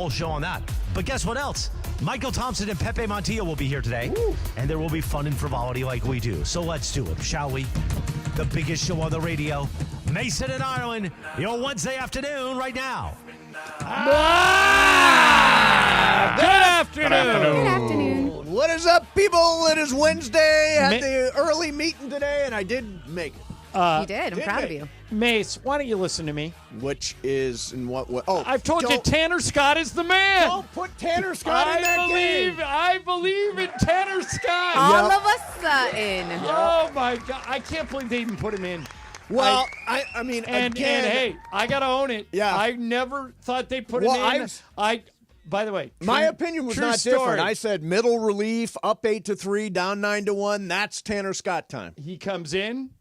full show on that. But guess what else? Michael Thompson and Pepe Montillo will be here today. Ooh. And there will be fun and frivolity like we do. So let's do it, shall we? The biggest show on the radio, Mason and Ireland, your Wednesday afternoon right now. Good afternoon. Good afternoon. What is up, people? It is Wednesday. Had the early meeting today, and I did make it. You did. I'm proud of you. Mace, why don't you listen to me? Which is in what way? Oh, I've told you Tanner Scott is the man. Don't put Tanner Scott in that game. I believe in Tanner Scott. All of a sudden. Oh, my God. I can't believe they even put him in. Well, I mean, and hey, I got to own it. Yeah. I never thought they put him in. By the way, my opinion was not different. I said middle relief, up 8-3, down 9-1. That's Tanner Scott time. He comes in.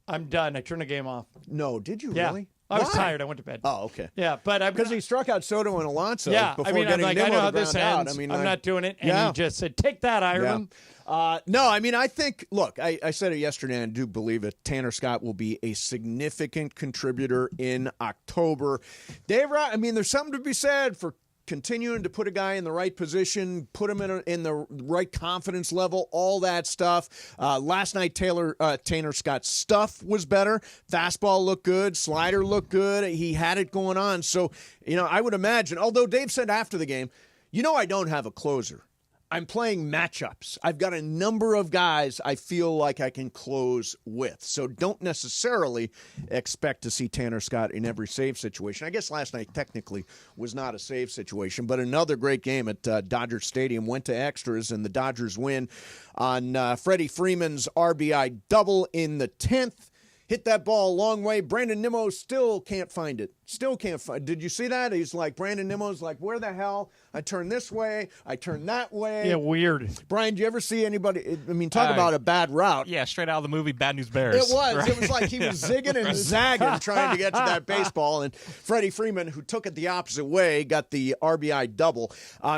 I'm done. I turned the game off. No, did you yeah. really? I was tired. I went to bed. Oh, okay. Yeah, but because he struck out Soto and Alonso. Yeah, before I'm like, I know how this ends. I'm not doing it. And he just said, "Take that, Ireland." Yeah. No, I mean, I think. Look, I said it yesterday, and I do believe it. Tanner Scott will be a significant contributor in October. Dave, I mean, there's something to be said for continuing to put a guy in the right position, put him in the right confidence level, all that stuff. Last night, Tanner Scott's stuff was better. Fastball looked good. Slider looked good. He had it going on. So, I would imagine, although Dave said after the game, I don't have a closer. I'm playing matchups. I've got a number of guys I feel like I can close with. So don't necessarily expect to see Tanner Scott in every save situation. I guess last night technically was not a save situation, but another great game at Dodger Stadium. Went to extras, and the Dodgers win on Freddie Freeman's RBI double in the 10th. Hit that ball a long way. Brandon Nimmo still can't find it. Did you see that? He's like, Brandon Nimmo's like, where the hell? I turn this way. I turn that way. Yeah, weird. Brian, do you ever see anybody? I mean, talk about a bad route. Yeah, straight out of the movie Bad News Bears. It was. Right? It was like he was zigging and zagging trying to get to that baseball. And Freddie Freeman, who took it the opposite way, got the RBI double.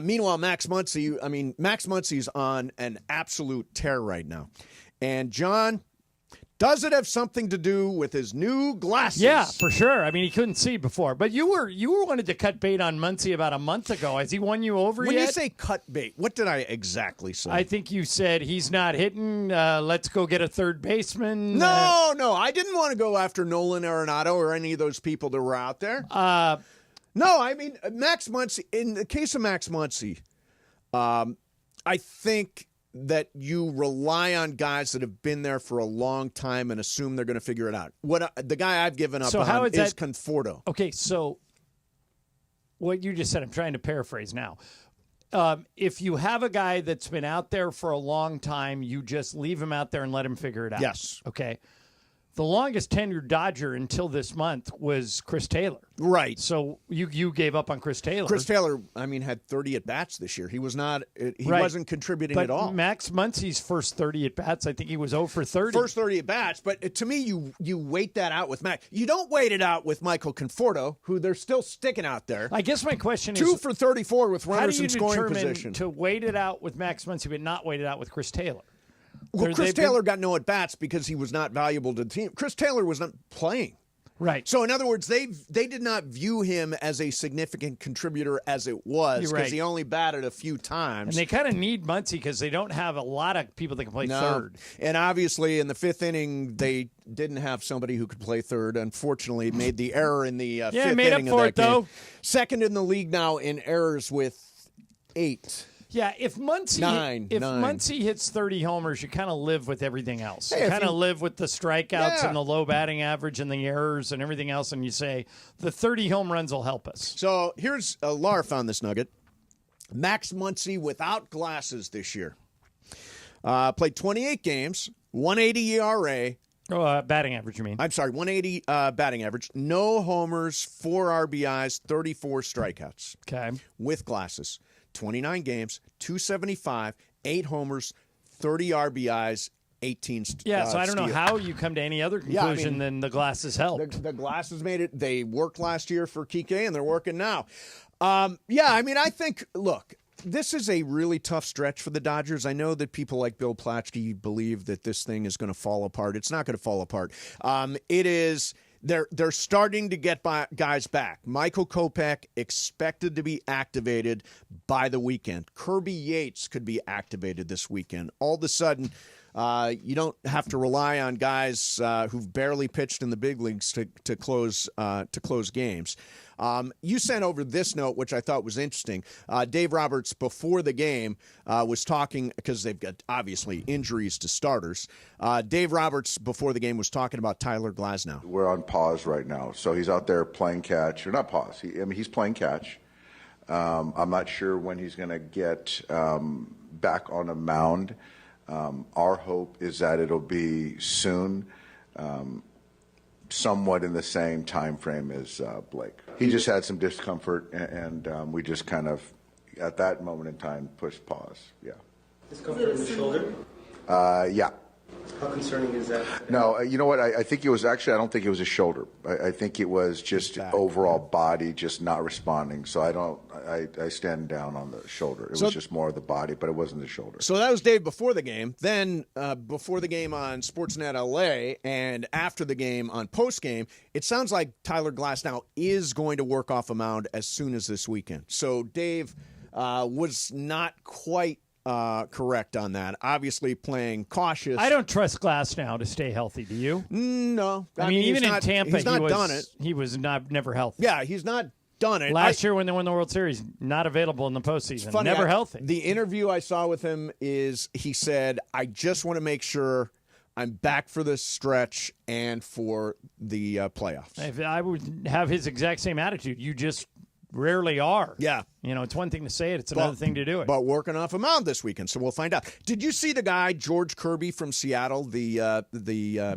Meanwhile, Max Muncy's on an absolute tear right now. And John, does it have something to do with his new glasses? Yeah, for sure. I mean, he couldn't see before. But you were wanted to cut bait on Muncy about a month ago. Has he won you over when yet? When you say cut bait, what did I exactly say? I think you said he's not hitting. Let's go get a third baseman. No. I didn't want to go after Nolan Arenado or any of those people that were out there. No, I mean, Max Muncy. In the case of Max Muncy, I think that you rely on guys that have been there for a long time and assume they're going to figure it out. The guy I've given up on is Conforto. Okay, so what you just said, I'm trying to paraphrase now. If you have a guy that's been out there for a long time, you just leave him out there and let him figure it out. Yes. Okay. The longest tenured Dodger until this month was Chris Taylor. Right. So you gave up on Chris Taylor. Chris Taylor, had 30 at-bats this year. He was not. He wasn't contributing at all. Max Muncy's first 30 at-bats, I think he was 0 for 30. First 30 at-bats, but to me, you wait that out with Max. You don't wait it out with Michael Conforto, who they're still sticking out there. I guess my question is, 2 for 34 with runners in scoring how do you determine position. to wait it out with Max Muncy but not wait it out with Chris Taylor? Well, Chris Taylor got no at-bats because he was not valuable to the team. Chris Taylor was not playing. Right. So, in other words, they did not view him as a significant contributor as it was because he only batted a few times. And they kind of need Muncy because they don't have a lot of people that can play third. And obviously, in the fifth inning, they didn't have somebody who could play third. Unfortunately, made the error in the fifth inning made up for it, though. Second in the league now in errors with 8. Yeah, if Muncy hits 30 homers, you kind of live with everything else. You kind of live with the strikeouts and the low batting average and the errors and everything else, and you say the 30 home runs will help us. So here's Laura found this nugget. Max Muncy without glasses this year. Played 28 games, 180 ERA. Batting average, you mean? I'm sorry, 180 batting average. No homers, 4 RBIs, 34 strikeouts. Okay. With glasses. 29 games, 275, 8 homers, 30 RBIs, 18 steals. Yeah, so I don't know how you come to any other conclusion than the glasses helped. The glasses made it. They worked last year for Kike, and they're working now. I think, look, this is a really tough stretch for the Dodgers. I know that people like Bill Plaschke believe that this thing is going to fall apart. It's not going to fall apart. It is. they're starting to get guys back. Michael Kopech expected to be activated by the weekend. Kirby Yates could be activated this weekend. All of a sudden, you don't have to rely on guys who've barely pitched in the big leagues to close games. You sent over this note, which I thought was interesting. Dave Roberts, before the game, was talking, because they've got, obviously, injuries to starters. Dave Roberts, before the game, was talking about Tyler Glasnow. We're on pause right now. So he's out there playing catch. Or not pause. He's playing catch. I'm not sure when he's going to get back on a mound. Our hope is that it'll be soon. Somewhat in the same time frame as Blake. He just had some discomfort, and we just kind of, at that moment in time, pushed pause. Yeah. Discomfort in the shoulder? Yeah. How concerning is that? No, you know what? I think it was actually, I don't think it was a shoulder. I think it was just overall body just not responding. So I stand down on the shoulder. It was just more of the body, but it wasn't the shoulder. So that was Dave before the game. Then before the game on Sportsnet LA and after the game on postgame, it sounds like Tyler Glasnow is going to work off a mound as soon as this weekend. So Dave was not quite correct on that. Obviously playing cautious. I don't trust Glasnow to stay healthy. Do you? No. I mean even in Tampa, he was never healthy. Yeah, he's not done it. Last year when they won the World Series, not available in the postseason. Funny, never healthy. The interview I saw with him is he said, I just want to make sure I'm back for this stretch and for the playoffs. If I would have his exact same attitude. You just rarely are. Yeah. You know, it's one thing to say it. It's another thing to do it. But working off a mound this weekend, so we'll find out. Did you see the guy, George Kirby from Seattle, the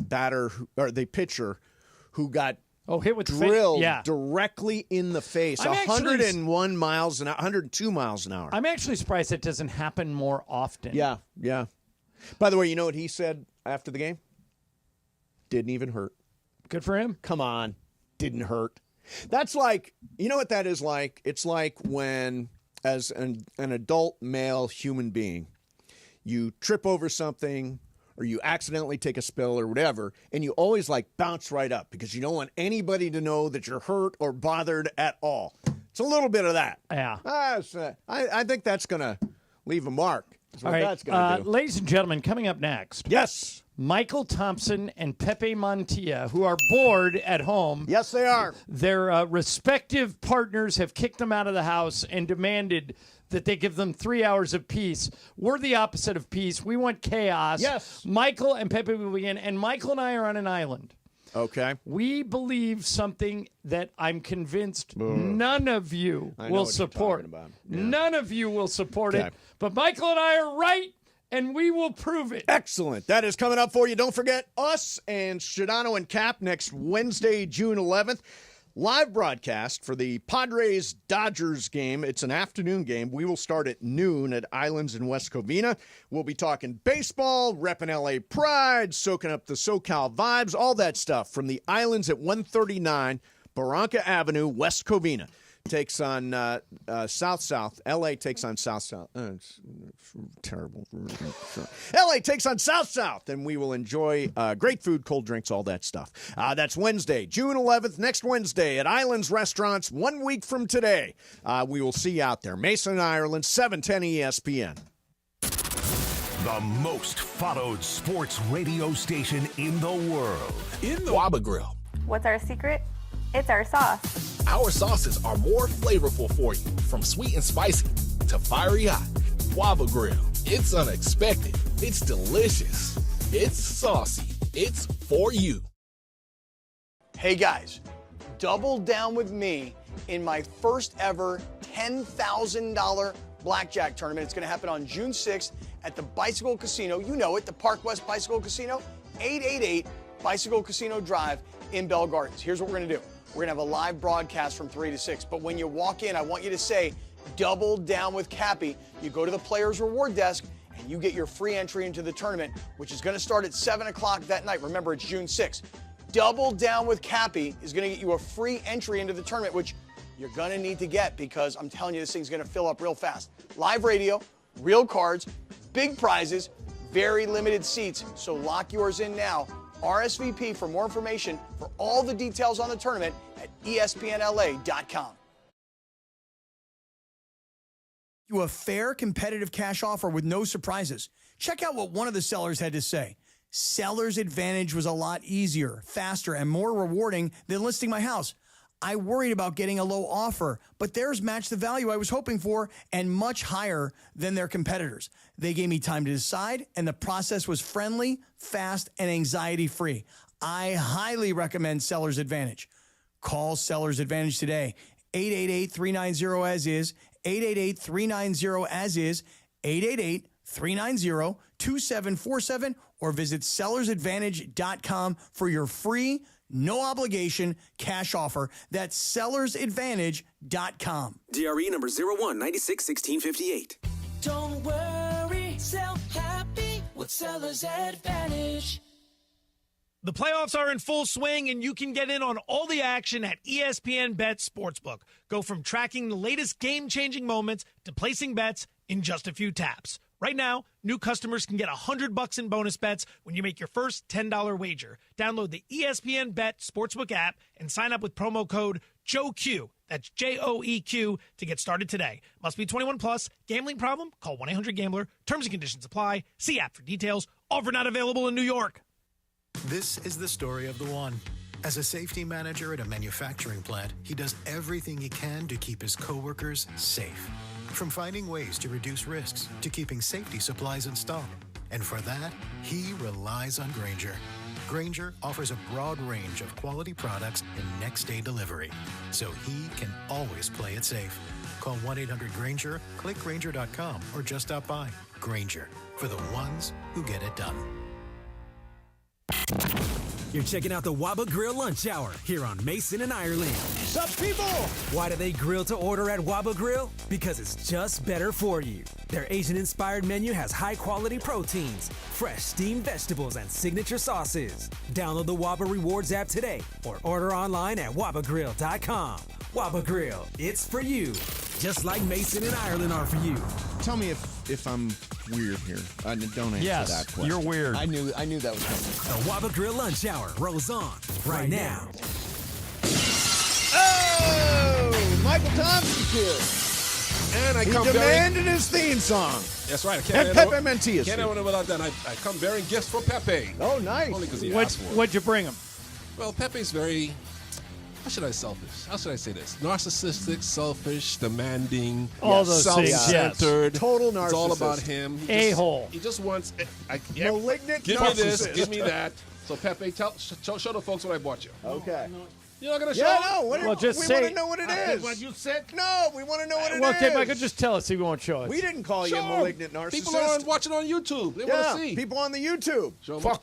batter or the pitcher who got hit with drilled yeah. directly in the face, 102 miles an hour. I'm actually surprised it doesn't happen more often. Yeah, yeah. By the way, you know what he said after the game? Didn't even hurt. Good for him. Come on. Didn't hurt. That's like, you know what that is like? It's like when, as an adult male human being, you trip over something or you accidentally take a spill or whatever, and you always bounce right up because you don't want anybody to know that you're hurt or bothered at all. It's a little bit of that. Yeah. I think that's going to leave a mark. That's what that's going to do. Ladies and gentlemen, coming up next. Yes. Mychal Thompson and Pepe Mychal, who are bored at home. Yes, they are. Their respective partners have kicked them out of the house and demanded that they give them 3 hours of peace. We're the opposite of peace. We want chaos. Yes. Mychal and Pepe will begin, and Mychal and I are on an island. Okay. We believe something that I'm convinced none of you will support. Yeah. None of you will support it. But Mychal and I are right, and we will prove it. Excellent. That is coming up for you. Don't forget us and Shadano and Cap next Wednesday, June 11th. Live broadcast for the Padres-Dodgers game. It's an afternoon game. We will start at noon at Islands in West Covina. We'll be talking baseball, repping LA Pride, soaking up the SoCal vibes, all that stuff from the Islands at 139 Barranca Avenue, West Covina. Takes on South-South. L.A. takes on South-South. It's terrible. L.A. takes on South-South, and we will enjoy great food, cold drinks, all that stuff. That's Wednesday, June 11th, next Wednesday at Islands Restaurants, 1 week from today. We will see you out there. Mason, Ireland, 710 ESPN. The most followed sports radio station in the world. In the Waba Grill. What's our secret? It's our sauce. Our sauces are more flavorful for you, from sweet and spicy to fiery hot. Waba Grill. It's unexpected. It's delicious. It's saucy. It's for you. Hey guys, double down with me in my first ever $10,000 blackjack tournament. It's going to happen on June 6th at the Bicycle Casino. You know it, the Park West Bicycle Casino, 888 Bicycle Casino Drive in Bell Gardens. Here's what we're going to do. We're going to have a live broadcast from 3 to 6. But when you walk in, I want you to say, double down with Cappy. You go to the Players Reward Desk, and you get your free entry into the tournament, which is going to start at 7 o'clock that night. Remember, it's June 6th. Double down with Cappy is going to get you a free entry into the tournament, which you're going to need to get because I'm telling you, this thing's going to fill up real fast. Live radio, real cards, big prizes, very limited seats. So lock yours in now. RSVP for more information for all the details on the tournament at espnla.com. You a fair, competitive cash offer with no surprises. Check out what one of the sellers had to say. Seller's Advantage was a lot easier, faster, and more rewarding than listing my house. I worried about getting a low offer, but theirs matched the value I was hoping for and much higher than their competitors. They gave me time to decide, and the process was friendly, fast, and anxiety-free. I highly recommend Seller's Advantage. Call Seller's Advantage today. 888-390-AS-IS, 888-390-AS-IS, 888-390-2747, or visit sellersadvantage.com for your free, no obligation cash offer. That's sellersadvantage.com. DRE number 01961658. Don't worry, sell happy with Seller's Advantage. The playoffs are in full swing, and you can get in on all the action at ESPN Bet Sportsbook. Go from tracking the latest game-changing moments to placing bets in just a few taps. Right now, new customers can get $100 in bonus bets when you make your first $10 wager. Download the ESPN Bet Sportsbook app and sign up with promo code JOEQ. That's JOEQ to get started today. Must be 21 plus. Gambling problem? Call 1-800-GAMBLER. Terms and conditions apply. See app for details. Offer not available in New York. This is the story of the one. As a safety manager at a manufacturing plant, he does everything he can to keep his coworkers safe. From finding ways to reduce risks to keeping safety supplies in stock. And for that, he relies on Grainger. Grainger offers a broad range of quality products and next-day delivery, so he can always play it safe. Call 1-800-GRAINGER, click Grainger.com, or just stop by. Grainger, for the ones who get it done. You're checking out the Waba Grill Lunch Hour here on Mason and Ireland. Sup, people? Why do they grill to order at Waba Grill? Because it's just better for you. Their Asian-inspired menu has high-quality proteins, fresh steamed vegetables, and signature sauces. Download the Waba Rewards app today or order online at wabagrill.com. Waba Grill, it's for you. Just like Mason and Ireland are for you. Tell me if I'm weird here. Don't answer that question. You're weird. I knew that was coming. The Waba Grill Lunch Hour rolls on right now. Oh, Michael Thompson's here. And he demanded his theme song. That's right. And Pepe Mentia's can't have it without that. I come bearing gifts for Pepe. Oh, nice. Only because he asked for it. What'd you bring him? Well, Pepe's very... How should I say this? Narcissistic, selfish, demanding, self-centered. Yes. Total narcissist. It's all about him. A-hole. He just wants... Malignant Give narcissist. me this, give me that. So, Pepe, show the folks what I bought you. Okay. You're not going to show Yeah, them? no. We want to know what it is. What you said? No, we want to know what it is. Well, okay, Michael, just tell us. He won't show us. We didn't call you a malignant narcissist. People are watching on YouTube. They want to see. People on the YouTube.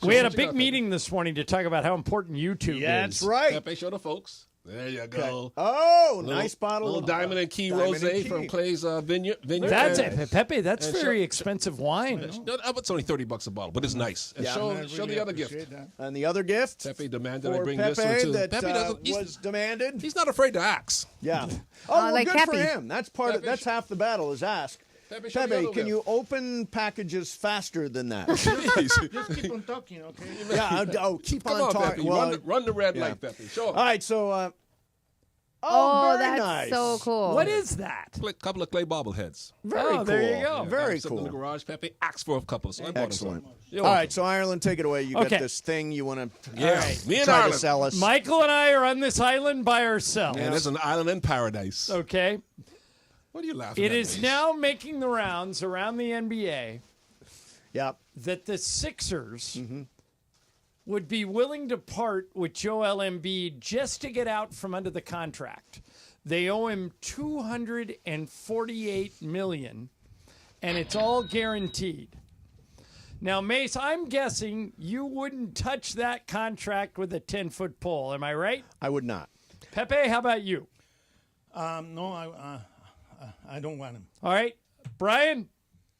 We had a big meeting this morning to talk about how important YouTube is. That's right. Pepe, show the folks. There you go. Okay. Oh, nice bottle little of Diamond and Key Rosé from Clay's vineyard. That's it, Pepe. That's very expensive wine. It's only $30 a bottle, but it's nice. And show the other gift. And the other gift? Pepe demanded I bring Pepe this one too. That, Pepe was demanded. He's not afraid to ask. Yeah. Oh, like good Cappy. for him. That's part of. That's half the battle is ask. Pepe, can you open packages faster than that? Just keep on talking, okay? Yeah. Keep on talking. Well, run the red light, Pepe. Show him. All right. So. Oh, very that's nice. so cool. What is that? A couple of clay bobbleheads. Very cool. There you go. Very cool. In the garage, Pepe asked for a couple, so I bought Excellent. Him All right, so Ireland, take it away. You got this thing you want to me and try Ireland. to sell us. Michael and I are on this island by ourselves. And it's an island in paradise. Okay. What are you laughing It at? is now making the rounds around the NBA. Yep. That the Sixers would be willing to part with Joel Embiid just to get out from under the contract. They owe him $248 million, and it's all guaranteed. Now, Mace, I'm guessing you wouldn't touch that contract with a 10-foot pole. Am I right? I would not. Pepe, how about you? No, I don't want him. All right. Brian,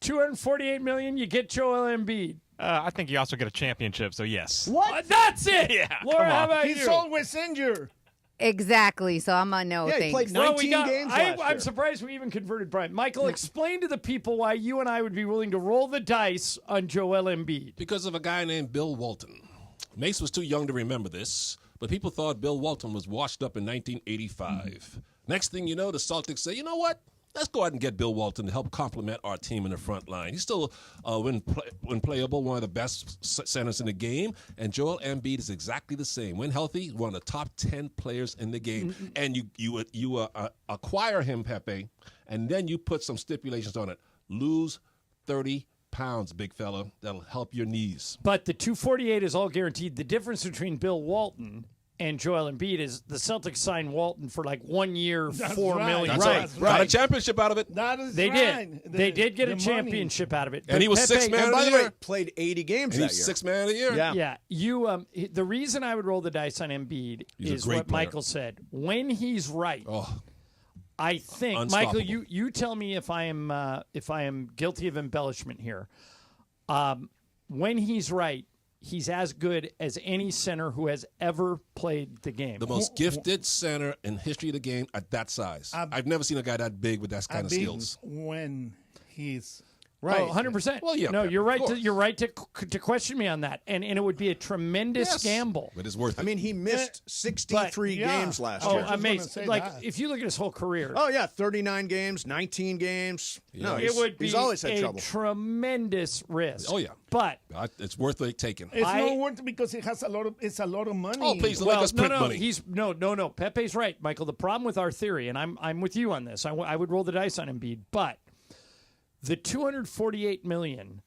$248 million, you get Joel Embiid. I think you also get a championship, so yes. What? That's it. Yeah. Laura, how about He's you? always injured. Exactly. So I'm a no. Yeah, he thanks. played 19 games last year. I'm surprised we even converted Brian. Michael, explain to the people why you and I would be willing to roll the dice on Joel Embiid. Because of a guy named Bill Walton. Mace was too young to remember this, but people thought Bill Walton was washed up in 1985. Next thing you know, the Celtics say, you know what? Let's go ahead and get Bill Walton to help complement our team in the front line. He's still, when playable, one of the best centers in the game. And Joel Embiid is exactly the same. When healthy, one of the top 10 players in the game. And you acquire him, Pepe, and then you put some stipulations on it. Lose 30 pounds, big fella. That'll help your knees. But the 248 is all guaranteed. The difference between Bill Walton and Joel Embiid is the Celtics signed Walton for like 1 year, $4 million. Right. Got a championship out of it. That is They right. did. They did get a championship out of it. And he was sixth man of the by the year. way, played 80 games And that he's year. sixth man of the year. Yeah. You. The reason I would roll the dice on Embiid He's a is great what player. Michael said. When he's right, I think Unstoppable. Michael. You tell me if I am guilty of embellishment here. When he's right, he's as good as any center who has ever played the game. The most gifted center in history of the game at that size. I've never seen a guy that big with that kind of skills. When he's Right. Oh, 100%. Well, yeah. No, you're right. Of You're right to question me on that, and it would be a tremendous gamble. But it's worth it. I mean, he missed 63 games last year. Amazing! Like if you look at his whole career. Oh yeah, 39 games, 19 games. No, it would be he's always had a trouble. tremendous risk. Oh yeah, but it's worth it taking. It's not worth because it has a lot of money. Oh please, don't make us print money. No. Pepe's right, Michael. The problem with our theory, and I'm with you on this. I would roll the dice on Embiid, but the $248 million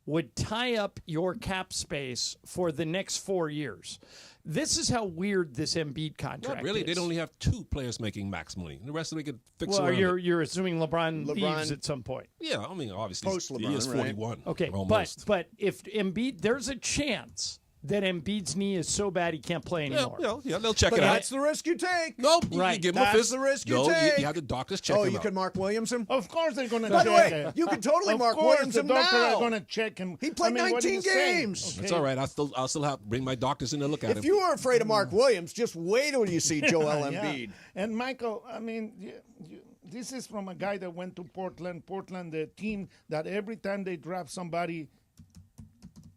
would tie up your cap space for the next 4 years. This is how weird this Embiid contract Not really. is. They'd only have two players making max money. The rest of them could fix Well, around it. you're assuming LeBron leaves at some point. Yeah, I mean, obviously, Post he LeBron, is 41. Okay, almost. but if Embiid, there's a chance that Embiid's knee is so bad he can't play anymore. Yeah, they'll check But it out. that's the risk you take. Nope, you give him a That's fist. the risk you No, take. you have the doctors check Oh, him you out. could Mark Williams him? Of course they're going to By check the way, it. you could totally Of Mark course, Williams the him doctor now. are going to check him. He played what are 19 you saying? games. It's all right. I'll still have bring my doctors in to look at him. If you were afraid of Mark Williams, just wait till you see Joel Yeah. Embiid. And Michael, I mean, this is from a guy that went to Portland. Portland, the team that every time they draft somebody,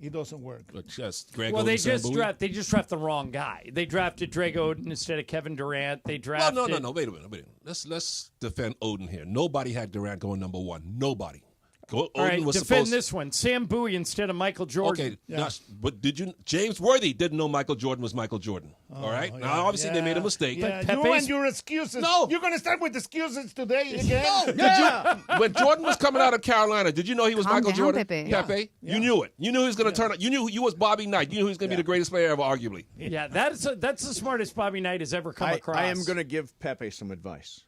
it doesn't work. But just Greg Well, Oden, they Sam just Bowie. draft the wrong guy. They drafted Greg Oden instead of Kevin Durant. They drafted. Well, no. Wait a minute. Let's defend Oden here. Nobody had Durant going number one. Nobody. All Oden right, was defend supposed. this one. Sam Bowie instead of Michael Jordan. Okay, but did you? James Worthy didn't know Michael Jordan was Michael Jordan. all right. Now, obviously, they made a mistake. Yeah, But you Pepe's- and your excuses. No. You're going to start with excuses today again. When Jordan was coming out of Carolina, did you know he was Calm Michael down, Jordan? Pepe. You knew it. You knew he was going to turn up. You knew you was Bobby Knight. You knew he was going to be the greatest player ever, arguably. Yeah, that's the smartest Bobby Knight has ever come across. I am going to give Pepe some advice.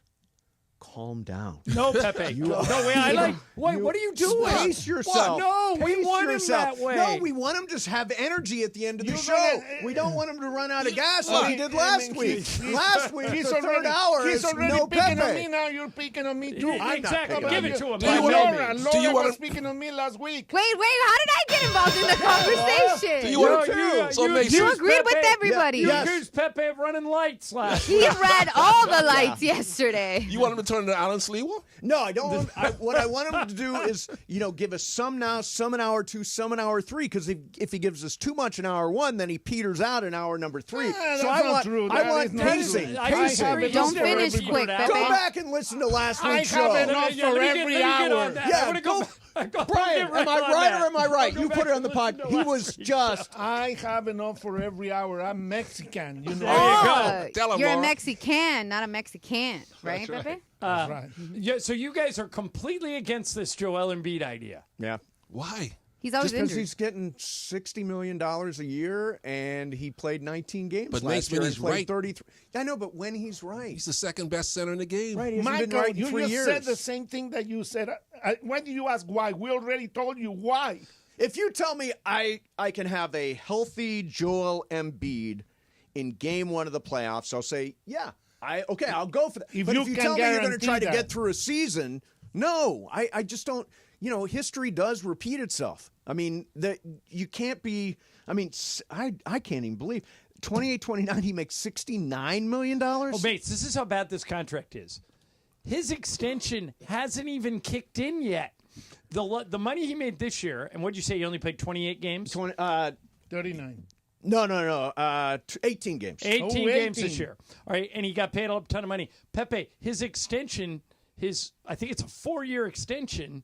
Calm down. No, Pepe. No, wait. I like. Wait, what are you doing? Pace yourself. What? No, we Pace want yourself. him that way. No, we want him to have energy at the end of the You're show. gonna- We don't want him to run out of gas Well, like he did last week. Last week, he's the already, third hour he's is already no picking on me Pepe. now. You're picking on me too. Yeah, exactly. picking Give on it to you. him. Do you by want no him- means. Laura Do you want was him- speaking on me last week. Wait, how did I get involved in the conversation? You want him You- So you- Mason- You accused agreed with Pepe- everybody. You Yes. accused Pepe of running lights last He read all the lights yesterday. You want him to turn into Alan Sleewa? No, I don't. What I want him to do is, give us some now, some in hour 2, some in hour 3. Because if he gives us too much in hour 1, then he peters out in hour number 3. That's so I not want, true. I That want is not pacing. true. I Pacing. disagree. Don't Never finish petered quick, out. Pepe. Go back and listen to last I week's have show. enough for every hour. Yeah, I'm go. gonna Brian, get am I on right that. or am I right? I'll go You back put it on and the pod. listen to He last was week's just. I have enough for every hour. I'm Mexican. You know. There you go. Tell him, You're a Laura. Mexican, not a Mexican, right, right. Pepe? That's right. Yeah, so you guys are completely against this Joel Embiid idea. Yeah. Why? He's always Just because injured. he's getting $60 million a year and he played 19 games But last Mace, year when and he's played right- 33. I know, but when he's right. He's the second best center in the game. Right, he hasn't been Michael, right in you 3 just years. said the same thing that you said. Why do you ask why? We already told you why. If you tell me I can have a healthy Joel Embiid in game 1 of the playoffs, I'll say, yeah, I'll go for that. If but you if you can tell me you're going to guarantee try to that. get through a season, no, I just don't. History does repeat itself. I mean, you can't be. I mean, I can't even believe 28-29. He makes $69 million. Oh, mates, this is how bad this contract is. His extension hasn't even kicked in yet. The money he made this year, and what'd you say? He only played 28 games. 39. No. 18 games. 18 games this year. All right, and he got paid a ton of money. Pepe, his extension, I think it's a 4-year extension,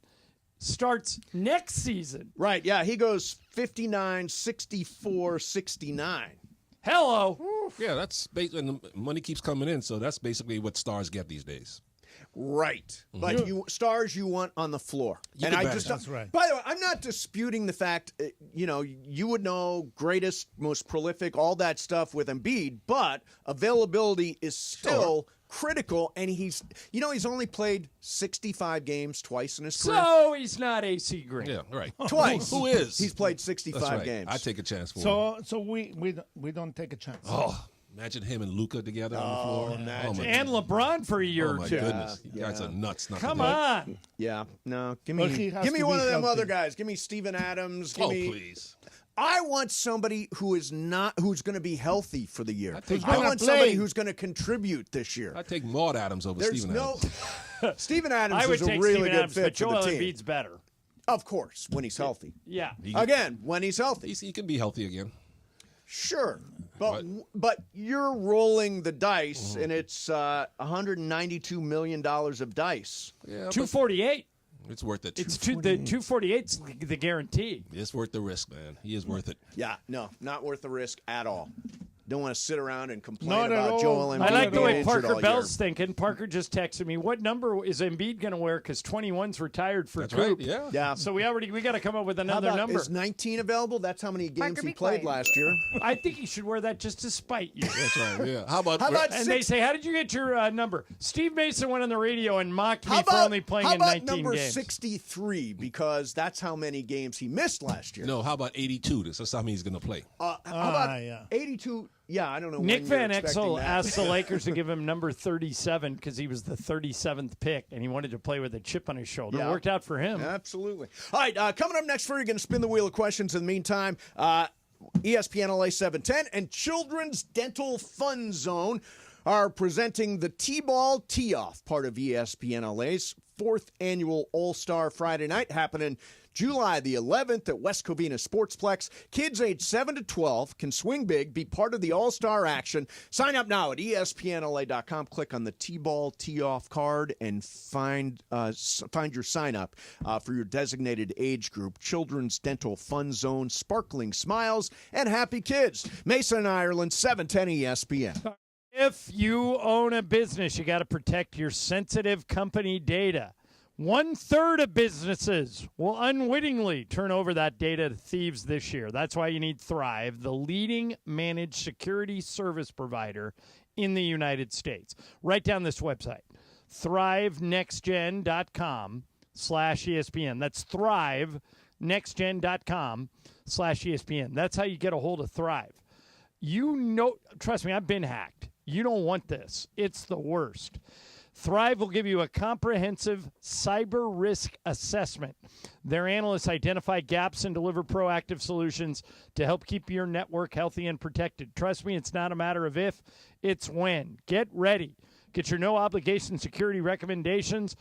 starts next season. Right, yeah. He goes 59, 64, 69. Hello. Yeah, that's and the money keeps coming in, so that's basically what stars get these days. Right. But stars you want on the floor. That's right. By the way, I'm not disputing the fact, you would know greatest, most prolific, all that stuff with Embiid, but availability is still critical, and he's only played 65 games twice in his career. So he's not AC Green. Yeah, right. Twice. Who is? He's played 65 That's right. games. I take a chance for him. So we don't take a chance. Oh, imagine him and Luka together on the floor. Imagine. And LeBron for a year or two. Oh, my goodness. You guys are nuts. Not Come to on. Yeah. No, give But he me has to one be of them healthy. other guys. Give me Steven Adams. Please. I want somebody who's going to be healthy for the year. take I Maud. want somebody who's going to contribute this year. I take Maud Adams over There's Steven no Adams. Steven Adams I would is a take really Steven good Adams, fit but for Joel the team. Embiid's better. Of course, when he's healthy. Yeah. Again, when he's healthy. He can be healthy again. Sure. But you're rolling the dice, and it's $192 million of dice. Yeah, 248. It's worth it. It's the 248's the guarantee. It's worth the risk, man. He is worth it. Yeah, no, not worth the risk at all. Don't want to sit around and complain Not at about all. Joel Embiid I like the being way injured Parker all Bell's year. thinking. Parker just texted me, what number is Embiid going to wear? Because 21's retired for That's Coop. right, yeah. Yeah. So we got to come up with How another about, number. is 19 available? That's how many games Parker, he be played quiet. last year. I think he should wear that just to spite you. That's right, yeah. How about And they say, how did you get your number? Steve Mason went on the radio and mocked me for only playing in 19 number games. 63? Because that's how many games he missed last year. No, how about 82? That's how many he's going to play. How about 82? Yeah, I don't know. Nick when Van you're expecting Exel that. asked the Lakers to give him number 37 because he was the 37th pick, and he wanted to play with a chip on his shoulder. Yeah. It worked out for him. Absolutely. All right, coming up next for you, going to spin the wheel of questions. In the meantime, ESPN LA 710 and Children's Dental Fun Zone are presenting the T-Ball Tee-Off, part of ESPN LA's 4th annual All-Star Friday Night, happening July the 11th at West Covina Sportsplex. Kids age 7 to 12 can swing big, be part of the All-Star action. Sign up now at ESPNLA.com. Click on the T-Ball Tee-Off card and find your sign-up for your designated age group. Children's Dental Fun Zone, sparkling smiles, and happy kids. Mason, Ireland, 710 ESPN. If you own a business, you got to protect your sensitive company data. 1/3 of businesses will unwittingly turn over that data to thieves this year. That's why you need Thrive, the leading managed security service provider in the United States. Write down this website, thrivenextgen.com/ESPN. That's thrivenextgen.com/ESPN. That's how you get a hold of Thrive. Trust me, I've been hacked. You don't want this. It's the worst. Thrive will give you a comprehensive cyber risk assessment. Their analysts identify gaps and deliver proactive solutions to help keep your network healthy and protected. Trust me, it's not a matter of if, it's when. Get ready. Get your no-obligation security recommendations.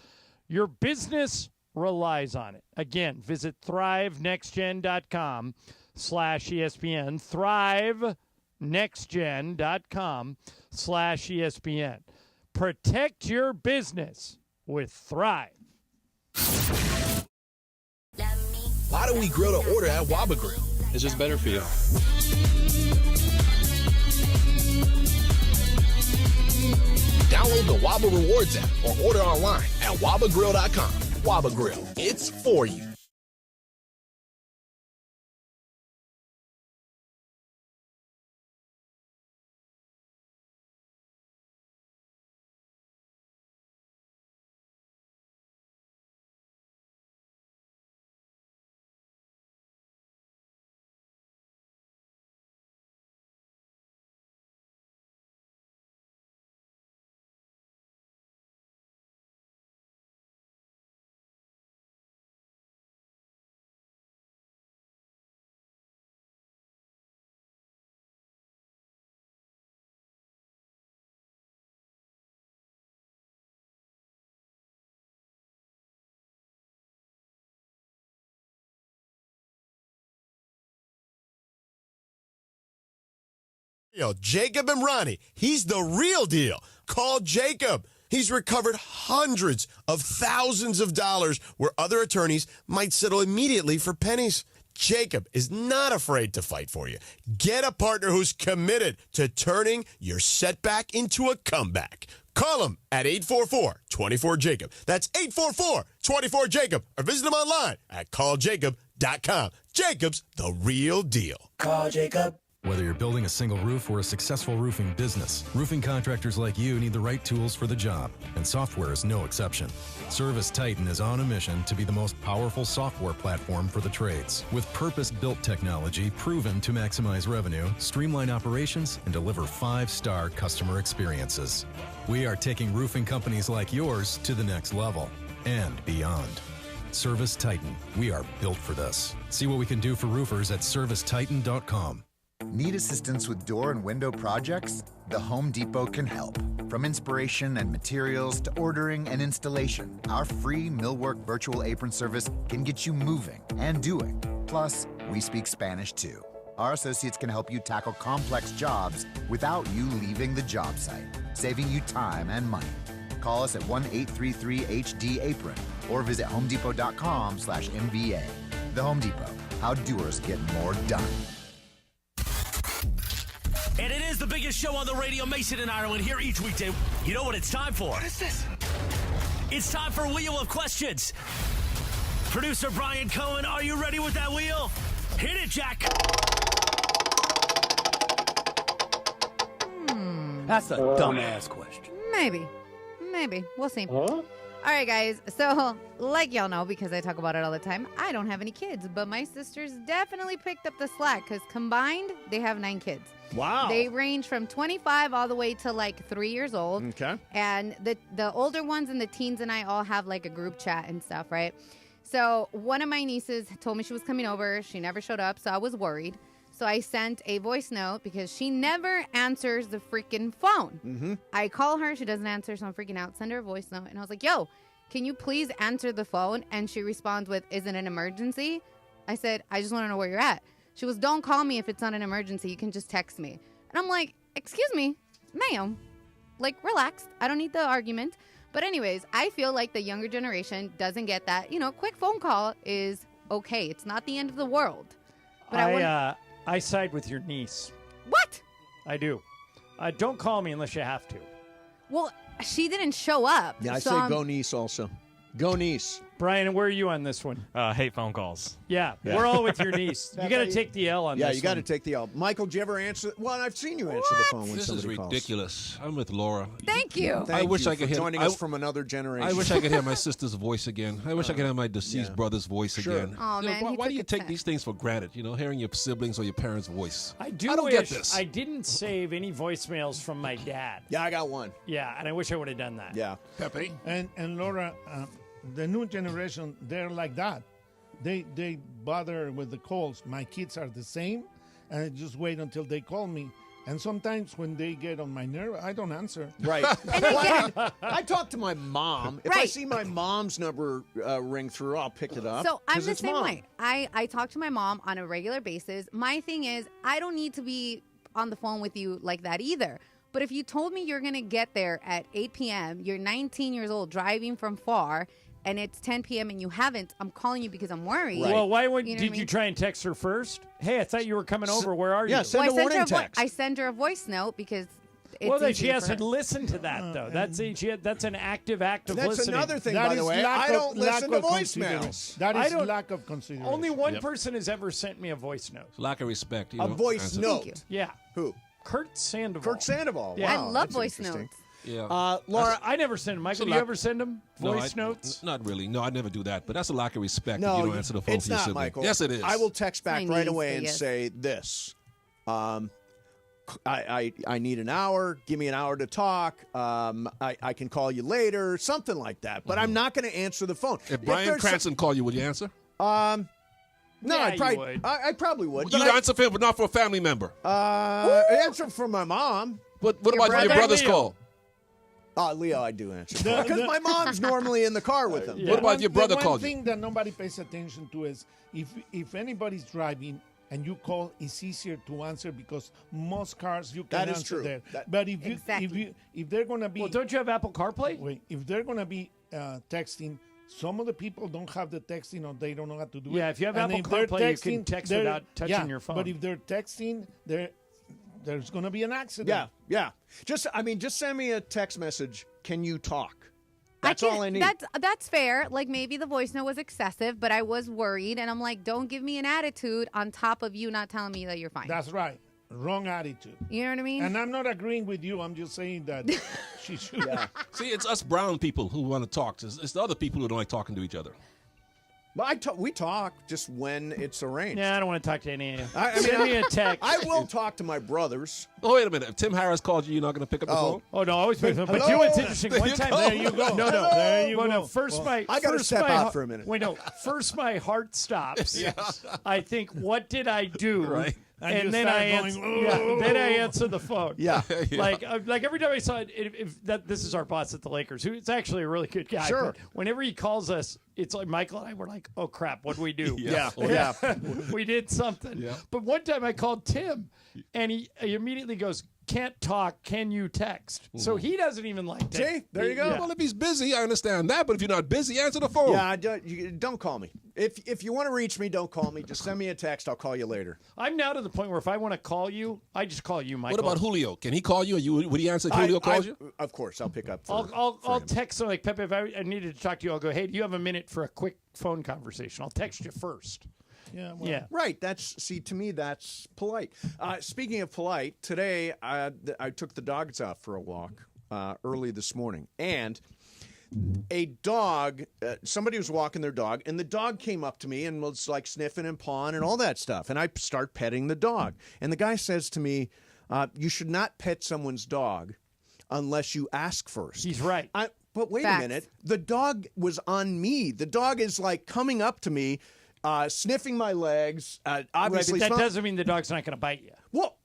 Your business relies on it. Again, visit thrivenextgen.com/ESPN. thrivenextgen.com/ESPN. Protect your business with Thrive. Why do we grill to order at Waba Grill? It's just better for you. Download the Waba Rewards app or order online at wabagrill.com. Waba Grill, it's for you. Jacob and Ronnie, he's the real deal. Call Jacob. He's recovered hundreds of thousands of dollars where other attorneys might settle immediately for pennies. Jacob is not afraid to fight for you. Get a partner who's committed to turning your setback into a comeback. Call him at 844-24-JACOB. That's 844-24-JACOB. Or visit him online at calljacob.com. Jacob's the real deal. Call Jacob. Whether you're building a single roof or a successful roofing business, roofing contractors like you need the right tools for the job, and software is no exception. Service Titan is on a mission to be the most powerful software platform for the trades, with purpose-built technology proven to maximize revenue, streamline operations, and deliver 5-star customer experiences. We are taking roofing companies like yours to the next level and beyond. Service Titan, we are built for this. See what we can do for roofers at servicetitan.com. Need assistance with door and window projects? The Home Depot can help. From inspiration and materials to ordering and installation, our free Millwork virtual apron service can get you moving and doing. Plus, we speak Spanish too. Our associates can help you tackle complex jobs without you leaving the job site, saving you time and money. Call us at 1-833-HD-APRON or visit homedepot.com/MVA. The Home Depot, how doers get more done. And it is the biggest show on the radio, Mason and Ireland, here each weekday. You know what it's time for? What is this? It's time for Wheel of Questions. Producer Brian Cohen, are you ready with that wheel? Hit it, Jack. That's a dumbass question. Maybe. We'll see. All right, guys. So, like y'all know, because I talk about it all the time, I don't have any kids, but my sisters definitely picked up the slack because combined, they have 9 kids. Wow. They range from 25 all the way to like 3 years old. Okay. And the older ones and the teens and I all have like a group chat and stuff, right? So one of my nieces told me she was coming over. She never showed up, so I was worried. So I sent a voice note because she never answers the freaking phone. Mm-hmm. I call her. She doesn't answer, so I'm freaking out. Send her a voice note. And I was like, yo, can you please answer the phone? And she responds with, is it an emergency? I said, I just want to know where you're at. She was, don't call me if it's not an emergency. You can just text me. And I'm like, excuse me, ma'am. Like, relax. I don't need the argument. But anyways, I feel like the younger generation doesn't get that. You know, quick phone call is okay. It's not the end of the world. But I side with your niece. What? I do. Don't call me unless you have to. Well, she didn't show up. Yeah, I say go niece also. Go niece. Brian, where are you on this one? Hate phone calls. Yeah, we're all with your niece. You got to take the L on this one. Yeah, you got to take the L. Michael, did you ever answer? Well, I've seen you answer the phone when somebody calls. This is ridiculous. I'm with Laura. Thank you. I wish you I could for hear joining us from another generation. I wish I could hear my sister's voice again. I wish I could hear my deceased brother's voice again. Oh, man, why do you take these things for granted? You know, hearing your siblings or your parents' voice. I don't wish get this. I didn't save any voicemails from my dad. Yeah, I got one. Yeah, and I wish I would have done that. Yeah. Pepe. And Laura, the new generation, they're like that. They bother with the calls. My kids are the same, and I just wait until they call me. And sometimes when they get on my nerve, I don't answer. Right. I talk to my mom. If I see my mom's number ring through, I'll pick it up. So I'm the it's same mom. way. I talk to my mom on a regular basis. My thing is, I don't need to be on the phone with you like that either. But if you told me you're going to get there at 8 p.m., you're 19 years old, driving from far, and it's 10 p.m. and you haven't, I'm calling you because I'm worried. Right. Well, why did you try and text her first? Hey, I thought you were coming over. Where are you? Yeah, send a warning text. I send her a voice note because it's well, then she easier has for to her. listen to that, though. That's an active act of That's listening. another thing, by the way. I don't listen to voicemails. That is lack of consideration. Only one person has ever sent me a voice note. Lack of respect. A voice note. Yeah. Who? Kurt Sandoval. Kurt Sandoval. Yeah. I Wow, love that's voice interesting. notes. Yeah. Laura, I never send them. Michael, do you ever send them voice notes? Not really. No, I never do that. But that's a lack of respect No, if you don't answer the phone it's for your not, sibling. Michael. Yes, it is. I will text back My right niece, away I and guess. say this. I need an hour. Give me an hour to talk. I can call you later. Something like that. But I'm not going to answer the phone. If Brian Cranston called you, would you answer? No, Yeah, I probably would. You'd answer for him, but not for a family member. Answer for my mom. What about your brother's call? Leo, I do answer. Because my mom's normally in the car with him. What about if your brother called you? you? One thing that nobody pays attention to is if anybody's driving and you call, it's easier to answer because most cars you can That is answer true. there. That- But if they're going to be, Well, don't you have Apple CarPlay? wait, if they're going to be texting, some of the people don't have the texting or they don't know how to do it. Yeah, if you have And Apple if they're CarPlay, you can text they're- without touching your phone. But if they're texting, there's going to be an accident. Yeah. Just send me a text message. Can you talk? That's all I need. That's fair. Like maybe the voice note was excessive, but I was worried, and I'm like, don't give me an attitude on top of you not telling me that you're fine. That's right. Wrong attitude. You know what I mean? And I'm not agreeing with you. I'm just saying that she should. Yeah. See, it's us brown people who want to talk. It's the other people who don't like talking to each other. But we talk just when it's arranged. Yeah, I don't want to talk to any of you. Send me a text. I will talk to my brothers. Oh, wait a minute. If Tim Harris called you, you're not going to pick up the phone? Oh, no, I always pick up. But Hello? you know what's interesting? One time, There you go. No, There you well, go. no. First, Well, I gotta step out for a minute. Wait, no. First, my heart stops. Yes. I think, what did I do? Right. And you then start I answer. going, Yeah, then I answer the phone. Yeah. Like every time I saw it, if that this is our boss at the Lakers, who is actually a really good guy. Sure. But whenever he calls us, it's like Michael and I were like, "Oh crap, what do we do?" Yeah. We did something. Yeah. But one time I called Tim, and he immediately goes, "Can't talk. Can you text?" So he doesn't even like that. See? There you go. Yeah. Well, if he's busy, I understand that. But if you're not busy, answer the phone. Yeah, don't call me. If you want to reach me, don't call me. Just send me a text. I'll call you later. I'm now to the point where if I want to call you, I just call you, Michael. What about Julio? Can he call you? Or would he answer if Julio calls you? Of course, I'll pick up. I'll text him like Pepe. If I needed to talk to you, I'll go, "Hey, do you have a minute for a quick phone conversation?" I'll text you first. Yeah. Well, Yeah. Right. To me, that's polite. Speaking of polite, today I took the dogs out for a walk early this morning, and a dog, somebody was walking their dog, and the dog came up to me and was like sniffing and pawing and all that stuff. And I start petting the dog. And the guy says to me, you should not pet someone's dog unless you ask first. He's right. But wait Facts. a minute. The dog was on me. The dog is like coming up to me, sniffing my legs. Obviously, Right, but that doesn't mean the dog's not going to bite you. well,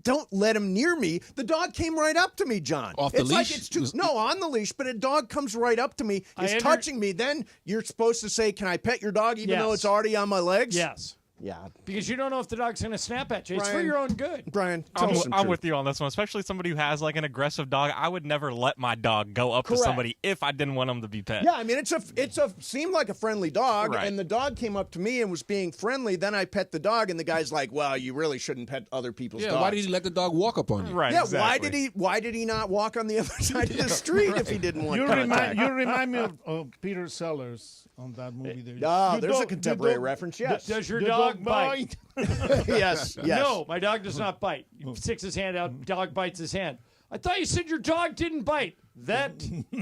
don't let him near me. The dog came right up to me, John. Off the it's like leash? it's too no on the leash, but a dog comes right up to me, is touching me. Then you're supposed to say, "Can I pet your dog?" Even though Yes. it's already on my legs. Yes. Yeah. Because you don't know if the dog's going to snap at you. It's for Brian- your own good. Brian, tell I'm, us some I'm truth. with you on this one, especially somebody who has like an aggressive dog. I would never let my dog go up Correct. to somebody if I didn't want them to be pet. Yeah, I mean it's a seemed like a friendly dog, Right. and the dog came up to me and was being friendly. Then I pet the dog, and the guy's like, "Well, you really shouldn't pet other people's Yeah, dogs." why did he let the dog walk up on you? Right. Yeah, exactly. why did he not walk on the other side of the street if he didn't want You contact? remind me of Peter Sellers on that movie. There. Oh, You there's a don't- contemporary you don't- reference. Yes. Does your the dog bite? yes. No, my dog does not bite. He sticks his hand out, dog bites his hand. I thought you said your dog didn't bite. That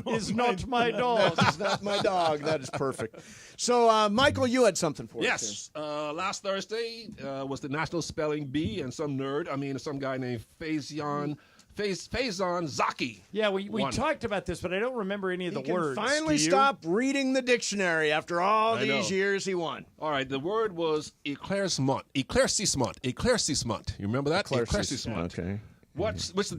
is not my dog. That is not my dog. That is perfect. So, Michael, you had something for us. Yes. Last Thursday was the National Spelling Bee, and some guy named Faison Zaki. Yeah, we won. talked about this, but I don't remember any of the He can words. finally Do you? stop reading the dictionary after all I these know. years he won. All right, the word was éclaircissement. Éclaircissement. You remember that? Éclaircissement. Okay. Which the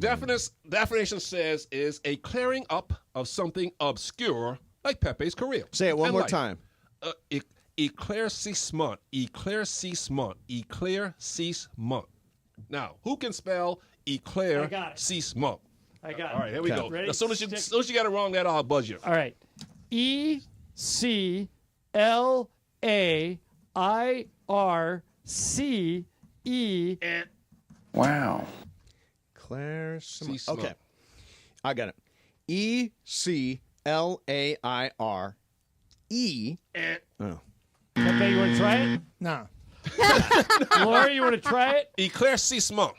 definition says is a clearing up of something obscure, like Pepe's career. Say it one and more life. time. Éclaircissement. Éclaircissement. Now, who can spell éclaircissement? I got it. All right, here we Okay. go. Ready? As soon as you get it wrong, I'll buzz you. All right. ECLAIRCE. Wow. Claire. Cissement. Okay. I got it. ECLAIRE. Oh. Pepe, you want to try it? Nah. Laura, you want to try it? Éclaircissement.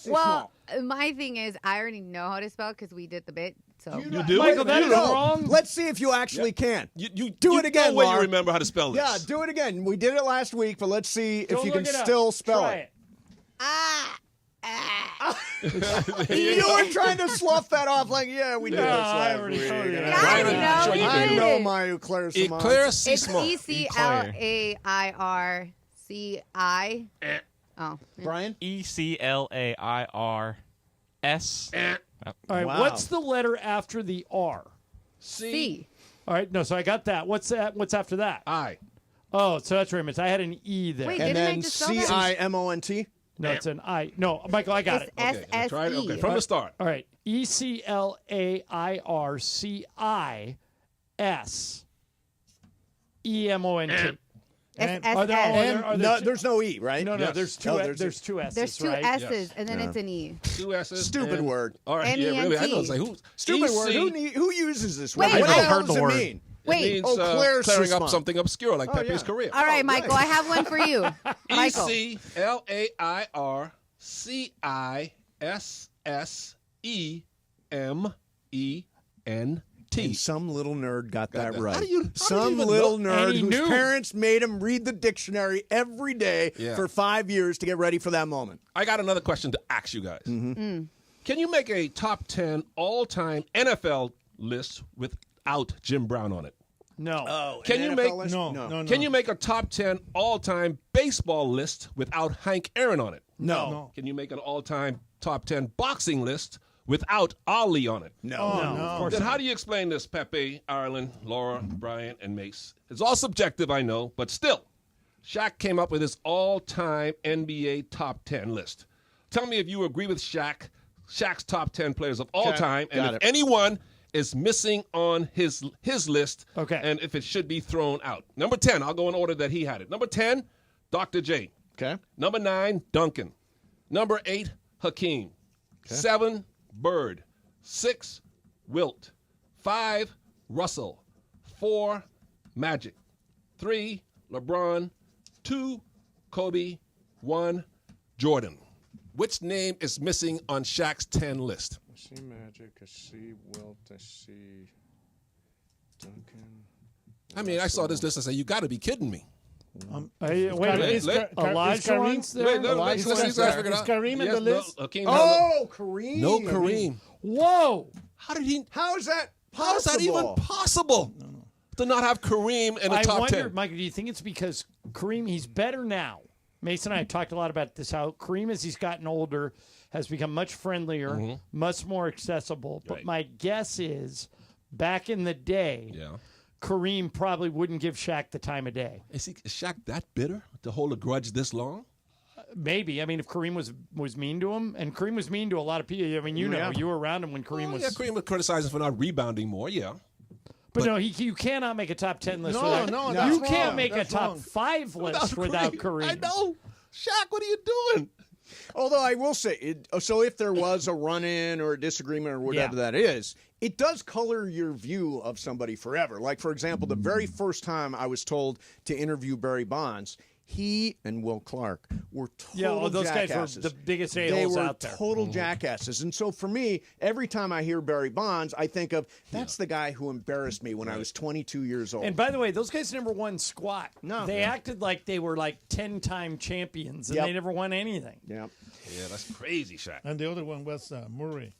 Well, my thing is, I already know how to spell because we did the bit. So You do? Michael, that You is know. wrong. Let's see if you actually can. You Do it again, No way you Laura. remember how to spell this. Yeah, do it again. We did it last week, but let's see Go if you look can it up. still spell Try it. it. You were trying to slough that off like, yeah, we did this I last already week. told you that. Yeah, I Right, know. sure you he did. I did know it. my Éclaircissement. It's Éclaircissement. ECLAIRCI. Oh. Brian? ECLAIRS. All right. Wow. What's the letter after the R? C. All right. No, so I got that. What's that? What's after that? I. Oh, so that's Raymond. I had an E there. Wait, And didn't I then just spell that? CIMONT? No, it's an I. No, Michael, I got It's it. SSE. Try it. Okay, from the start. All right. ECLAIRCISEMONT. No, there's no E, right? No, Yes. there's two. Oh, there's two S's. There's two right? S's, and then it's an E. 2 S's. Stupid and- word. All right. Yeah, really. I know. It's like who? Stupid EC, word. Who uses this Wait, word? What wait. the hell Heard the does it word. mean? Wait. It means Claire clearing up Sussman. something obscure like Oh, Pepe's yeah. career. All right, Michael, I have one for you. Michael. ECLAIRCISSEMENT. And some little nerd got that right. How do you Some even little know? nerd And he whose knew. parents made him read the dictionary every day Yeah. for 5 years to get ready for that moment. I got another question to ask you guys. Mm. Can you make a top 10 all-time NFL list without Jim Brown on it? No. Oh, Can you make No. Can you make a top 10 all-time baseball list without Hank Aaron on it? No. Can you make an all-time top 10 boxing list without Ali on it? No. Of course Then not. how do you explain this, Pepe, Ireland, Laura, Brian, and Mace? It's all subjective, I know, but still, Shaq came up with his all-time NBA top 10 list. Tell me if you agree with Shaq's top 10 players of all Okay, time, and got if it. anyone is missing on his list, Okay. and if it should be thrown out. Number 10, I'll go in order that he had it. Number 10, Dr. J. Okay. Number 9, Duncan. Number 8, Hakeem. 7, Bird. 6, Wilt. 5, Russell. 4, Magic. 3, LeBron. 2, Kobe. 1, Jordan. Which name is missing on Shaq's 10 list? I see Magic. I see Wilt. I see Duncan. I mean, I saw this list and said, you got to be kidding me. Hey, wait, Is Elijah Kareem- one's there? Wait, Elijah's let's see there? if I figure it Is out. Kareem in the Yes, list? No, Hakeem Oh, Kareem. no Kareem. Whoa. How did he? How is that possible? How is that even possible? To not have Kareem in the I top wonder, 10. Michael, do you think it's because Kareem, he's better now? Mason and I talked a lot about this, how Kareem, as he's gotten older, has become much friendlier, much more accessible. But Right. my guess is, back in the day, Yeah. Kareem probably wouldn't give Shaq the time of day. Is Shaq that bitter to hold a grudge this long? Maybe. I mean, if Kareem was mean to him, and Kareem was mean to a lot of people. I mean, you know, you were around him when Kareem was. Yeah, Kareem was criticizing for not rebounding more, yeah. But no, you cannot make a top 10 list No, without. no, you that's can't wrong. make That's a top wrong. 5 list without Kareem. I know. Shaq, what are you doing? Although I will say, so if there was a run-in or a disagreement or whatever that is, it does color your view of somebody forever. Like, for example, the very first time I was told to interview Barry Bonds, he and Will Clark were total those jackasses. guys were the biggest They a-holes were out there. total jackasses. And so for me, every time I hear Barry Bonds, I think of, that's the guy who embarrassed me when I was 22 years old. And by the way, those guys never won squat. No. They acted like they were like 10-time champions, and they never won anything. Yeah. Yeah, that's crazy, Shaq. And the other one was Murray.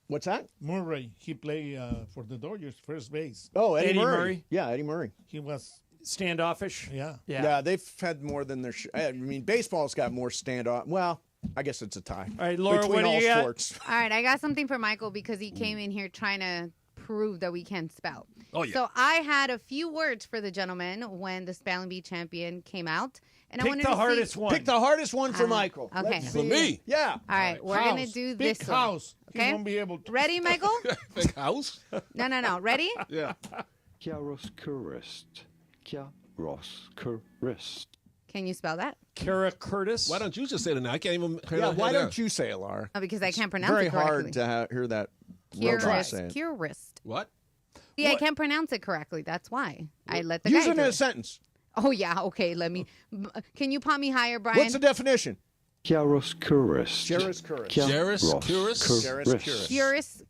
What's that? Murray. He played for the Dodgers, first base. Oh, Eddie Murray. Murray. Yeah, Eddie Murray. He was standoffish. Yeah. Yeah, they've had more than their. I mean, baseball's got more standoff. Well, I guess it's a tie. All right, Laura, between what do all you got? sports. All right, I got something for Michael because he came in here trying to prove that we can spell. Oh, yeah. So I had a few words for the gentleman when the Spelling Bee champion came out. And I Pick wanted the to hardest see, one. Pick the hardest one for Michael. Okay. Let's For see. me? Yeah. All right, we're going to do Big this house. one. He Okay? won't be able to. Ready, Michael? Big house? No. Ready? Yeah. Chiaroscurist. Can you spell that? Kara Curtis. Why don't you just say it now? I can't even. Yeah, why don't you say it, Laura? Oh, because I can't pronounce Very it correctly. hard to hear that robot say it. Curist. What? Yeah, I can't pronounce it correctly. That's why I let the Use guy it do in a it. sentence. Oh, yeah. Okay, let me. Can you pop me higher, Brian? What's the definition? Chiaroscurist. Chiaroscurist. Chiaroscurist. Curist.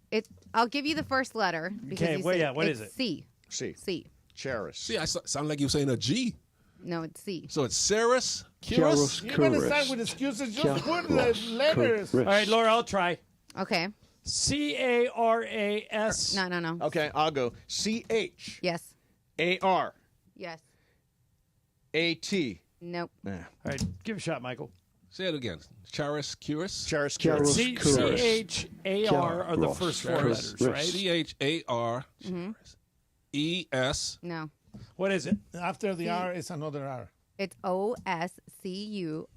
I'll give you the first letter. Because Okay, you well, said yeah, what it's is it? C. C. C. Charis. See, I sound like you were saying a G. No, it's C. So it's Saris, Chiaroscurist. You're going to start with excuses. Just put the letters. All right, Laura, I'll try. Okay. Caras. No. Okay, I'll go. C-H. Yes. A-R. Yes. A-T. Nope. All right, give it a shot, Michael. Say it again. Charis, Curis? Charis. C-H-A-R are the first 4 letters, right? C-H-A-R. Mhm. E-S. No. What is it? After the R is another R. It's OSCURIST.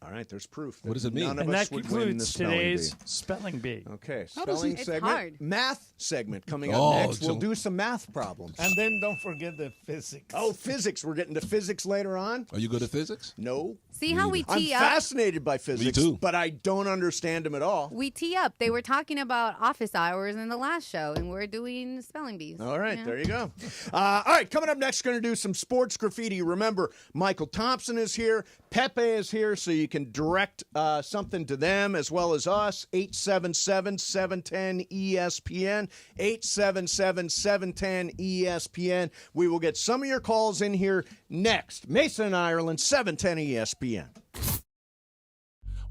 All right, there's proof. What does it mean? And that concludes today's spelling bee. Okay, How does spelling it- segment. It's hard. Math segment coming up Oh, next. We'll so- do some math problems. And then don't forget the physics. Oh, physics. We're getting to physics later on. Are you good at physics? No. See how we I'm tee up? fascinated by physics, too. but I don't understand them at all. We tee up. They were talking about office hours in the last show, and we're doing spelling bees. All right, Yeah. there you go. All right, coming up next, going to do some sports graffiti. Remember, Michael Thompson is here. Pepe is here, so you can direct something to them as well as us. 877-710-ESPN. 877-710-ESPN. We will get some of your calls in here next. Mason in Ireland, 710 ESPN.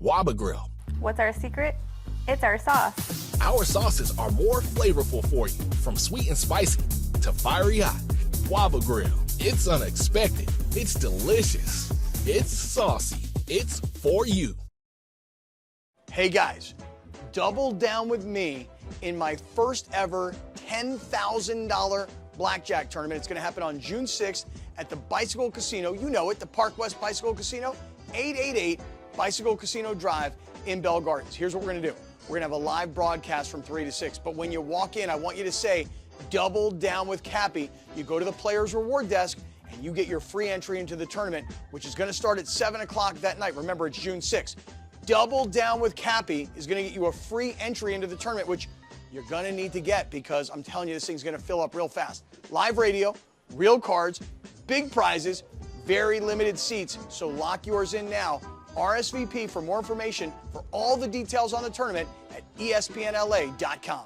Waba Grill. What's our secret? It's our sauce. Our sauces are more flavorful for you, from sweet and spicy to fiery hot. Waba Grill. It's unexpected. It's delicious. It's saucy. It's for you. Hey guys, double down with me in my first ever $10,000 blackjack tournament. It's going to happen on June 6th at the Bicycle Casino. You know it, the Park West Bicycle Casino, 888 Bicycle Casino Drive in Bell Gardens. Here's what we're going to do. We're going to have a live broadcast from 3 to 6. But when you walk in, I want you to say, double down with Cappy. You go to the Players Reward Desk, and you get your free entry into the tournament, which is going to start at 7 o'clock that night. Remember, it's June 6th. Double down with Cappy is going to get you a free entry into the tournament, which you're going to need to get because I'm telling you, this thing's going to fill up real fast. Live radio, real cards, big prizes, very limited seats. So lock yours in now. RSVP for more information for all the details on the tournament at ESPNLA.com.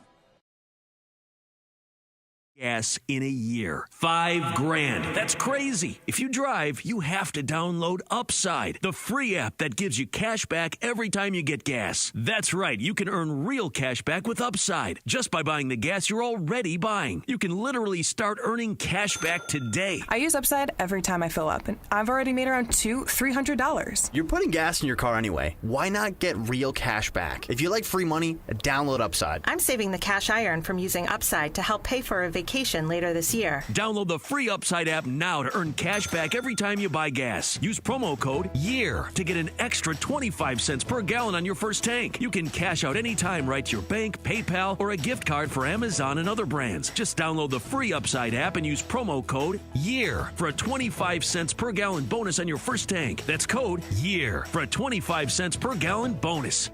Gas in a year. $5,000. That's crazy. If you drive, you have to download Upside, the free app that gives you cash back every time you get gas. That's right. You can earn real cash back with Upside just by buying the gas you're already buying. You can literally start earning cash back today. I use Upside every time I fill up, and I've already made around $300. You're putting gas in your car anyway. Why not get real cash back? If you like free money, download Upside. I'm saving the cash I earn from using Upside to help pay for a vacation later this year. Download the free Upside app now to earn cash back every time you buy gas. Use promo code YEAR to get an extra 25 cents per gallon on your first tank. You can cash out anytime right to your bank, PayPal, or a gift card for Amazon and other brands. Just download the free Upside app and use promo code YEAR for a 25 cents per gallon bonus on your first tank. That's code YEAR for a 25 cents per gallon bonus.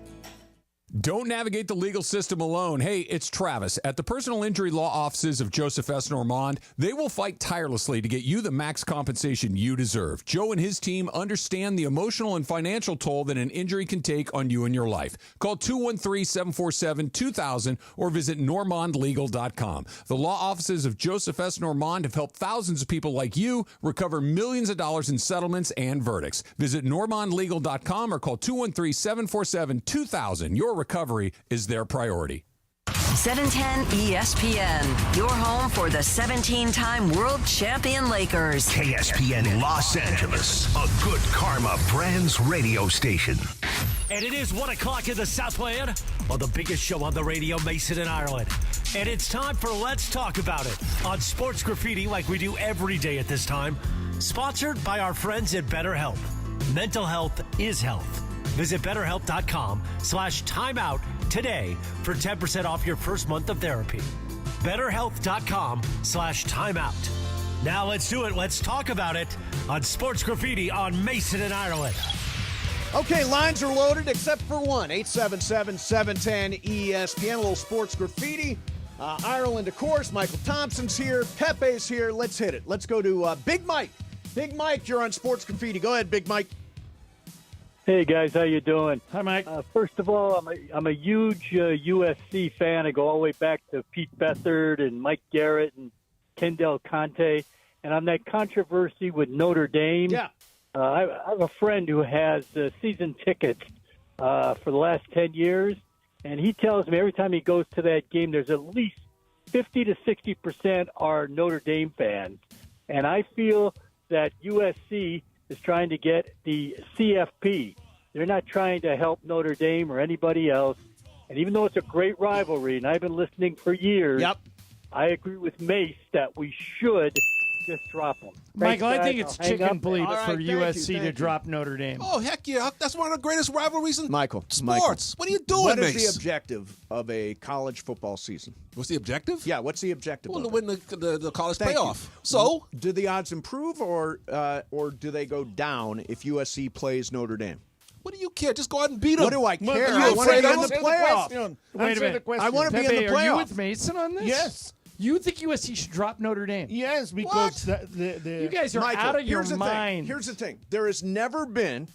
Don't navigate the legal system alone. Hey, it's Travis. At the personal injury law offices of Joseph S. Normand, they will fight tirelessly to get you the max compensation you deserve. Joe and his team understand the emotional and financial toll that an injury can take on you and your life. Call 213-747-2000 or visit normandlegal.com. The law offices of Joseph S. Normand have helped thousands of people like you recover millions of dollars in settlements and verdicts. Visit normandlegal.com or call 213-747-2000. Your recovery is their priority. 710 ESPN, your home for the 17-time world champion Lakers. KSPN Los Angeles, a good karma brands radio station. And it is 1 o'clock in the Southland on the biggest show on the radio, Mason in Ireland. And it's time for Let's Talk About It on Sports Graffiti like we do every day at this time. Sponsored by our friends at BetterHelp. Mental health is health. Visit BetterHelp.com/timeout today for 10% off your first month of therapy. BetterHelp.com/timeout. Now let's do it. Let's talk about it on Sports Graffiti on Mason in Ireland. Okay, lines are loaded except for one. 877-710-ESPN. A little sports graffiti. Ireland, of course. Michael Thompson's here. Pepe's here. Let's hit it. Let's go to Big Mike. Big Mike, you're on Sports Graffiti. Go ahead, Big Mike. Hey guys, how you doing? Hi, Mike. First of all, I'm a huge USC fan. I go all the way back to Pete Beathard and Mike Garrett and Kendall Conte. And on that controversy with Notre Dame, I have a friend who has season tickets for the last 10 years, and he tells me every time he goes to that game, there's at least 50 to 60% are Notre Dame fans. And I feel that USC is trying to get the CFP. They're not trying to help Notre Dame or anybody else. And even though it's a great rivalry, and I've been listening for years, I agree with Mace that we should just drop them. Michael, I think Thanks, it's guys. I'll hang chicken up. bleep All right, for thank you, USC to thank you. drop Notre Dame. Oh, heck yeah. That's one of the greatest rivalries in sports. Michael. What are you doing, What Mace? is the objective of a college football season? What's the objective? Yeah, what's the objective? Well, of to it? win the college Thank playoff. you. So? Do the odds improve or do they go down if USC plays Notre Dame? What do you care? Just go out and beat them. What do I care? Are you I want to afraid be of in the them? playoff. Wait a minute. I want to be in Pepe, the are you playoff. with Mason on this? Yes. You think USC should drop Notre Dame? Yes, because the You guys are Michael, out of your here's the mind. thing. Here's the thing. There has never been,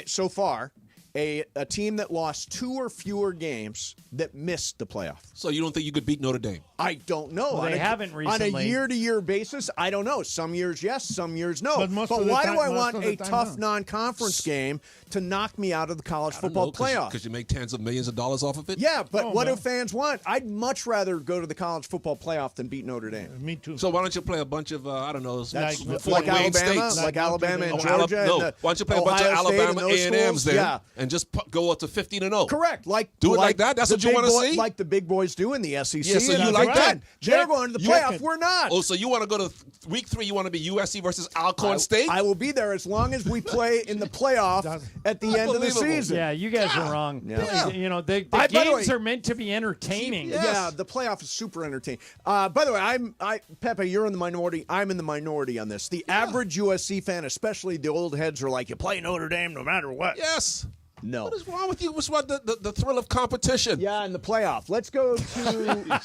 so far, a team that lost 2 or fewer games that missed the playoff. So you don't think you could beat Notre Dame? I don't know. Well, they haven't On recently. a year-to-year basis, I don't know. Some years yes, some years no. But most of the why time- do I most want of the a time, tough no. non-conference game to knock me out of the college football playoff? Because you make tens of millions of dollars off of it? Yeah, but Oh, what no. do fans want? I'd much rather go to the college football playoff than beat Notre Dame. Me too. So why don't you play a bunch of, I don't know, That's Fort like Wayne Alabama, states? like Alabama and Oh, Georgia. no, and why don't you play a bunch of Ohio State Alabama and those A&Ms schools? then, Yeah. and just go up to 15-0? Correct. Do it like that? That's the what you big wanna boy- see? Like the big boys do in the SEC. Yeah, so and you the like Big that? Ten. They're going to the playoff. We're not. Oh, so you want to go to week 3, you want to be USC versus Alcorn State? I will be there as long as we play in the playoff at the end of the Unbelievable. season. Yeah, you guys are wrong. Yeah. You know, the By the games way- are meant to be entertaining. Yeah, the playoff is super entertaining. By the way, Pepe, you're in the minority. I'm in the minority on this. The average USC fan, especially the old heads, are like, you play Notre Dame no matter what. Yes. No. What is wrong with you? What's wrong the thrill of competition? Yeah, in the playoff. Let's go to.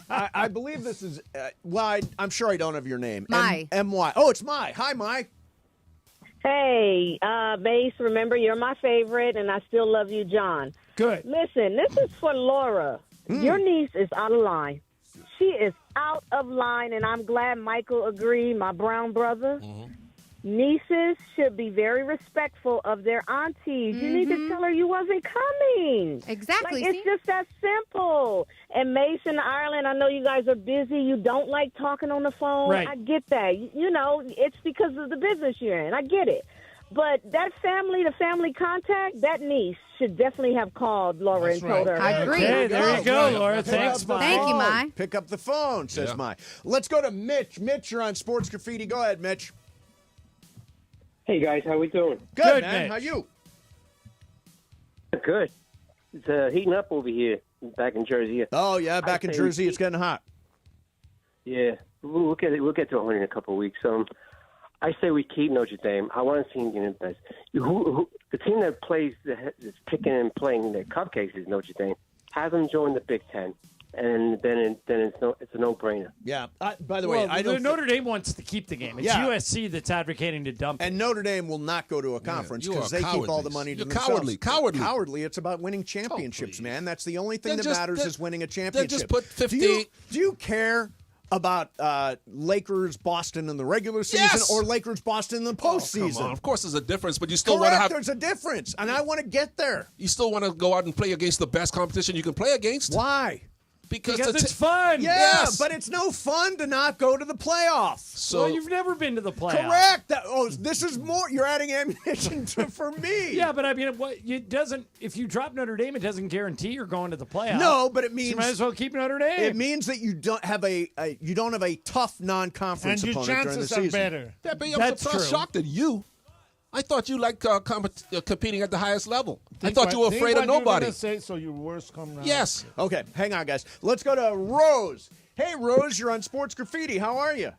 I believe this is. I'm sure I don't have your name. Mai. M-Y. Oh, it's Mai. Hi, Mai. Hey, Mace, remember, you're my favorite, and I still love you, John. Good. Listen, this is for Laura. Your niece is out of line. She is out of line, and I'm glad Michael agreed, my brown brother. Nieces should be very respectful of their aunties. You need to tell her you wasn't coming. Exactly. Like, it's just that simple. And Mason, Ireland, I know you guys are busy. You don't like talking on the phone. Right. I get that. You know, it's because of the business you're in. I get it. But that family, the family contact, that niece should definitely have called Laura and told her. I agree. Okay, there you go, Laura. Pick Thanks, up the Mai. Thank you, phone. Mai. Pick up the phone, says Yeah. Mai. Let's go to Mitch. Mitch, you're on Sports Graffiti. Go ahead, Mitch. Hey guys, how we doing? Good, man. How you? Good. It's heating up over here, back in Jersey. Oh yeah, back in I say Jersey, we it's getting hot. Yeah, we'll get it. We'll get to 100 in a couple of weeks. I say we keep Notre Dame. I want to see them get in best. The team that plays, that's picking and playing the cupcakes is Notre Dame. Have them join the Big Ten, and then it's a no-brainer. Yeah. By the way, I don't. Notre Dame wants to keep the game. It's Yeah. USC that's advocating to dump it. And Notre Dame will not go to a conference you because are they keep all the cowardly. money to You're themselves. cowardly. Cowardly. It's about winning championships, man. That's the only thing Then that just- matters then- is winning a then championship. just put 50 Do you care about Lakers Boston in the regular season Yes! or Lakers Boston in the postseason? Come on. Of course, there's a difference, but you still want Correct. to have. There's a difference, and I want to get there. You still want to go out and play against the best competition you can play against. Why? Because it's fun. Yeah, Yes. but it's no fun to not go to the playoffs. So Well, you've never been to the playoffs. Correct. This is more. You're adding ammunition for me. Yeah, but I mean, it doesn't. If you drop Notre Dame, it doesn't guarantee you're going to the playoffs. No, but it So means you might as well keep Notre Dame. It means that you don't have a tough non-conference And your opponent during the chances are season. better. Yeah, but I'm That's surprised, true. shocked at you. I thought you liked competing at the highest level. Think I thought you were what- afraid think of what you're nobody. gonna say, so your worst come now. Yes. Okay, hang on, guys. Let's go to Rose. Hey, Rose, you're on Sports Graffiti. How are you?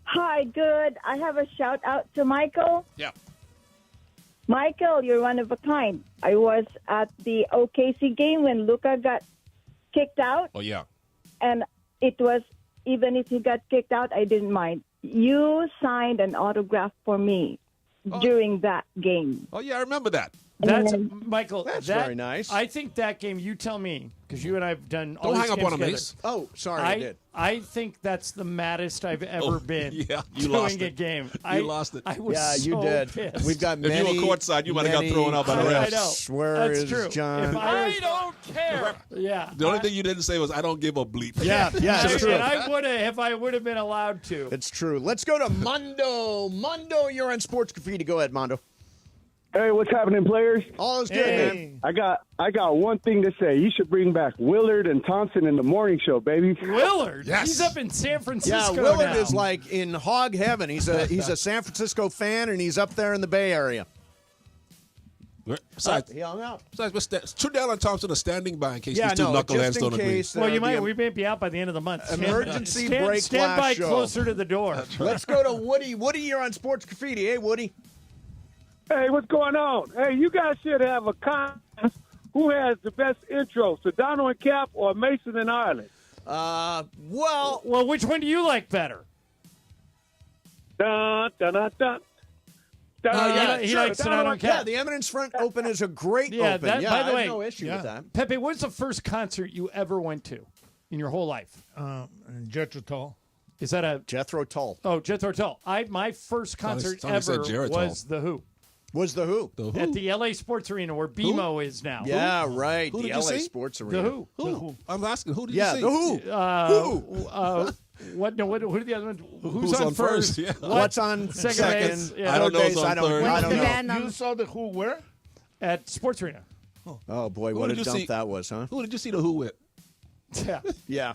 Hi, good. I have a shout out to Michael. Yeah. Michael, you're one of a kind. I was at the OKC game when Luka got kicked out, Oh, yeah. and it was, even if he got kicked out, I didn't mind. You signed an autograph for me during that game. Oh, yeah, I remember that. That's Michael. That's that- very nice. I think that game. You tell me, because you and I've done. All Don't these hang up games on him, together. Mace. Oh, sorry, I did. I think that's the maddest I've ever been. yeah, you doing lost a it. game. You lost it. I was Yeah, you so did. pissed. We've got If you many. were courtside, you might have got many- thrown out by the I refs. know. Where That's is true. John? If I don't care. Yeah. The only thing you didn't say was, I don't give a bleep. Yeah, it's true. And I would have if I would have been allowed to. It's true. Let's go to Mondo. Mondo, you're on Sports Graffiti. Go ahead, Mondo. Hey, what's happening, players? All is good, man. I got one thing to say. You should bring back Willard and Thompson in the morning show, baby. Willard? Yes. He's up in San Francisco Yeah, Willard now. is like in hog heaven. He's a San Francisco fan, and he's up there in the Bay Area. Besides, he hung up. Besides, Trudell and Thompson are standing by in case these two knuckleheads don't agree. Well, we may be out by the end of the month. Emergency break Stand by flash show. closer to the door. Let's go to Woody. Woody, you're on Sports Graffiti. Hey, Woody. Hey, what's going on? Hey, you guys should have a contest. Who has the best intro, Sedano and Cap or Mason and Ireland? Well, which one do you like better? Dun, dun, dun, dun. He likes Sedano and Cap. Yeah, the Eminence Front Open is a great Yeah, open. that, Yeah, by I the have way, no issue with that. Pepe, what's the first concert you ever went to in your whole life? Jethro Tull. Is that a Jethro Tull? Oh, Jethro Tull. My first concert Somebody ever said was The Who. Was The Who? At the LA Sports Arena where BMO is now. Yeah, right. Who the did you LA see? Sports Arena. The Who. Who? I'm asking, who did Yeah, you see? The Who. What? No. Who are the other ones? Who's on first? Yeah. What's on second? base? Yeah. I don't know who's on I don't third. know. You saw the Who where? At Sports Arena. Oh boy, what a dump that was, huh? Who did you see the Who with? Yeah. Yeah.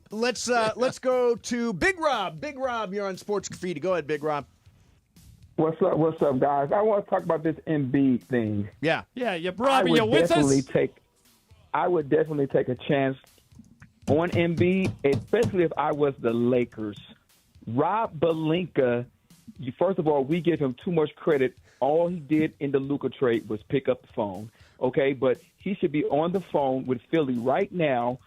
Let's go to Big Rob. Big Rob, you're on Sports Graffiti. Go ahead, Big Rob. What's up, guys? I want to talk about this Embiid thing. Yeah. Yeah, Robbie, you with us? I would definitely take a chance on Embiid, especially if I was the Lakers. Rob Pelinka, first of all, we give him too much credit. All he did in the Luka trade was pick up the phone, okay? But he should be on the phone with Philly right now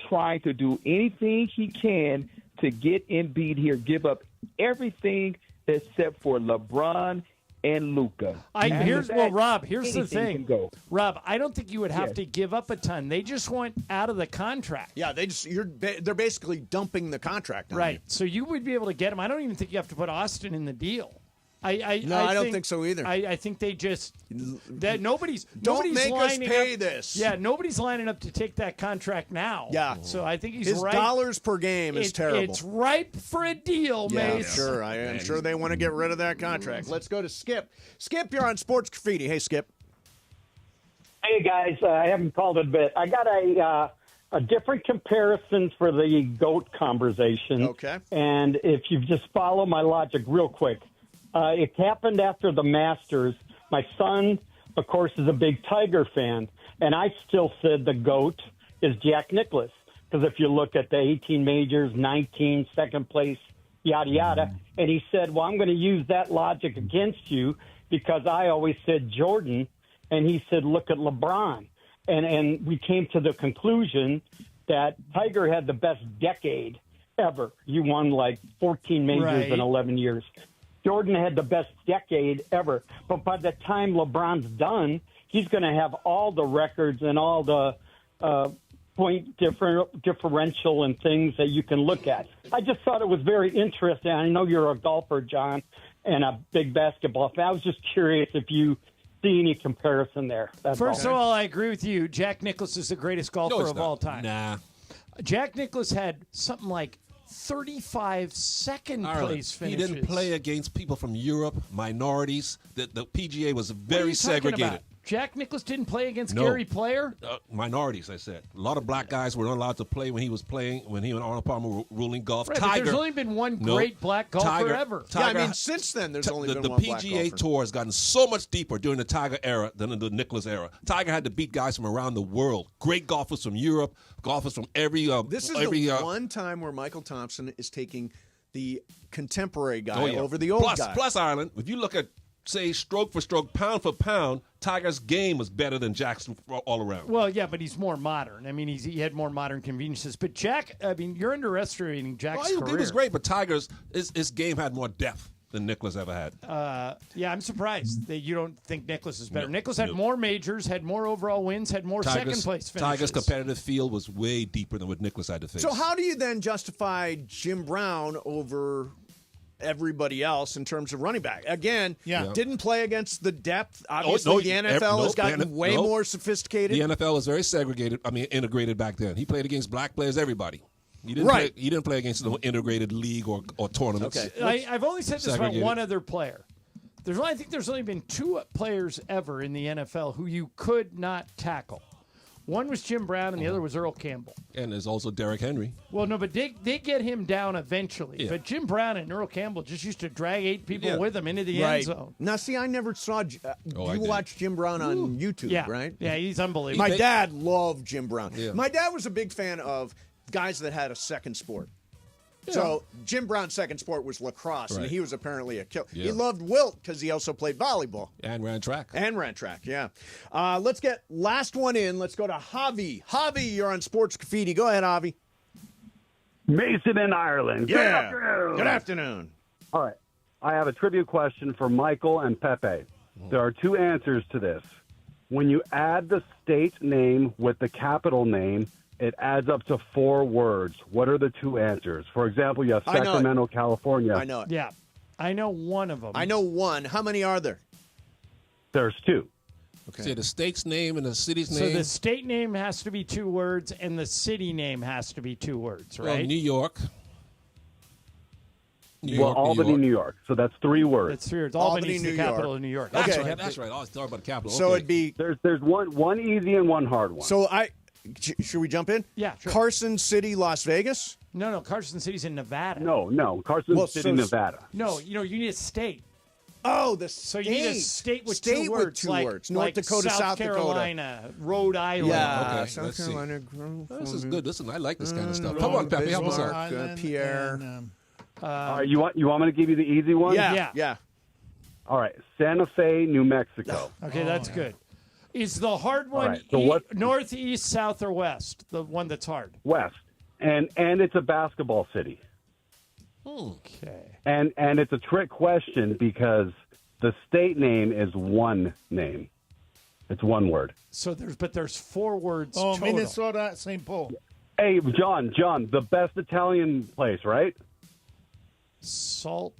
trying to do anything he can to get Embiid here, give up everything except for LeBron and Luka. Rob, here's the thing. Go. Rob, I don't think you would have to give up a ton. They just want out of the contract. Yeah, they're basically dumping the contract on Right. you. So you would be able to get him. I don't even think you have to put Austin in the deal. I don't think so either. I think they just nobody's make us lining pay up, this. Yeah, nobody's lining up to take that contract now. Yeah. So I think he's His right. dollars per game is terrible. It's ripe for a deal, Yeah, Mace. sure. I am sure they want to get rid of that contract. Let's go to Skip. Skip, you're on Sports Graffiti. Hey, Skip. Hey, guys. I haven't called it a bit. I got a different comparison for the GOAT conversation. Okay. And if you just follow my logic real quick, it happened after the Masters. My son, of course, is a big Tiger fan, and I still said the GOAT is Jack Nicklaus. Because if you look at the 18 majors, 19, second place, yada, yada. And he said, well, I'm going to use that logic against you because I always said Jordan. And he said, look at LeBron. And we came to the conclusion that Tiger had the best decade ever. He won like 14 majors in 11 years. Jordan had the best decade ever. But by the time LeBron's done, he's going to have all the records and all the point differential and things that you can look at. I just thought it was very interesting. I know you're a golfer, John, and a big basketball fan. I was just curious if you see any comparison there. First of all, I agree with you. Jack Nicklaus is the greatest golfer of all time. Nah. Jack Nicklaus had something like 35 second-place finishes. He didn't play against people from Europe, minorities. The PGA was very segregated. Jack Nicklaus didn't play against Gary Player? Minorities, I said. A lot of black guys were not allowed to play when he was playing, when he and Arnold Palmer were ruling golf. Right, but there's only been one great black golfer ever. Since then, there's only been the one black PGA golfer. Tour has gotten so much deeper during the Tiger era than in the Nicklaus era. Tiger had to beat guys from around the world. Great golfers from Europe, golfers from every... This is the one time where Michael Thompson is taking the contemporary guy over the old guy. Plus, Ireland, if you look at, say, stroke for stroke, pound for pound, Tiger's game was better than Jackson all around. Well, yeah, but he's more modern. I mean, he had more modern conveniences. But Jack, I mean, you're underestimating Jack's career. He was great, but Tiger's his game had more depth than Nicklaus ever had. Yeah, I'm surprised that you don't think Nicklaus is better. Nicklaus had more majors, had more overall wins, had more second-place finishes. Tiger's competitive field was way deeper than what Nicklaus had to face. So how do you then justify Jim Brown over everybody else in terms of running back? Again, didn't play against the depth. Obviously, the NFL has gotten way more sophisticated. The NFL was very segregated. I mean, integrated back then. He played against black players, everybody. He didn't play against the integrated league or tournaments. Okay. I've only said this about one other player. I think there's only been 2 players ever in the NFL who you could not tackle. One was Jim Brown, and the other was Earl Campbell. And there's also Derrick Henry. Well, no, but they get him down eventually. Yeah. But Jim Brown and Earl Campbell just used to drag 8 people with them into the end zone. Now, see, I never saw. You watched Jim Brown on YouTube, right? Yeah, he's unbelievable. My dad loved Jim Brown. Yeah. My dad was a big fan of guys that had a second sport. Yeah. So Jim Brown's second sport was lacrosse, and he was apparently a killer. Yeah. He loved Wilt because he also played volleyball. And ran track. Yeah. Let's get last one in. Let's go to Javi. Javi, you're on Sports Graffiti. Go ahead, Javi. Mason in Ireland. Good afternoon. Good afternoon. All right. I have a trivia question for Michael and Pepe. There are 2 answers to this. When you add the state name with the capital name, it adds up to 4 words. What are the 2 answers? For example, you have Sacramento, California. I know it. Yeah. I know one of them. I know one. How many are there? There's 2. Okay. See, the state's name and the city's name. So the state name has to be 2 words, and the city name has to be 2 words, right? Well, New York. Albany, New York. So that's 3 words. That's 3 words. Albany's the capital of New York. That's right. That's right. I was talking about the capital. So it'd be there's one easy and one hard one. So should we jump in? Yeah, sure. Carson City, Las Vegas? No. Carson City's in Nevada. No. Carson City, Nevada. No, you need a state. Oh, the So you need a state with State 2 with words. 2 like, words. North like Dakota, South Carolina, Rhode Island. Yeah. Okay, South Carolina. This is good. Listen, I like this kind of stuff. Come on, Pepe, help us out. Pierre. You want me to give you the easy one? Yeah. All right. Santa Fe, New Mexico. Okay, that's good. Is the hard one right, so north, east, south, or west? The one that's hard. West. And it's a basketball city. Okay. And it's a trick question because the state name is one name. It's one word. So there's 4 words total. Minnesota, St. Paul. Hey, John, the best Italian place, right? Salt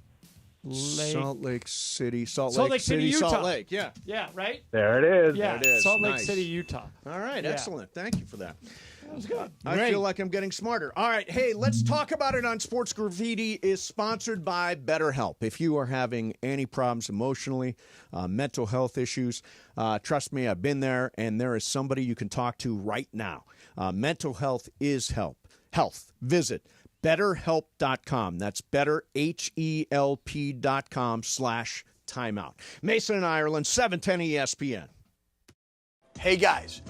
Lake City, Salt Lake City, Utah. Salt Lake, yeah. Yeah, right? There it is. Yeah, there it is. Salt Lake Nice. City, Utah. All right, Yeah. excellent. Thank you for that. That was good. I feel like I'm getting smarter. All right, hey, let's talk about it on Sports Graffiti is sponsored by BetterHelp. If you are having any problems emotionally, mental health issues, trust me, I've been there, and there is somebody you can talk to right now. Mental health is health. Visit BetterHelp.com. That's BetterHelp.com/timeout. Mason in Ireland, 710 ESPN. Hey guys,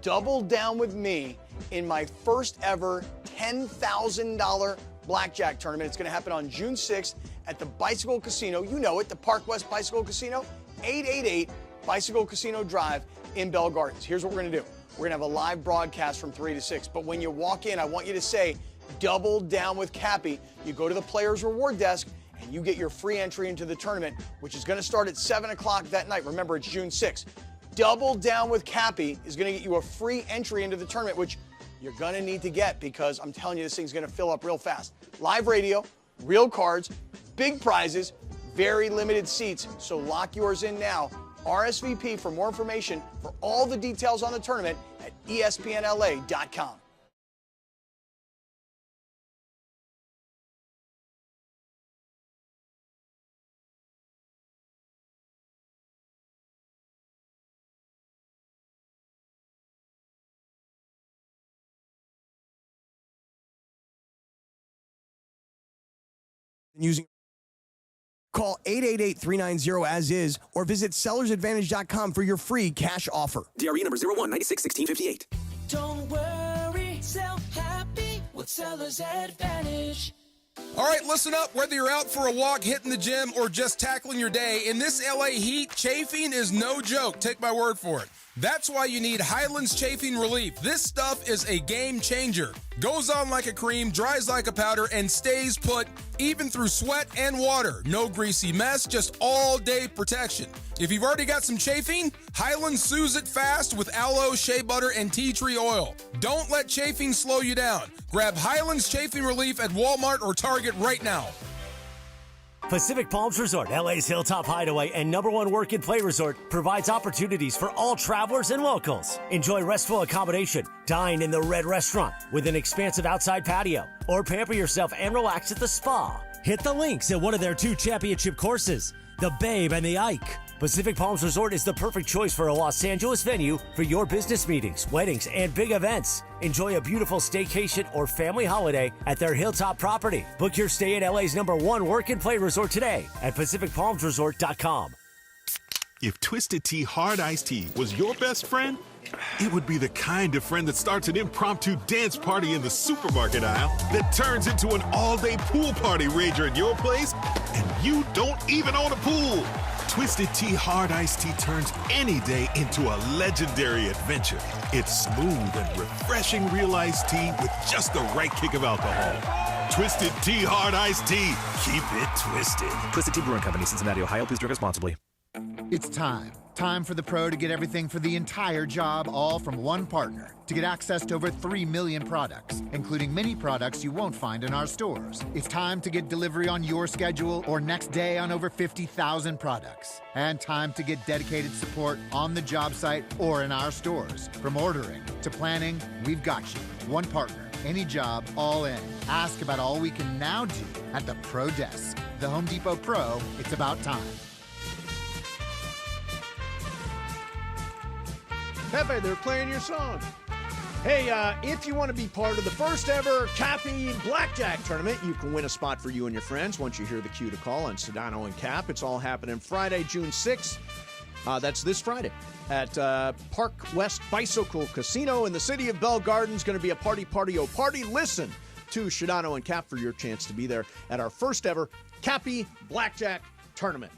double down with me in my first ever $10,000 blackjack tournament. It's going to happen on June 6th at the Bicycle Casino. You know it, the Park West Bicycle Casino, 888 Bicycle Casino Drive in Bell Gardens. Here's what we're going to do. We're going to have a live broadcast from 3 to 6. But when you walk in, I want you to say, double down with Cappy. You go to the Players Reward Desk and you get your free entry into the tournament, which is going to start at 7 o'clock that night. Remember, it's June 6th. Double down with Cappy is going to get you a free entry into the tournament, which you're going to need to get because I'm telling you, this thing's going to fill up real fast. Live radio, real cards, big prizes, very limited seats. So lock yours in now. RSVP for more information for all the details on the tournament at ESPNLA.com. Using call 888-390-AS-IS or visit sellersadvantage.com for your free cash offer. DRE number 01961658. Don't worry, sell happy with Seller's Advantage. All right, listen up. Whether you're out for a walk, hitting the gym, or just tackling your day, in this LA heat, chafing is no joke. Take my word for it. That's why you need Highlands Chafing Relief. This stuff is a game changer. Goes on like a cream, dries like a powder, and stays put even through sweat and water. No greasy mess, just all-day protection. If you've already got some chafing, Highlands soothes it fast with aloe, shea butter, and tea tree oil. Don't let chafing slow you down. Grab Highlands Chafing Relief at Walmart or Target right now. Pacific Palms Resort, LA's Hilltop Hideaway and #1 work and play resort, provides opportunities for all travelers and locals. Enjoy restful accommodation, dine in the Red Restaurant with an expansive outside patio, or pamper yourself and relax at the spa. Hit the links at one of their 2 championship courses. The Babe and the Ike. Pacific Palms Resort is the perfect choice for a Los Angeles venue for your business meetings, weddings, and big events. Enjoy a beautiful staycation or family holiday at their Hilltop property. Book your stay at LA's #1 work and play resort today at PacificPalmsResort.com. If Twisted Tea Hard Iced Tea was your best friend, it would be the kind of friend that starts an impromptu dance party in the supermarket aisle that turns into an all-day pool party rager at your place, and you don't even own a pool. Twisted Tea Hard Iced Tea turns any day into a legendary adventure. It's smooth and refreshing real iced tea with just the right kick of alcohol. Twisted Tea Hard Iced Tea. Keep it twisted. Twisted Tea Brewing Company, Cincinnati, Ohio. Please drink responsibly. It's time. Time for the pro to get everything for the entire job, all from one partner. To get access to over 3 million products, including many products you won't find in our stores. It's time to get delivery on your schedule or next day on over 50,000 products. And time to get dedicated support on the job site or in our stores. From ordering to planning, we've got you. One partner, any job, all in. Ask about all we can now do at the Pro Desk. The Home Depot Pro, it's about time. Pepe, they're playing your song. Hey, if you want to be part of the first ever Cappy Blackjack Tournament, you can win a spot for you and your friends once you hear the cue to call on Sedano and Cap. It's all happening Friday, June 6th. That's this Friday at Park West Bicycle Casino in the city of Bell Gardens. Going to be a party. Listen to Sedano and Cap for your chance to be there at our first ever Cappy Blackjack Tournament.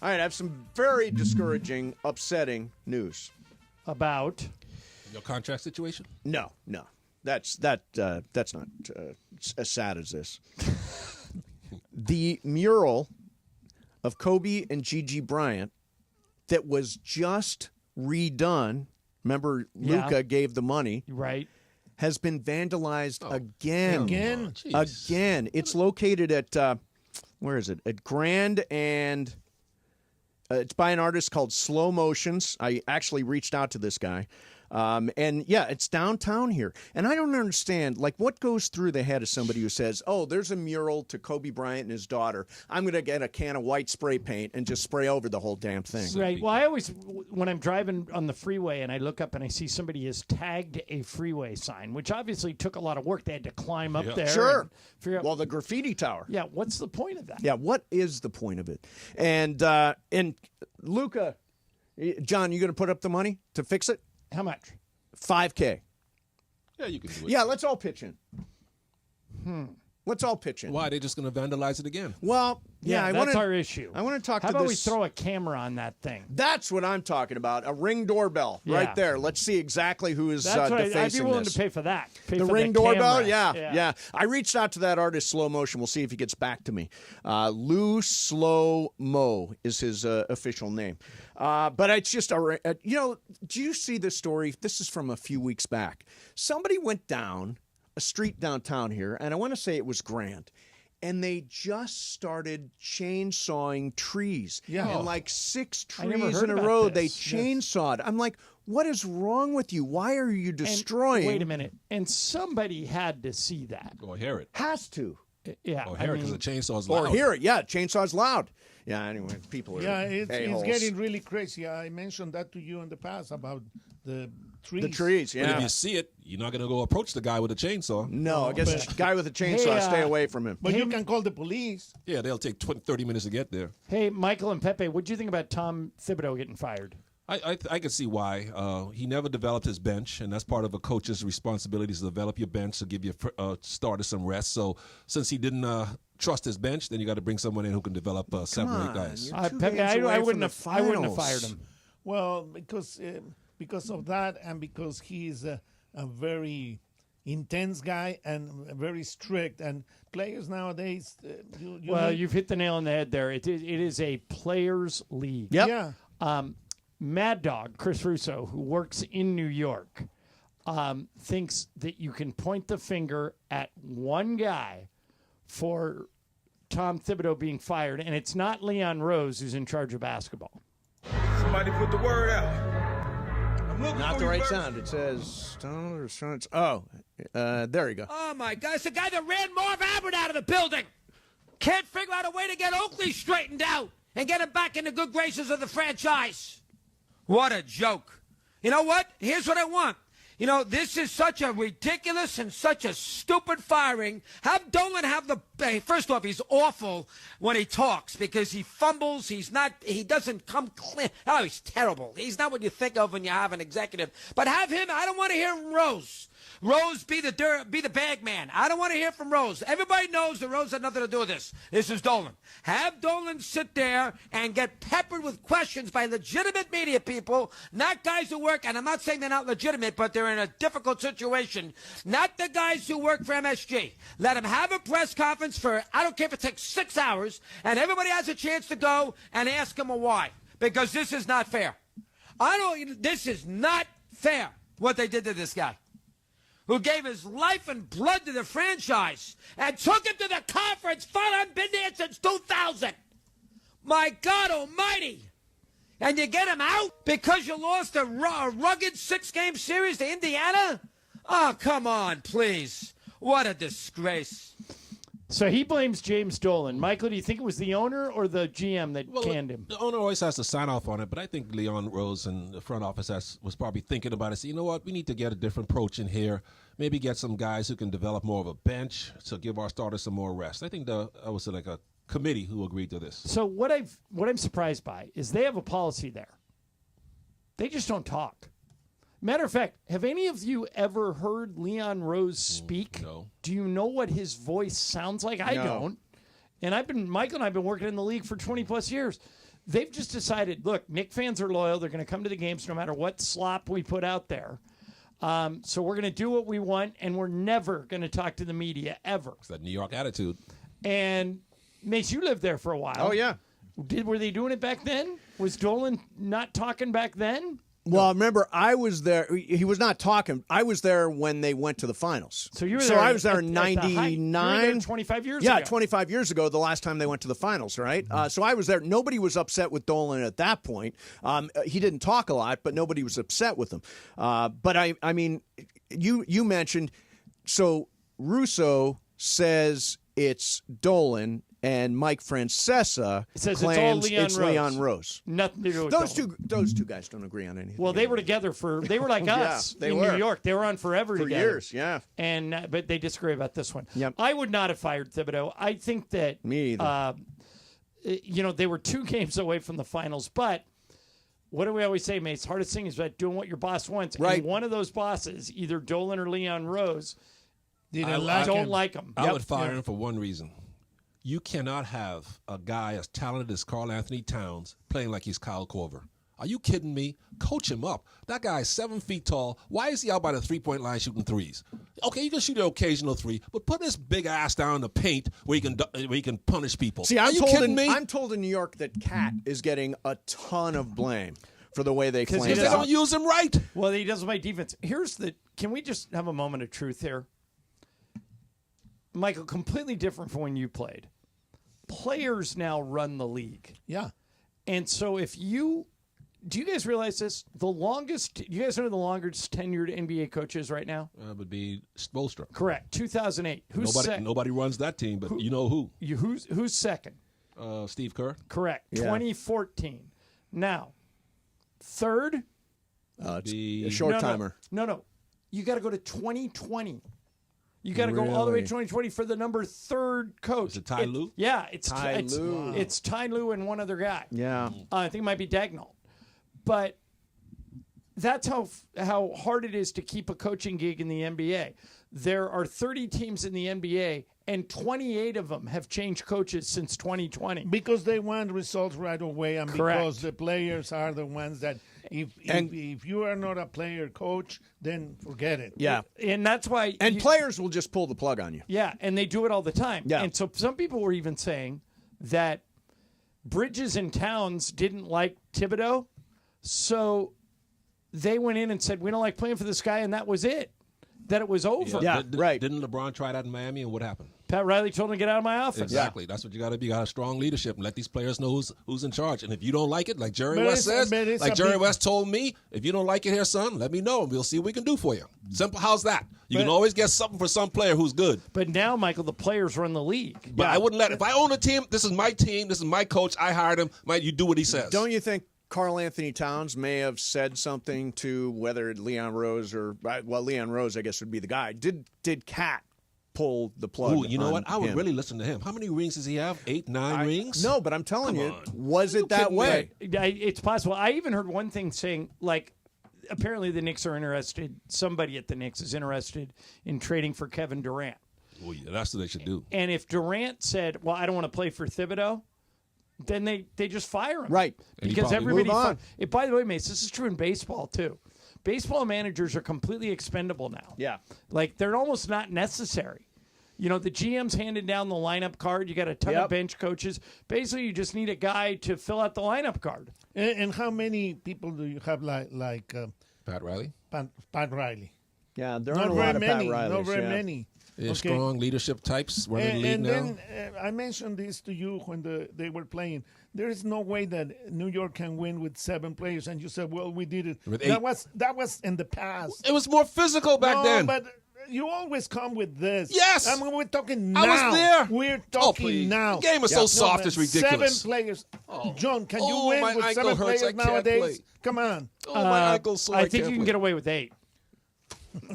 All right, I have some very discouraging, upsetting news. About your contract situation? No. That's not as sad as this. The mural of Kobe and Gigi Bryant that was just redone. Remember, Luka gave the money. Right. Has been vandalized again. Again? It's located at where is it? At Grand and. It's by an artist called Slow Motions. I actually reached out to this guy. And yeah, it's downtown here. And I don't understand, like, what goes through the head of somebody who says, oh, there's a mural to Kobe Bryant and his daughter. I'm going to get a can of white spray paint and just spray over the whole damn thing. Right. Well, I always, when I'm driving on the freeway and I look up and I see somebody has tagged a freeway sign, which obviously took a lot of work. They had to climb up there. Sure. And figure out, well, the graffiti tower. Yeah. What's the point of that? Yeah. What is the point of it? And Luka, John, you going to put up the money to fix it? How much? $5K. Yeah, you can do it. Yeah, let's all pitch in. Let's all pitch in. Why? They're just going to vandalize it again? Well, yeah, that's our issue. I want to talk How to about this. we throw a camera on that thing? That's what I'm talking about. A Ring doorbell right there. Let's see exactly who is defacing I'd be willing this. to pay for that. The Ring doorbell? Camera. Yeah. I reached out to that artist, Slow Motion. We'll see if he gets back to me. Lou Slow Mo is his official name. But it's just, do you see this story? This is from a few weeks back. Somebody went down a street downtown here, and I want to say it was Grand, and they just started chainsawing trees. Yeah. And like 6 I never trees heard in a about row, this. they chainsawed. I'm like, what is wrong with you? Why are you destroying? Wait a minute. And somebody had to see that. Or hear it. Has to. Yeah. Or hear it because the chainsaw's loud. Or hear it. Yeah, chainsaw's loud. Yeah, anyway, people are it's a-holes. getting really crazy. I mentioned that to you in the past about the trees. The trees, yeah. But if you see it, you're not going to go approach the guy with a chainsaw. No, I guess the guy with a chainsaw, stay away from him. But you can call the police. Yeah, they'll take 30 minutes to get there. Hey, Michael and Pepe, what do you think about Tom Thibodeau getting fired? I can see why. He never developed his bench, and that's part of a coach's responsibility, is to develop your bench to give your starter some rest. So since he didn't trust his bench, then you got to bring someone in who can develop 7 or 8 guys. Pepe, I wouldn't have fired him. Well, because of that, and because he's a very intense guy and very strict, and players nowadays. You've hit the nail on the head there. It is a players' league. Yep. Yeah. Mad Dog, Chris Russo, who works in New York, thinks that you can point the finger at one guy for Tom Thibodeau being fired, and it's not Leon Rose who's in charge of basketball. Somebody put the word out. Not the right sound. It says, there you go. Oh, my God. It's the guy that ran Marv Albert out of the building. Can't figure out a way to get Oakley straightened out. and get him back in the good graces of the franchise. What a joke. You know what? Here's what I want. You know, this is such a ridiculous and such a stupid firing. Have Dolan have the – first off, he's awful when he talks because he fumbles. He doesn't come clean. Oh, he's terrible. He's not what you think of when you have an executive. But have him – I don't want to hear from Rose. Rose be the bag man. I don't want to hear from Rose. Everybody knows that Rose had nothing to do with this. This is Dolan. Have Dolan sit there and get peppered with questions by legitimate media people, not guys who work, and I'm not saying they're not legitimate, but they're in a difficult situation, not the guys who work for MSG. Let him have a press conference for, I don't care if it takes 6 hours, and everybody has a chance to go and ask him a why, because this is not fair. This is not fair, what they did to this guy, who gave his life and blood to the franchise and took him to the conference. Fun, I've been there since 2000. My God almighty. And you get him out because you lost a rugged 6-game series to Indiana? Oh, come on, please. What a disgrace. So he blames James Dolan. Michael, do you think it was the owner or the GM that canned him? The owner always has to sign off on it, but I think Leon Rose and the front office was probably thinking about it. So, you know what? We need to get a different approach in here. Maybe get some guys who can develop more of a bench to give our starters some more rest. I think I was like a committee who agreed to this. So what I'm surprised by is they have a policy there. They just don't talk. Matter of fact, have any of you ever heard Leon Rose speak? No. Do you know what his voice sounds like? I don't. And Michael and I have been working in the league for 20-plus years. They've just decided, look, Knicks fans are loyal. They're going to come to the games no matter what slop we put out there. So we're going to do what we want, and we're never going to talk to the media, ever. It's that New York attitude. And, Mace, you lived there for a while. Oh, yeah. Were they doing it back then? Was Dolan not talking back then? Well, remember, I was there. He was not talking. I was there when they went to the finals. So you were there. So I was there in '99. 25 years ago. Yeah, 25 years ago, the last time they went to the finals, right? So I was there. Nobody was upset with Dolan at that point. He didn't talk a lot, but nobody was upset with him. But I mean, you mentioned, so Russo says it's Dolan, and Mike Francesa claims it's Leon Rose. Nothing to do with those two guys don't agree on anything. Well, they were together they were like us in New York. They were on forever for together. Years, yeah. And but they disagree about this one. Yep. I would not have fired Thibodeau. I think that me either. They were 2 games away from the finals, but what do we always say, Mace? Hardest thing is about doing what your boss wants. Right. And one of those bosses, either Dolan or Leon Rose, don't like him. I would fire him for one reason. You cannot have a guy as talented as Karl Anthony Towns playing like he's Kyle Korver. Are you kidding me? Coach him up. That guy is 7 feet tall. Why is he out by the three-point line shooting threes? Okay, you can shoot an occasional three, but put his big ass down in the paint where he can punish people. See, Are you kidding me? I'm told in New York that Cat is getting a ton of blame for the way they claim because they don't use him right. Well, he doesn't play defense. Can we just have a moment of truth here? Michael, completely different from when you played. Players now run the league. Yeah. And so do you guys realize this? Do you guys know who the longest tenured NBA coach is right now? It would be Spoelstra. Correct. 2008. Nobody runs that team, but you know who. Who's second? Steve Kerr. Correct. Yeah. 2014. Now, third? It's a short timer. No. You got to go to 2020. You got to go all the way to 2020 for the number 3rd coach. Is it Ty Lue? Yeah, it's Ty Lue. It's Ty Lue and one other guy. Yeah, I think it might be Dagnall, but that's how hard it is to keep a coaching gig in the NBA. There are 30 teams in the NBA, and 28 of them have changed coaches since 2020 because they want results right away, and Correct. Because the players are the ones that. If you are not a player coach, then forget it. Yeah. And that's why... And players will just pull the plug on you. Yeah, and they do it all the time. Yeah. And so some people were even saying that Bridges and Towns didn't like Thibodeau, so they went in and said, we don't like playing for this guy, and that was it. That it was over. Yeah, right. Didn't LeBron try that in Miami, and what happened? Pat Riley told him to get out of my office. Exactly. That's what you got to be. You got a strong leadership and let these players know who's in charge. And if you don't like it, like Jerry West says, like Jerry West told me, if you don't like it here, son, let me know and we'll see what we can do for you. Simple. How's that? You can always get something for some player who's good. But now, Michael, the players run the league. But I wouldn't if I own a team, this is my team, this is my coach, I hired him, you do what he says. Don't you think Karl Anthony Towns may have said something to whether Leon Rose or, Leon Rose, I guess, would be the guy. Did Cat pull the plug? Ooh, you know what? I would really listen to him. How many rings does he have? 8, 9 rings? No, but I'm telling you, was it that way? It's possible. I even heard one thing saying, like, apparently the Knicks are interested, somebody at the Knicks is interested in trading for Kevin Durant. Oh, yeah, that's what they should do. And if Durant said, well, I don't want to play for Thibodeau, then they just fire him. Right. Because everybody. By the way, Mace, this is true in baseball, too. Baseball managers are completely expendable now. Yeah. Like, they're almost not necessary. You know, the GM's handed down the lineup card. You got a ton of bench coaches. Basically, you just need a guy to fill out the lineup card. And how many people do you have like Pat Riley? Pat Riley. Yeah, there aren't a lot of Pat Rileys. Not very many. Yeah, strong leadership types running the league now. And then I mentioned this to you when they were playing. There is no way that New York can win with 7 players. And you said, well, we did it. With 8. That was in the past. It was more physical back then. But you always come with this. Yes. I mean, we're talking now. I was there. We're talking now. The game is so soft, it's ridiculous. 7 players. John, can you win with 7 players nowadays? Come on. Oh, my ankle's sore. I think you can get away with 8.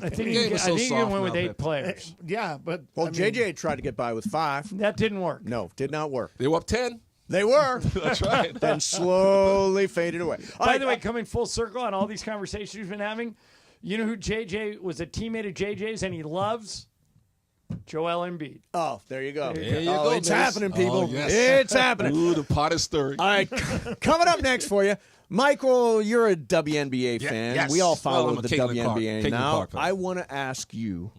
I think you can win with 8 players. Yeah, but JJ tried to get by with 5. That didn't work. No, did not work. They were up 10. They were. That's right. Then slowly faded away. By the way, coming full circle on all these conversations we've been having, you know who JJ was a teammate of JJ's and he loves? Joel Embiid. Oh, there you go. There you go. It's happening, people. Oh, yes. It's happening. Ooh, the pot is stirring. All right, coming up next for you. Michael, you're a WNBA fan. Yes. We all follow I'm a the Caitlin Clark. WNBA. Caitlin Now, Clark fan. I want to ask you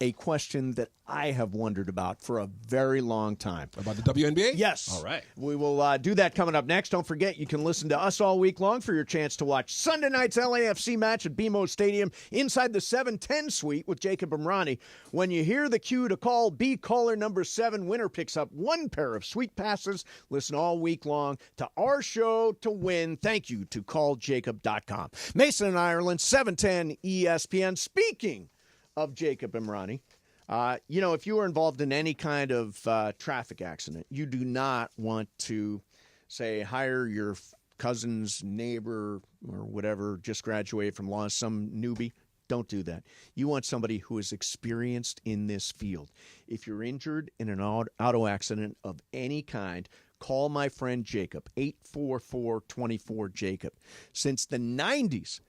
a question that I have wondered about for a very long time. About the WNBA? Yes. All right. We will do that coming up next. Don't forget, you can listen to us all week long for your chance to watch Sunday night's LAFC match at BMO Stadium inside the 710 suite with Jacob and Ronnie. When you hear the cue to call, be caller number 7. Winner picks up 1 pair of suite passes. Listen all week long to our show to win. Thank you to calljacob.com. Mason and Ireland, 710 ESPN. Speaking of Jacob and Ronnie, if you were involved in any kind of traffic accident, you do not want to, say, hire your cousin's neighbor or whatever, just graduated from law, some newbie. Don't do that. You want somebody who is experienced in this field. If you're injured in an auto accident of any kind, call my friend Jacob, 844-24-JACOB. Since the 90s,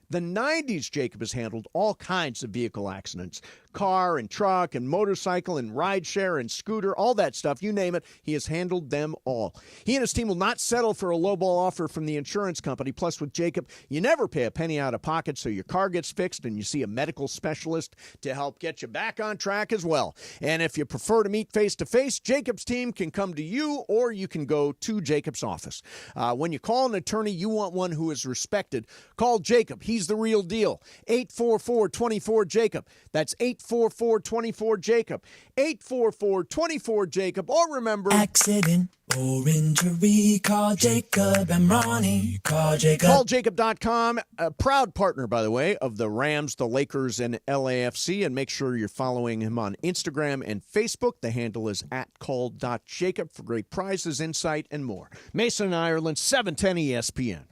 Jacob has handled all kinds of vehicle accidents. Car and truck and motorcycle and rideshare and scooter, all that stuff, you name it, he has handled them all. He and his team will not settle for a lowball offer from the insurance company. Plus, with Jacob, you never pay a penny out of pocket, so your car gets fixed and you see a medical specialist to help get you back on track as well. And if you prefer to meet face-to-face, Jacob's team can come to you or you can go to Jacob's office. When you call an attorney, you want one who is respected. Call Jacob. He's the real deal. 844-24-JACOB. That's 844-24-JACOB. 844-24-JACOB. Or remember, accident or injury, call Jacob and Ronnie. Call Jacob. CallJacob.com, a proud partner, by the way, of the Rams, the Lakers, and LAFC. And make sure you're following him on Instagram and Facebook. The handle is @call.jacob for great prizes, insight, and more. Mason, Ireland, 710 ESPN.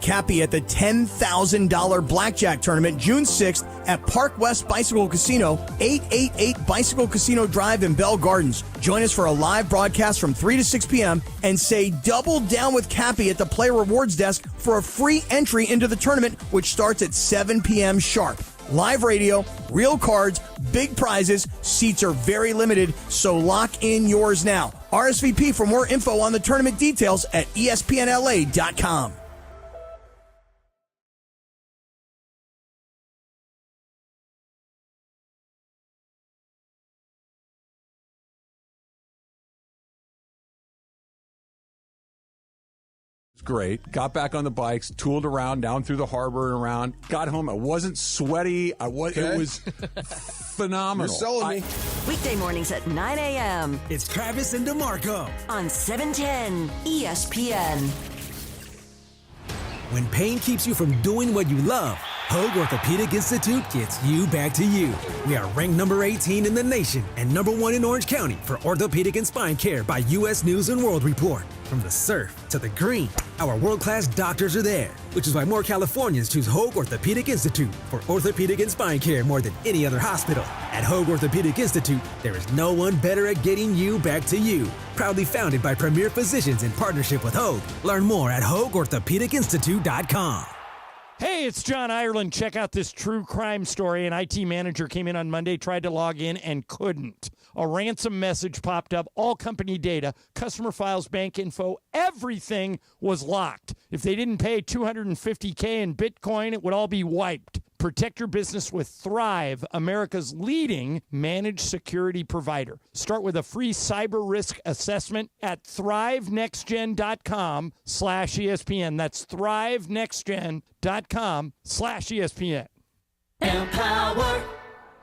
Cappy at the $10,000 blackjack tournament June 6th at Park West Bicycle Casino, 888 Bicycle Casino Drive in Bell Gardens. Join us for a live broadcast from 3 to 6 p.m. and say double down with Cappy at the Player Rewards Desk for a free entry into the tournament, which starts at 7 p.m. sharp. Live radio, real cards, big prizes. Seats are very limited, so lock in yours now. RSVP for more info on the tournament details at ESPNLA.com. Great. Got back on the bikes, tooled around down through the harbor and around. Got home. I wasn't sweaty. It was phenomenal. You're selling me. Weekday mornings at 9 a.m. It's Travis and DeMarco on 710 ESPN. When pain keeps you from doing what you love, Hoag Orthopedic Institute gets you back to you. We are ranked number 18 in the nation and number 1 in Orange County for orthopedic and spine care by U.S. News & World Report. From the surf to the green, our world-class doctors are there, which is why more Californians choose Hoag Orthopedic Institute for orthopedic and spine care more than any other hospital. At Hoag Orthopedic Institute, there is no one better at getting you back to you. Proudly founded by premier physicians in partnership with Hoag. Learn more at HoagOrthopedicInstitute.com. Hey, it's John Ireland. Check out this true crime story. An IT manager came in on Monday, tried to log in, and couldn't. A ransom message popped up. All company data, customer files, bank info, everything was locked. If they didn't pay $250K in Bitcoin, it would all be wiped. Protect your business with Thrive, America's leading managed security provider. Start with a free cyber risk assessment at thrivenextgen.com/ESPN. That's thrivenextgen.com/ESPN. Empower.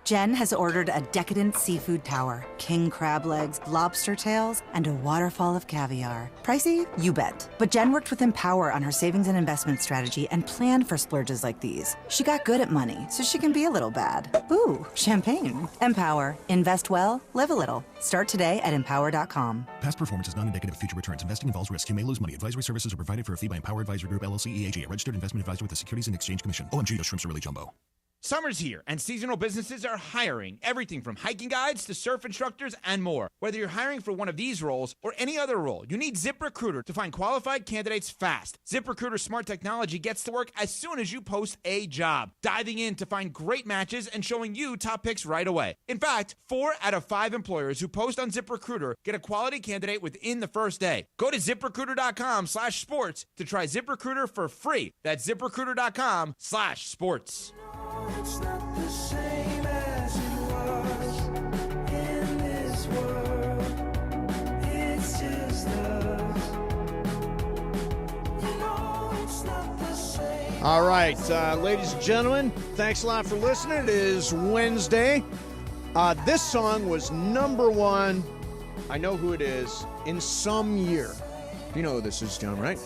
Jen has ordered a decadent seafood tower, king crab legs, lobster tails, and a waterfall of caviar. Pricey? You bet. But Jen worked with Empower on her savings and investment strategy and planned for splurges like these. She got good at money, so she can be a little bad. Ooh, champagne. Empower. Invest well, live a little. Start today at empower.com. Past performance is not indicative of future returns. Investing involves risk. You may lose money. Advisory services are provided for a fee by Empower Advisory Group, LLC, EAG, a registered investment advisor with the Securities and Exchange Commission. OMG, those shrimps are really jumbo. Summer's here, and seasonal businesses are hiring. Everything from hiking guides to surf instructors and more. Whether you're hiring for one of these roles or any other role, you need ZipRecruiter to find qualified candidates fast. ZipRecruiter's smart technology gets to work as soon as you post a job, diving in to find great matches and showing you top picks right away. In fact, 4 out of 5 employers who post on ZipRecruiter get a quality candidate within the first day. Go to ZipRecruiter.com/sports to try ZipRecruiter for free. That's ZipRecruiter.com/sports. It's not the same as it was in this world. It's just us. You know it's not the same. All right, ladies and gentlemen, thanks a lot for listening. It is Wednesday. This song was number 1, I know who it is, in some year. You know who this is, John, right?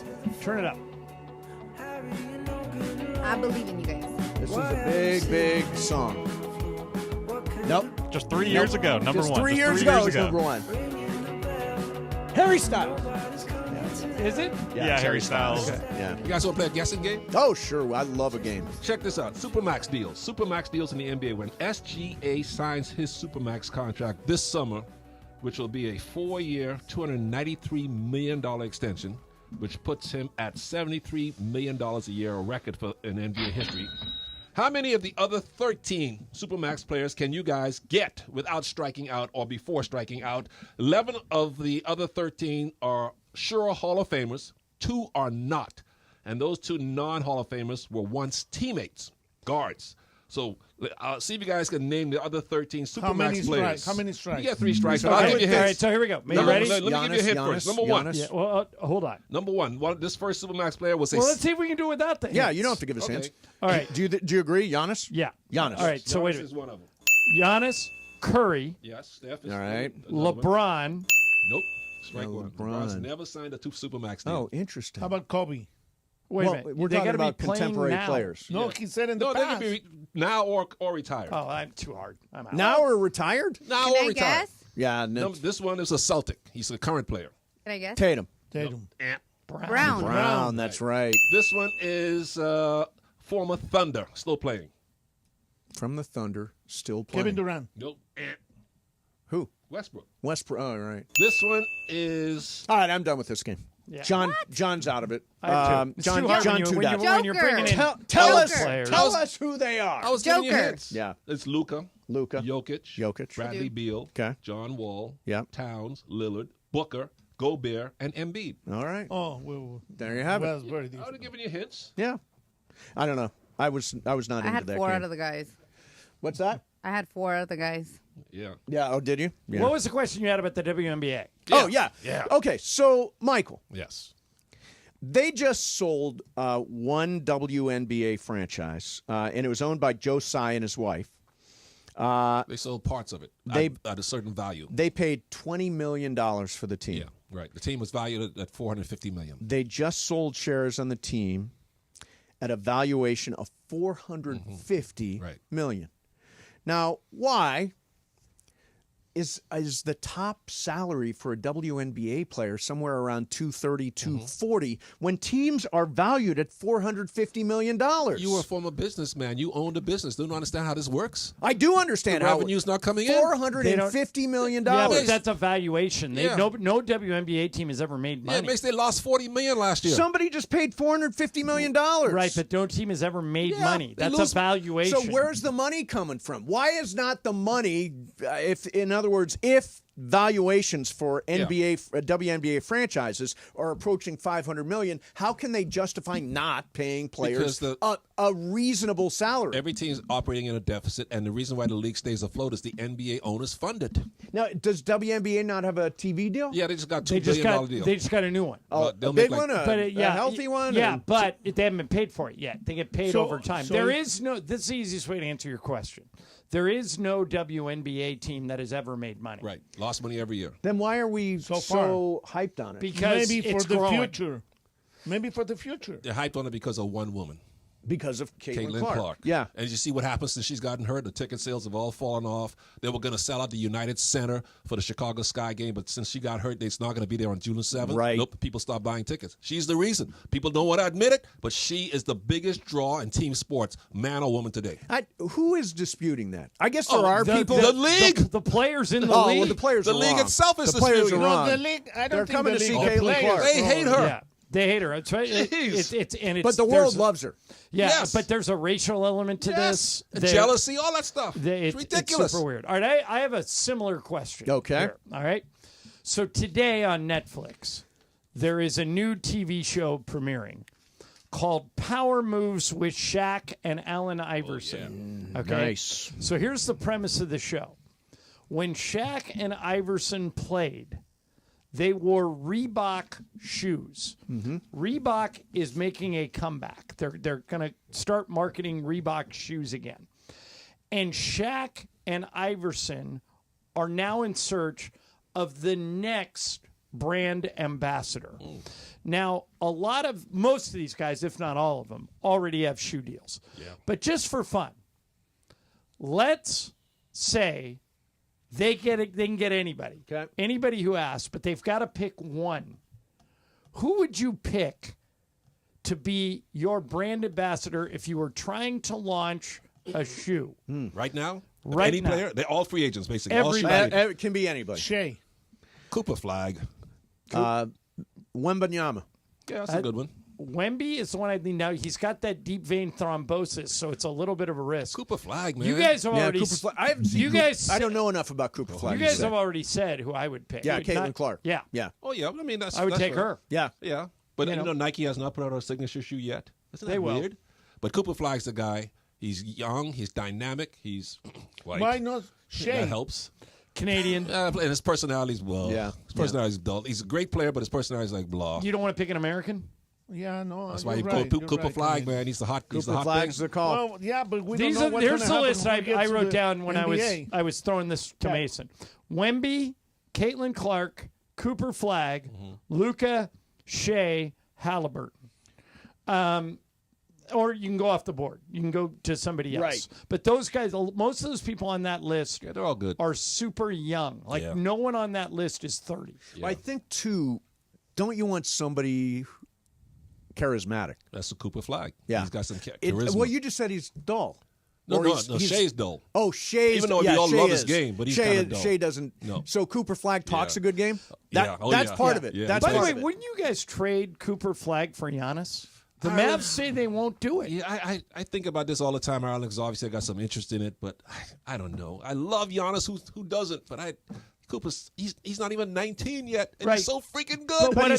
Turn it up. I believe in you guys. This is a big, big song. Nope. Just 3 years ago, number Just one. 3 years ago, it was number 1. Harry Styles. Is it? Yeah, Harry Styles. Okay. Yeah. You guys want to play a guessing game? Oh, sure. I love a game. Check this out. Supermax deals. Supermax deals in the NBA. When SGA signs his Supermax contract this summer, which will be a 4-year, $293 million extension, which puts him at $73 million a year, a record for in NBA history. How many of the other 13 Supermax players can you guys get without striking out or before striking out? 11 of the other 13 are sure Hall of Famers. 2 are not. And those 2 non-Hall of Famers were once teammates, guards. So see if you guys can name the other 13 Supermax players. How many strikes? You get 3 strikes. Okay. I'll give you hints. All right, so here we go. Are you ready? Let me give you a hint first. Number 1. Yeah, well, hold on. Number 1. This first Supermax player was a... Well, let's see if we can do it without the hints. Yeah, you don't have to give us hints. All right. Do you agree, Giannis? Yeah. Giannis. All right, so wait a Giannis minute. is one of them. Giannis, Curry. Yes, Steph is All right. LeBron. Nope. Strike one. LeBron's never signed a Supermax deal. Oh, interesting. How about Kobe? Wait a minute. We're They talking gotta be about playing contemporary now. players. No, he said in the No, they past. could be now or retired. Oh, I'm too hard. I'm out. Now or retired? Now Can or I retired. guess? Yeah. This one is a Celtic. He's a current player. Can I guess? Tatum. Brown. That's right. This one is former Thunder, still playing. From the Thunder, still playing. Kevin Durant. Nope. Who? Westbrook. Westbrook. Oh, right. This one is... All right, I'm done with this game. Yeah. John's out of it. It's John, too hard John, when tune when you're bringing in tell us players. who they are. I was giving you Joker. hints. Yeah. It's Luka, Jokic, Bradley Beal, Okay. John Wall, Yeah. Towns, Lillard, Booker, Gobert, and Embiid. All right. Oh, well, There you have that's it. very I decent. would have given you hints. Yeah. I don't know. I was not I into had that 4 game. out of the guys. What's that? I had 4 out of the guys. Yeah. Yeah. Oh, did you? Yeah. What was the question you had about the WNBA? Oh, yeah. Yeah. Okay, so Michael, Yes. They just sold one WNBA franchise, and it was owned by Joe Tsai and his wife. They sold parts of it at a certain value. They paid $20 million for the team. Yeah, right. The team was valued at $450 million. They just sold shares on the team at a valuation of $450 million. Now, why is the top salary for a WNBA player somewhere around $230, $240 when teams are valued at $450 million? You were a former businessman. You owned a business. Don't you understand how this works? I do understand the how revenue's not coming in. $450 million. Yeah, but that's a valuation. No WNBA team has ever made money. Yeah, it makes they lost $40 million last year. Somebody just paid $450 million. Right, but no team has ever made money. That's a valuation. So where's the money coming from? Why is not the money, if valuations for WNBA franchises are approaching $500 million, how can they justify not paying players a reasonable salary? Every team's operating in a deficit, and the reason why the league stays afloat is the NBA owners fund it. Now, does WNBA not have a TV deal? Yeah, they just got $2 billion deal. They just got a new one. A big one, a healthy one? Yeah, but they haven't been paid for it yet. They get paid over time. This is the easiest way to answer your question. There is no WNBA team that has ever made money. Right. Lost money every year. Then why are we so hyped on it? Because maybe for it's the growing. future. Maybe for the future. They're hyped on it because of one woman. Because of Caitlin Clark. Yeah. And you see what happens since she's gotten hurt? The ticket sales have all fallen off. They were going to sell out the United Center for the Chicago Sky game, but since she got hurt, it's not going to be there on June 7th. Right. Nope, people stopped buying tickets. She's the reason. People don't want to admit it, but she is the biggest draw in team sports, man or woman today. Who is disputing that? I guess there are people. The league. The players in the league. Well, the players the are league wrong. itself is the players disputing. are wrong. The league, I don't They're think coming the to see league Caitlin Clark. They hate her. Yeah. They hate her. It's right. But the world loves her. Yeah, Yes. but there's a racial element to this. Jealousy, all that stuff. It's ridiculous. It's super weird. All right, I have a similar question. Okay. Here. All right. So today on Netflix, there is a new TV show premiering called Power Moves with Shaq and Allen Iverson. Okay. Nice. So here's the premise of the show. When Shaq and Iverson played, they wore Reebok shoes. Reebok is making a comeback. They're going to start marketing Reebok shoes again. And Shaq and Iverson are now in search of the next brand ambassador. Now, most of these guys, if not all of them, already have shoe deals. Yeah. But just for fun, let's say they can get anybody. Okay. Anybody who asks, but they've got to pick one. Who would you pick to be your brand ambassador if you were trying to launch a shoe? Right now? Right Any now. player? They're all free agents, basically. It can be anybody. Shea. Cooper Flag. Wembanyama. Yeah, that's a good one. Wemby is the one I think now. He's got that deep vein thrombosis, so it's a little bit of a risk. Cooper Flag, man. You guys have already. Cooper Flag. I haven't seen I don't know enough about Cooper Flag. You guys have already said who I would pick. Yeah, Caitlin Clark. Yeah. Yeah. Oh, yeah. I mean, I would take her. Yeah. Yeah. But, Nike has not put out a signature shoe yet. Isn't that They will. weird? But Cooper Flag's the guy. He's young. He's dynamic. He's white. Why not Shea? That helps. Canadian. And his personality's well. Yeah. His personality's dull. He's a great player, but his personality's like blah. You don't want to pick an American? Yeah, no. That's why you're you right, go you're Cooper right, Flag, Canadian. man. He's the hot. He's the Cooper hot Flag's thing. the call. Well, yeah, but we don't know what's Here's gonna the happen list when we I get wrote to down when NBA. I was throwing this to Mason. Wemby, Caitlin Clark, Cooper Flag, Luka, Shea, Halliburton. Or you can go off the board. You can go to somebody else. Right. But those guys, most of those people on that list they're all good. are super young. Like no one on that list is 30. Yeah. Well, I think, too, don't you want somebody charismatic? That's the Cooper Flag. Yeah. He's got some charisma. Well, you just said he's dull. No, Or he's- Shea's dull. Oh, Shay's Even though we all love his game, but he's kind of dull. Shea doesn't. No. So Cooper Flag talks Yeah. a good game? Yeah. That's part Yeah. of it. Yeah. That's By the part way, of it. wouldn't you guys trade Cooper Flag for Giannis? The Mavs say they won't do it. Yeah, I think about this all the time, Ireland, because obviously I got some interest in it, but I don't know. I love Giannis. Who doesn't? But Cooper's he's not even 19 yet, and he's so freaking good. But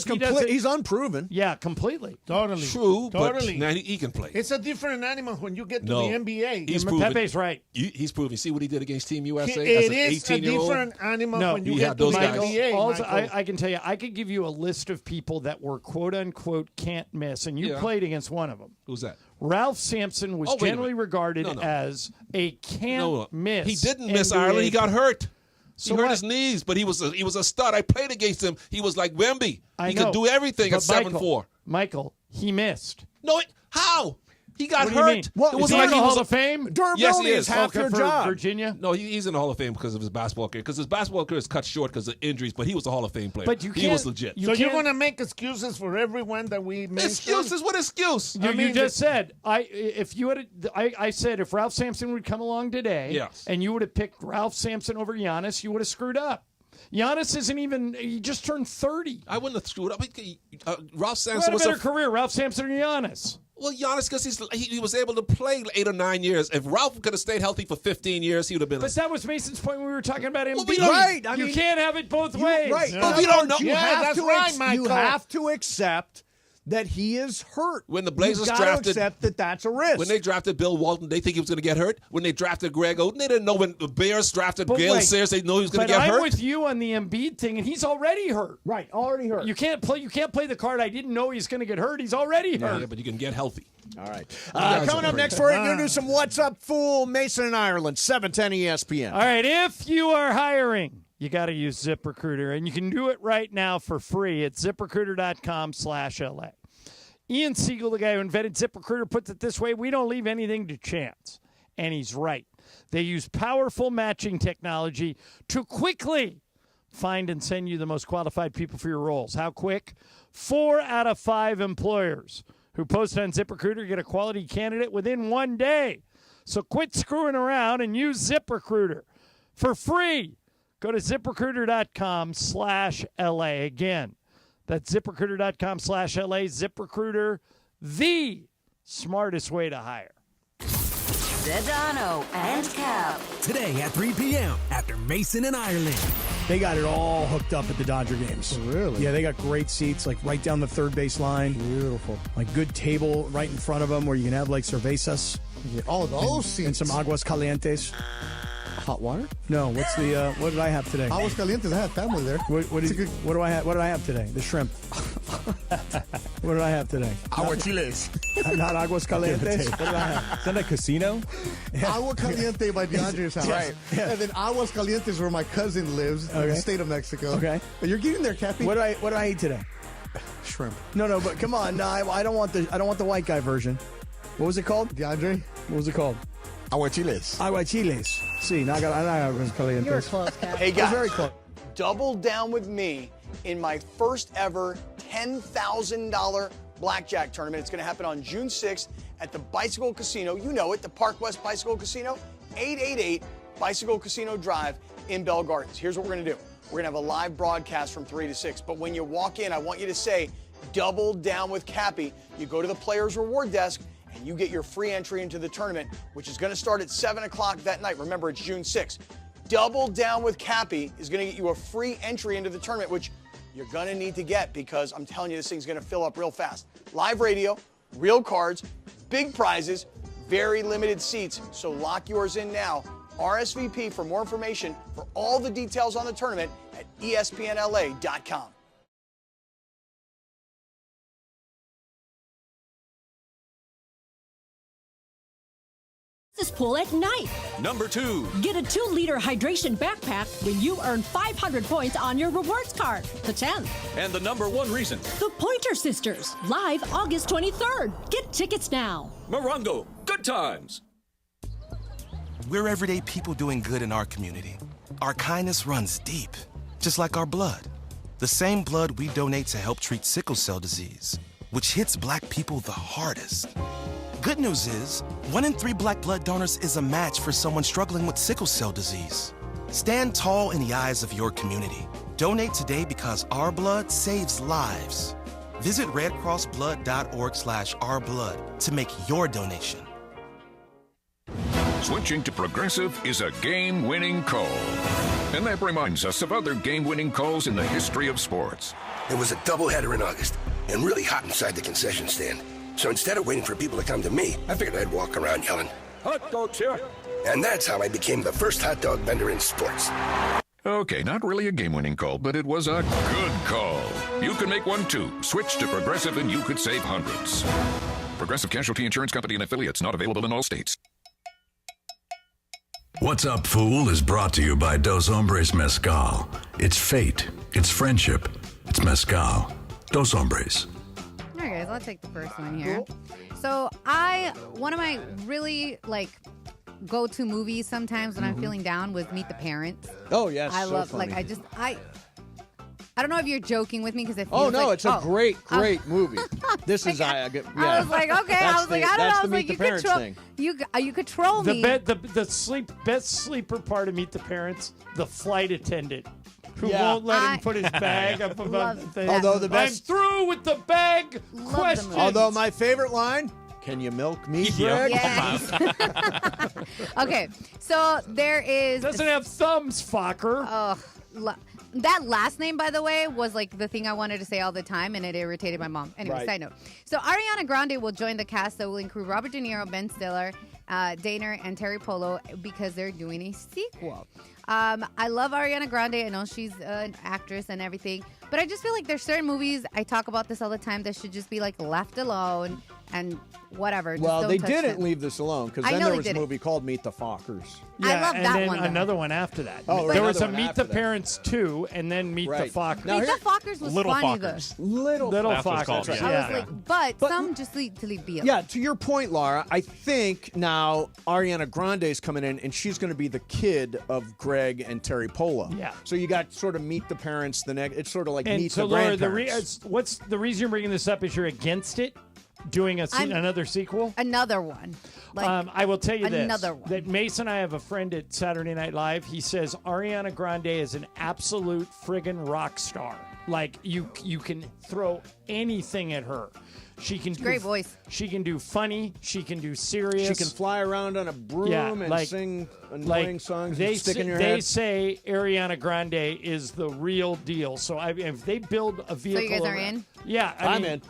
he's unproven. Yeah, completely. Totally. True, Totally. but now he can play. It's a different animal when you get to the NBA. He's proven. Pepe's right. He's proven. You see what he did against Team USA? It is a different animal when you get to the NBA. I can tell you, I could give you a list of people that were quote-unquote can't miss, and you played against one of them. Who's that? Ralph Sampson was generally regarded as a can't miss. He didn't miss Ireland. He got hurt. So he hurt his knees, but he was a stud. I played against him. He was like Wemby. He could do everything at 7'4". Michael, he missed. No, how? He got What do you hurt. mean? Well, it was is he like in the Hall of Fame? Durability yes, he is half your job. Virginia? No, he's in the Hall of Fame because of his basketball career. Because his basketball career is cut short because of injuries, but he was a Hall of Fame player. But he was legit. So you're going to make excuses for everyone that we mentioned? Excuses? What excuse? You just said I said if Ralph Sampson would come along today, and you would have picked Ralph Sampson over Giannis, you would have screwed up. Giannis isn't even. He just turned 30. I wouldn't have screwed up. Ralph Who had Sampson a was better career, Ralph Sampson or Giannis? Well, Giannis, because he was able to play 8 or 9 years. If Ralph could have stayed healthy for 15 years, he would have been. But that was Mason's point when we were talking about Embiid. Right. You can't have it both ways. Right. But we don't know. You have to accept that he is hurt. When the Blazers You've drafted, to accept that that's a risk. When they drafted Bill Walton, they think he was going to get hurt. When they drafted Greg Oden, they didn't know. When the Bears drafted Gale Sayers, they know he was going to get hurt. But I'm with you on the Embiid thing, and he's already hurt. Right, already hurt. You can't play the card. I didn't know he's going to get hurt. He's already hurt. Yeah, but you can get healthy. All right. Coming up next, we're going to do some What's Up Fool, Mason and Ireland, 710 ESPN. All right, if you are hiring, you got to use ZipRecruiter, and you can do it right now for free at ZipRecruiter.com/LA. Ian Siegel, the guy who invented ZipRecruiter, puts it this way: we don't leave anything to chance. And he's right. They use powerful matching technology to quickly find and send you the most qualified people for your roles. How quick? 4 out of 5 employers who post on ZipRecruiter get a quality candidate within 1 day. So quit screwing around and use ZipRecruiter for free. Go to ZipRecruiter.com/LA. Again, that's ZipRecruiter.com/LA. ZipRecruiter, the smartest way to hire. Sedano and Cap. Today at 3 p.m. after Mason and Ireland. They got it all hooked up at the Dodger games. Really? Yeah, they got great seats, like right down the third base line. Beautiful. Like good table right in front of them where you can have like cervezas. Yeah, all those seats. And some aguas calientes. Hot water? No, what's the what did I have today? Aguas calientes. I have family there. What do I have? What did I have today? The shrimp. What did I have today? Aguachiles. Not aguas calientes. What did I have? Is that a casino? Yeah. Agua Caliente by DeAndre's house. Right. Yeah. And then Aguas Calientes where my cousin lives in the state of Mexico. Okay. But you're getting there, Cappy. What did I eat today? Shrimp. No, but come on. No, I don't want the white guy version. What was it called? DeAndre? What was it called? Aguachiles. Aguachiles. See, now I got aguas calientes. You were close, Cap. Hey guys, very close. Double down with me in my first ever $10,000 blackjack tournament. It's going to happen on June 6th at the Bicycle Casino. You know it, the Park West Bicycle Casino, 888 Bicycle Casino Drive in Bell Gardens. Here's what we're going to do. We're going to have a live broadcast from 3 to 6. But when you walk in, I want you to say, double down with Cappy. You go to the Players Reward Desk, and you get your free entry into the tournament, which is going to start at 7 o'clock that night. Remember, it's June 6th. Double Down with Cappy is going to get you a free entry into the tournament, which you're going to need to get because I'm telling you, this thing's going to fill up real fast. Live radio, real cards, big prizes, very limited seats. So lock yours in now. RSVP for more information for all the details on the tournament at ESPNLA.com. This pool at night. Number 2. Get a 2-liter hydration backpack when you earn 500 points on your rewards card. The 10th. And the number 1 reason. The Pointer Sisters, live August 23rd. Get tickets now. Morongo, good times. We're everyday people doing good in our community. Our kindness runs deep, just like our blood. The same blood we donate to help treat sickle cell disease, which hits Black people the hardest. Good news is, 1 in 3 Black blood donors is a match for someone struggling with sickle cell disease. Stand tall in the eyes of your community. Donate today because our blood saves lives. Visit redcrossblood.org/ourblood to make your donation. Switching to Progressive is a game-winning call. And that reminds us of other game-winning calls in the history of sports. It was a doubleheader in August and really hot inside the concession stand. So instead of waiting for people to come to me, I figured I'd walk around yelling, "Hot dogs here!" And that's how I became the first hot dog vendor in sports. Okay, not really a game-winning call, but it was a good call. You can make one too. Switch to Progressive and you could save hundreds. Progressive Casualty Insurance Company and affiliates, not available in all states. What's Up, Fool is brought to you by Dos Hombres Mezcal. It's fate. It's friendship. It's mezcal. Dos Hombres. All right, guys, I'll take the first one here. So one of my really, go-to movies sometimes when I'm feeling down was Meet the Parents. Oh, yes. I so love, funny. I don't know if you're joking with me because it feels Oh, no, it's a great movie. This is, I was like, okay. I was like, I don't know. I was like, you control me. The best sleeper part of Meet the Parents, the flight attendant who won't let him put his bag up above the thing. Although the best, I'm through with the bag questions. Although my favorite line, "Can you milk me, Greg?" Yes. Okay, so there is... Doesn't have thumbs, fucker. That last name, by the way, was the thing I wanted to say all the time, and it irritated my mom. Anyway, Side note. So Ariana Grande will join the cast that will include Robert De Niro, Ben Stiller, Daner, and Terry Polo because they're doing a sequel. I love Ariana Grande. I know she's an actress and everything, but I just feel like there's certain movies, I talk about this all the time, that should just be left alone and whatever. Well, they didn't them. leave this alone because then there was a movie called Meet the Fockers. I love that and one. then another one after that. Oh, there was a Meet the Parents 2 and then Meet the Fockers. Meet the Fockers was Little funny Fockers. though. Little Fockers. I was like, but some just need to be. Yeah, to your point, Laura, I think now Ariana Grande's coming in and she's going to be the kid of Greg and Terry Polo. Yeah. So you got sort of Meet the Parents. It's sort of like and Meet so the Laura, Grandparents. what's the reason you're bringing this up? Is you're against it? Doing another sequel? Another one. I will tell you this. Another one. That Mason, I have a friend at Saturday Night Live. He says Ariana Grande is an absolute friggin' rock star. You can throw anything at her. She can do great voice. She can do funny. She can do serious. She can fly around on a broom and sing annoying songs and stick in your head. They say Ariana Grande is the real deal. So if they build a vehicle... So you guys are in? Yeah. I'm in.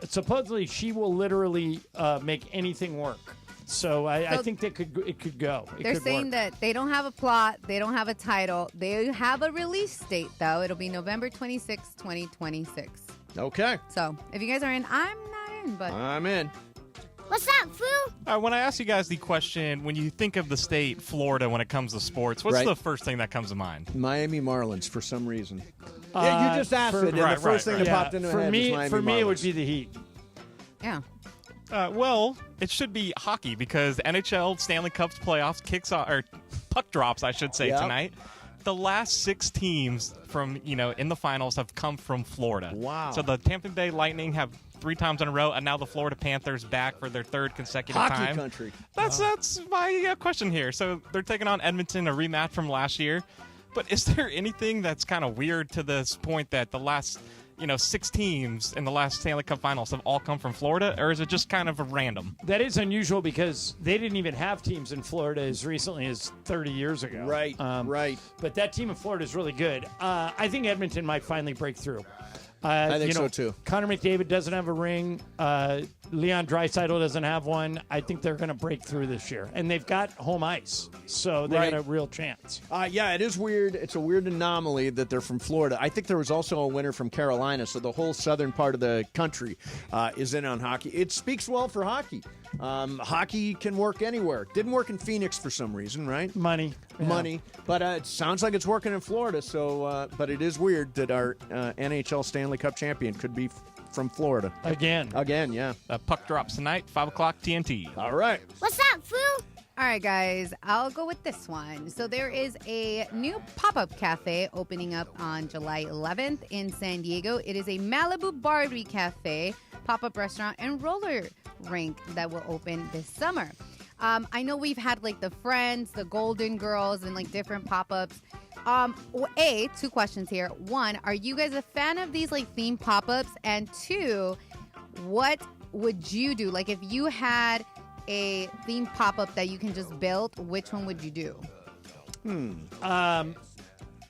Supposedly, she will literally make anything work. So I think it could go. They're saying that they don't have a plot. They don't have a title. They have a release date, though. It'll be November 26, 2026. Okay. So if you guys are in, I'm not in, but I'm in. What's up, Foo? When I ask you guys the question, when you think of the state Florida when it comes to sports, what's the first thing that comes to mind? Miami Marlins for some reason. You just asked it, and the first thing that popped into my head was Miami Marlins. For me, it would be the Heat. Yeah. Well, it should be hockey because NHL Stanley Cup's playoffs kicks off, or puck drops, I should say, tonight. The last 6 teams from, in the finals have come from Florida. Wow. So the Tampa Bay Lightning have 3 times in a row, and now the Florida Panthers back for their 3rd consecutive time. Hockey country. That's my question here. So they're taking on Edmonton, a rematch from last year. But is there anything that's kind of weird to this point that the last 6 teams in the last Stanley Cup Finals have all come from Florida, or is it just kind of a random? That is unusual because they didn't even have teams in Florida as recently as 30 years ago. Right, right. But that team in Florida is really good. I think Edmonton might finally break through. I think so, too. Connor McDavid doesn't have a ring. Leon Draisaitl doesn't have one. I think they're going to break through this year. And they've got home ice, so they got a real chance. Yeah, it is weird. It's a weird anomaly that they're from Florida. I think there was also a winner from Carolina, so the whole southern part of the country is in on hockey. It speaks well for hockey. Hockey can work anywhere. Didn't work in Phoenix for some reason, right? Money. But it sounds like it's working in Florida. So, but it is weird that our NHL Stanley Cup champion could be from Florida again. Yeah. Puck drops tonight, 5:00 TNT. All right. What's up, Foo? All right, guys, I'll go with this one. So there is a new pop-up cafe opening up on July 11th in San Diego. It is a Malibu Barbie Cafe, pop-up restaurant, and roller rink that will open this summer. I know we've had the Friends, the Golden Girls, and different pop-ups. 2 questions here. 1, are you guys a fan of these theme pop-ups? And 2, what would you do? If you had a theme pop-up that you can just build, which one would you do?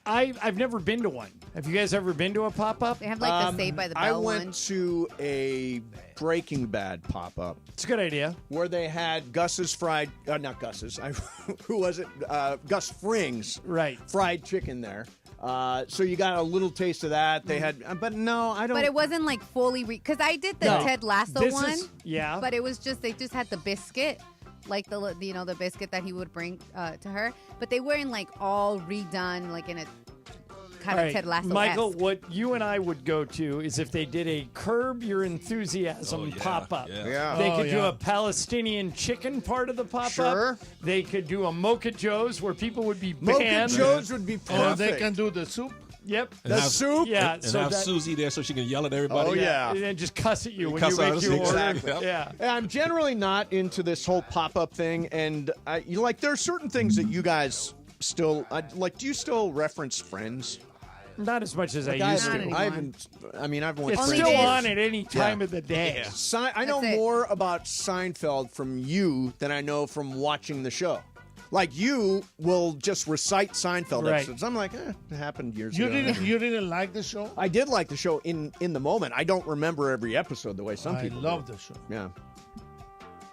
I've never been to one. Have you guys ever been to a pop-up? They have the Saved by the Bell I one. went to a Breaking Bad pop-up. It's a good idea. Where they had Gus's not Gus's, who was it? Gus Fring's fried chicken there. So you got a little taste of that. They had, but no, I don't. But it wasn't like fully because I did the Ted Lasso one. Yeah. But it was just they just had the biscuit, like the biscuit that he would bring to her. But they weren't like all redone, like in a kind of Ted Lasso. Michael, what you and I would go to is if they did a Curb Your Enthusiasm pop-up. Yeah. They could do a Palestinian chicken part of the pop-up. Sure. They could do a Mocha Joe's where people would be Mocha banned. Joe's would be perfect. Or they can do the soup. Yep. And have soup? Yeah. And have Susie there so she can yell at everybody. Oh, yeah. And then just cuss at you when Cuss you out make us, your order. exactly. Yeah. I'm generally not into this whole pop-up thing, and there are certain things that you guys still do you still reference Friends? Not as much as I Like used I to. haven't. I've only. It's still on at any time of the day. I know more about Seinfeld from you than I know from watching the show. Like you will just recite Seinfeld episodes. I'm like, it happened years ago. You didn't like the show? I did like the show in the moment. I don't remember every episode the way some people do. I love the show. Yeah.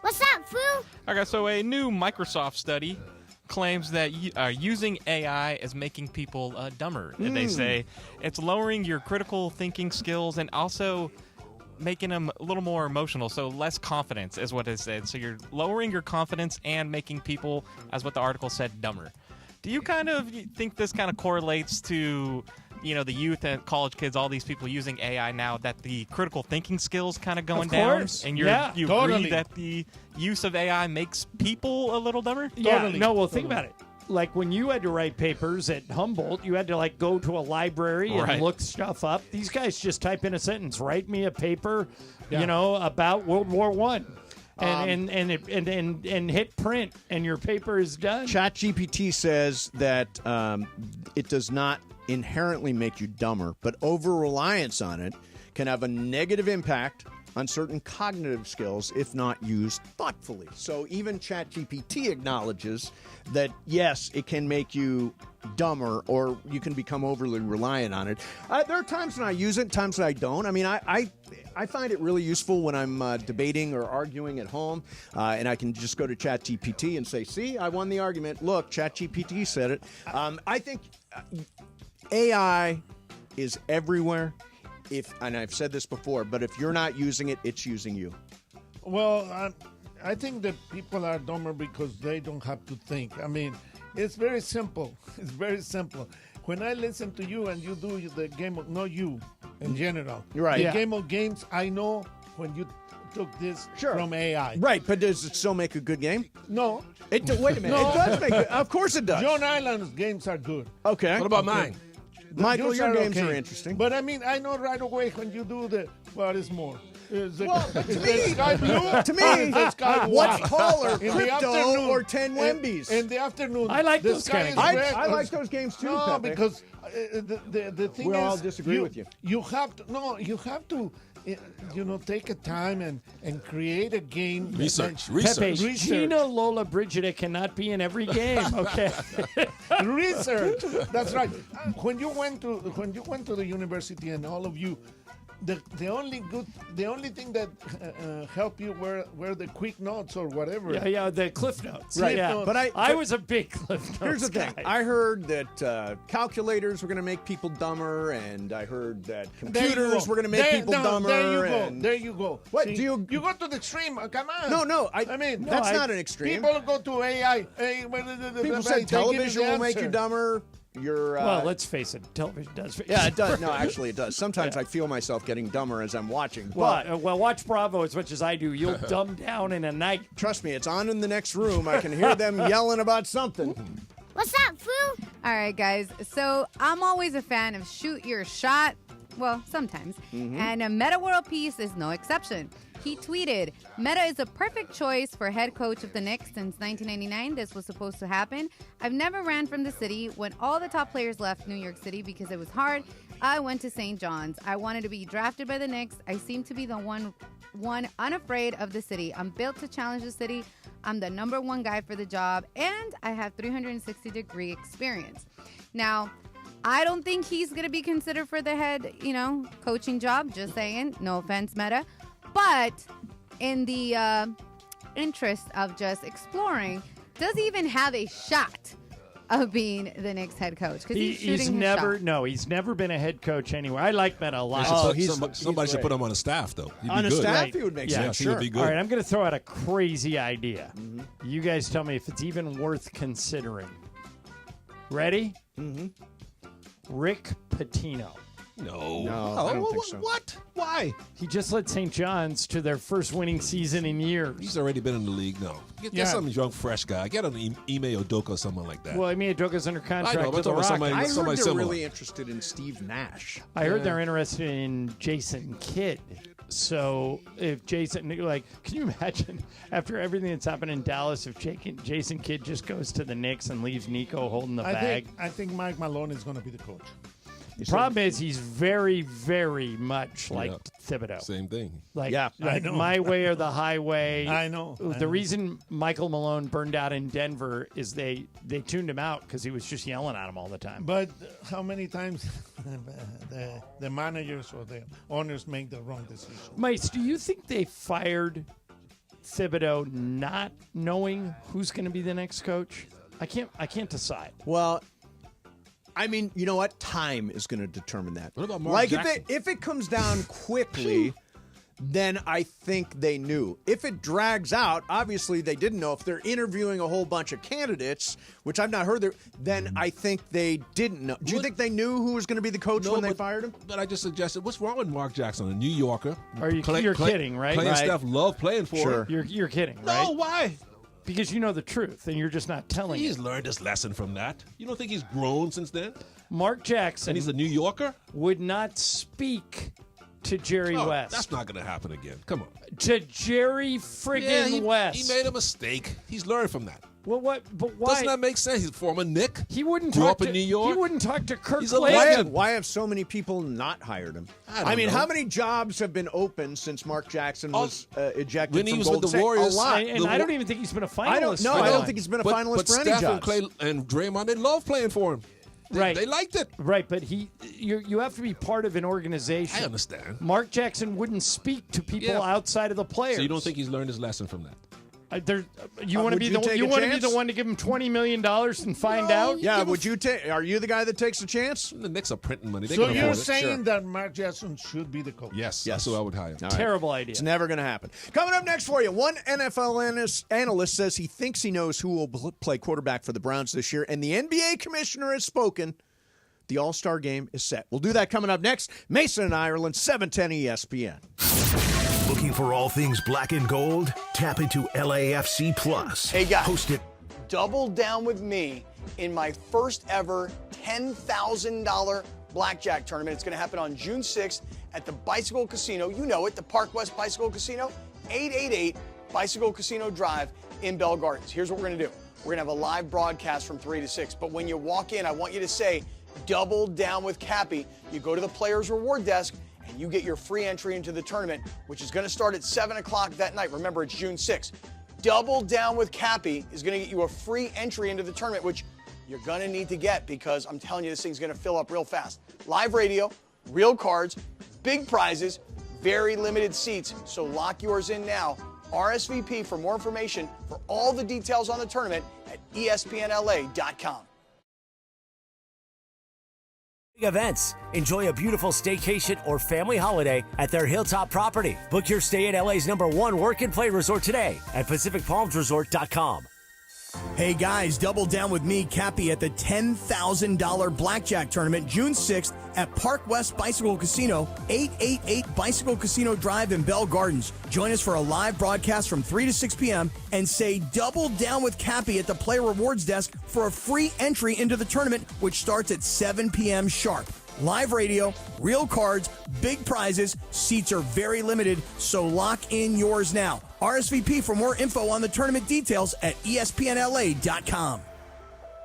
What's up, Foo? Okay, so a new Microsoft study claims that using AI is making people dumber. And they say it's lowering your critical thinking skills and also making them a little more emotional, so less confidence is what it said. So you're lowering your confidence and making people, as what the article said, dumber. Do you kind of think this kind of correlates to, the youth and college kids, all these people using AI now, that the critical thinking skills kind of going down? And you agree that the use of AI makes people a little dumber? Yeah, think about it. Like when you had to write papers at Humboldt, you had to go to a library and look stuff up. These guys just type in a sentence, write me a paper, about World War I. And hit print, and your paper is done. ChatGPT says that it does not inherently make you dumber, but over-reliance on it can have a negative impact on certain cognitive skills if not used thoughtfully. So even ChatGPT acknowledges that, yes, it can make you dumber or you can become overly reliant on it. There are times when I use it, times when I don't. I mean, I find it really useful when I'm debating or arguing at home, and I can just go to ChatGPT and say, see, I won the argument. Look, ChatGPT said it. I think AI is everywhere. And I've said this before, but if you're not using it, it's using you. Well, I think that people are dumber because they don't have to think. I mean, it's very simple. It's very simple. When I listen to you and you do the game of, not you in general, the game of games, I know when you took this from AI. Right, but does it still make a good game? No. Wait a minute. No. It does make it. Of course it does. John Island's games are good. Okay. What about mine? Michael, your games are interesting. But I mean, I know right away when you do what is more. Is the me, sky blue? To me, the sky what's white? taller, In the crypto afternoon, or 10 Wembies? In the afternoon, I like the those sky games. is red. I like those games too, No, Pepe. because the thing We'll is, all disagree with you. You have to. Take a time and create a game. Research. Pepe, Gina, Lola, Brigida cannot be in every game. Okay. Research. That's right. When you went to the university, and all of you, the only thing that helped you were the quick notes or whatever. Yeah, the Cliff Notes. Right. Yeah. But I was a big Cliff Notes Here's the thing. guy. I heard that calculators were going to make people dumber, and I heard that computers were going to make people dumber. There you go. What See, do you go to the extreme? Come on. No. I mean, that's not an extreme. People go to AI. People said television will make you dumber. Well, let's face it, television does. Yeah, it does. No, actually, it does. Sometimes I feel myself getting dumber as I'm watching. Well, watch Bravo as much as I do. You'll dumb down in a night. Trust me, it's on in the next room. I can hear them yelling about something. What's up, Foo? All right, guys. So I'm always a fan of shoot your shot. Well, sometimes. And a Meta World Peace is no exception. He tweeted, Meta is a perfect choice for head coach of the Knicks. Since 1999, this was supposed to happen. I've never ran from the city when all the top players left New York City because it was hard. I went to St. John's. I wanted to be drafted by the Knicks. I seem to be the one unafraid of the city. I'm built to challenge the city. I'm the number one guy for the job, and I have 360-degree experience. Now, I don't think he's going to be considered for the head, coaching job. Just saying. No offense, Meta. But in the interest of just exploring, does he even have a shot of being the Knicks head coach? Because he's never been a head coach anywhere. I like Meta a lot. Somebody should put him on a staff, though. On a staff, he would make sense. Sure. He would be good. All right, I'm going to throw out a crazy idea. Mm-hmm. You guys tell me if it's even worth considering. Ready? Mm-hmm. Rick Pitino. No, I don't think so. What? Why? He just led St. John's to their first winning season in years. He's already been in the league. No. Get some young, fresh guy. Get an Ime Udoka or someone like that. Well, Ime Udoka's under contract I know, to the Rockets. I heard they're similar. really interested in Steve Nash. I heard they're interested in Jason Kidd. So if Jason, can you imagine after everything that's happened in Dallas, if Jason Kidd just goes to the Knicks and leaves Nico holding the bag? I think Mike Malone is going to be the coach. The problem is he's very, very much like Thibodeau. Same thing. I know. My way or the highway. I know. The reason Michael Malone burned out in Denver is they tuned him out because he was just yelling at him all the time. But how many times the managers or the owners make the wrong decision? Mice, do you think they fired Thibodeau not knowing who's going to be the next coach? I can't decide. Well, I mean, you know what? Time is going to determine that. What about Mark Jackson? If it comes down quickly, then I think they knew. If it drags out, obviously they didn't know. If they're interviewing a whole bunch of candidates, which I've not heard, then I think they didn't know. Do you think they knew who was going to be the coach when they fired him? But I just suggested, what's wrong with Mark Jackson, a New Yorker? You're kidding, right? Clay and Steph love playing for him. You're kidding, right? No, why? Because you know the truth, and you're just not telling He's learned his lesson from that. You don't think he's grown since then? Mark Jackson. And he's a New Yorker? Would not speak to Jerry West. That's not going to happen again. Come on. To Jerry friggin' West. He made a mistake. He's learned from that. Well, what? But why? Doesn't that make sense? He's a former Knick. He wouldn't grew talk up in New York. He wouldn't talk to Kirk. He's a legend. Why have so many people not hired him? I mean, how many jobs have been open since Mark Jackson was ejected when he from was Golden with the State? Warriors? A lot. And I don't even think he's been a finalist. I don't think he's been a finalist for any Steph jobs. and Clay and Draymond, they love playing for him. They liked it. Right, but you have to be part of an organization. I understand. Mark Jackson wouldn't speak to people outside of the players. So you don't think he's learned his lesson from that? You want to be the one to give him $20 million and find out? Yeah, would you take? Are you the guy that takes a chance? The Knicks are printing money. So you're saying that Mark Jackson should be the coach? Yes, that's who I would hire. Right. Terrible idea. It's never going to happen. Coming up next for you, one NFL analyst says he thinks he knows who will play quarterback for the Browns this year, and the NBA commissioner has spoken. The All-Star game is set. We'll do that coming up next. Mason and Ireland, 710 ESPN. Looking for all things black and gold? Tap into LAFC Plus. Hey, guys. Hosted. Double down with me in my first ever $10,000 blackjack tournament. It's going to happen on June 6th at the Bicycle Casino. You know it, the Park West Bicycle Casino, 888 Bicycle Casino Drive in Bell Gardens. Here's what we're going to do. We're going to have a live broadcast from 3 to 6. But when you walk in, I want you to say, double down with Cappy. You go to the Players Reward Desk, and you get your free entry into the tournament, which is going to start at 7 o'clock that night. Remember, it's June 6th. Double Down with Cappy is going to get you a free entry into the tournament, which you're going to need to get because I'm telling you, this thing's going to fill up real fast. Live radio, real cards, big prizes, very limited seats, so lock yours in now. RSVP for more information for all the details on the tournament at ESPNLA.com. Events. Enjoy a beautiful staycation or family holiday at their Hilltop property. Book your stay at LA's #1 work and play resort today at PacificPalmsResort.com. Hey guys, double down with me, Cappy, at the $10,000 blackjack tournament June 6th at Park West Bicycle Casino, 888 Bicycle Casino Drive in Bell Gardens. Join us for a live broadcast from 3 to 6 p.m. and say double down with Cappy at the Player Rewards Desk for a free entry into the tournament, which starts at 7 p.m. sharp. Live radio, real cards, big prizes. Seats are very limited, so lock in yours now. RSVP for more info on the tournament details at ESPNLA.com.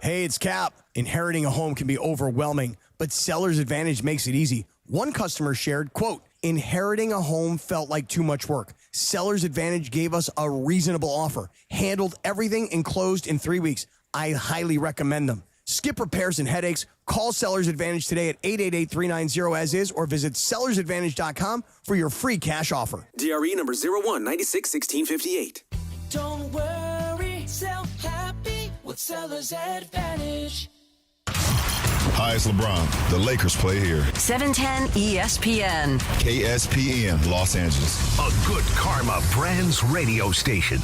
Hey, it's Cap. Inheriting a home can be overwhelming, but but Seller's Advantage makes it easy. One customer shared, quote, inheriting a home felt like too much work. Seller's Advantage gave us a reasonable offer, handled everything, and closed in 3 weeks. I highly recommend them. Skip repairs and headaches. Call Seller's Advantage today at 888-390-AS-IS or visit sellersadvantage.com for your free cash offer. DRE number 01961658. Don't worry, sell happy with Seller's Advantage. Hi, it's LeBron. The Lakers play here. 710 ESPN. KSPN, Los Angeles. A Good Karma Brands radio station.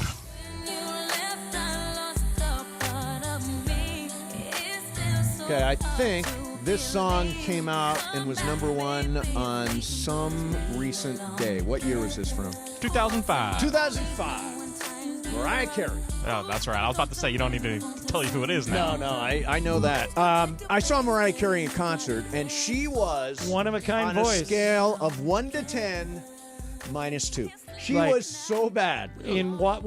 Okay, I think this song came out and was number one on some recent day. What year was this from? 2005. 2005. Mariah Carey. Oh, that's right. I was about to say you don't need to tell you who it is now. No, I know that. I saw Mariah Carey in concert, and she was one of a kind on voice. A scale of 1 to 10, -2. She was so bad. In what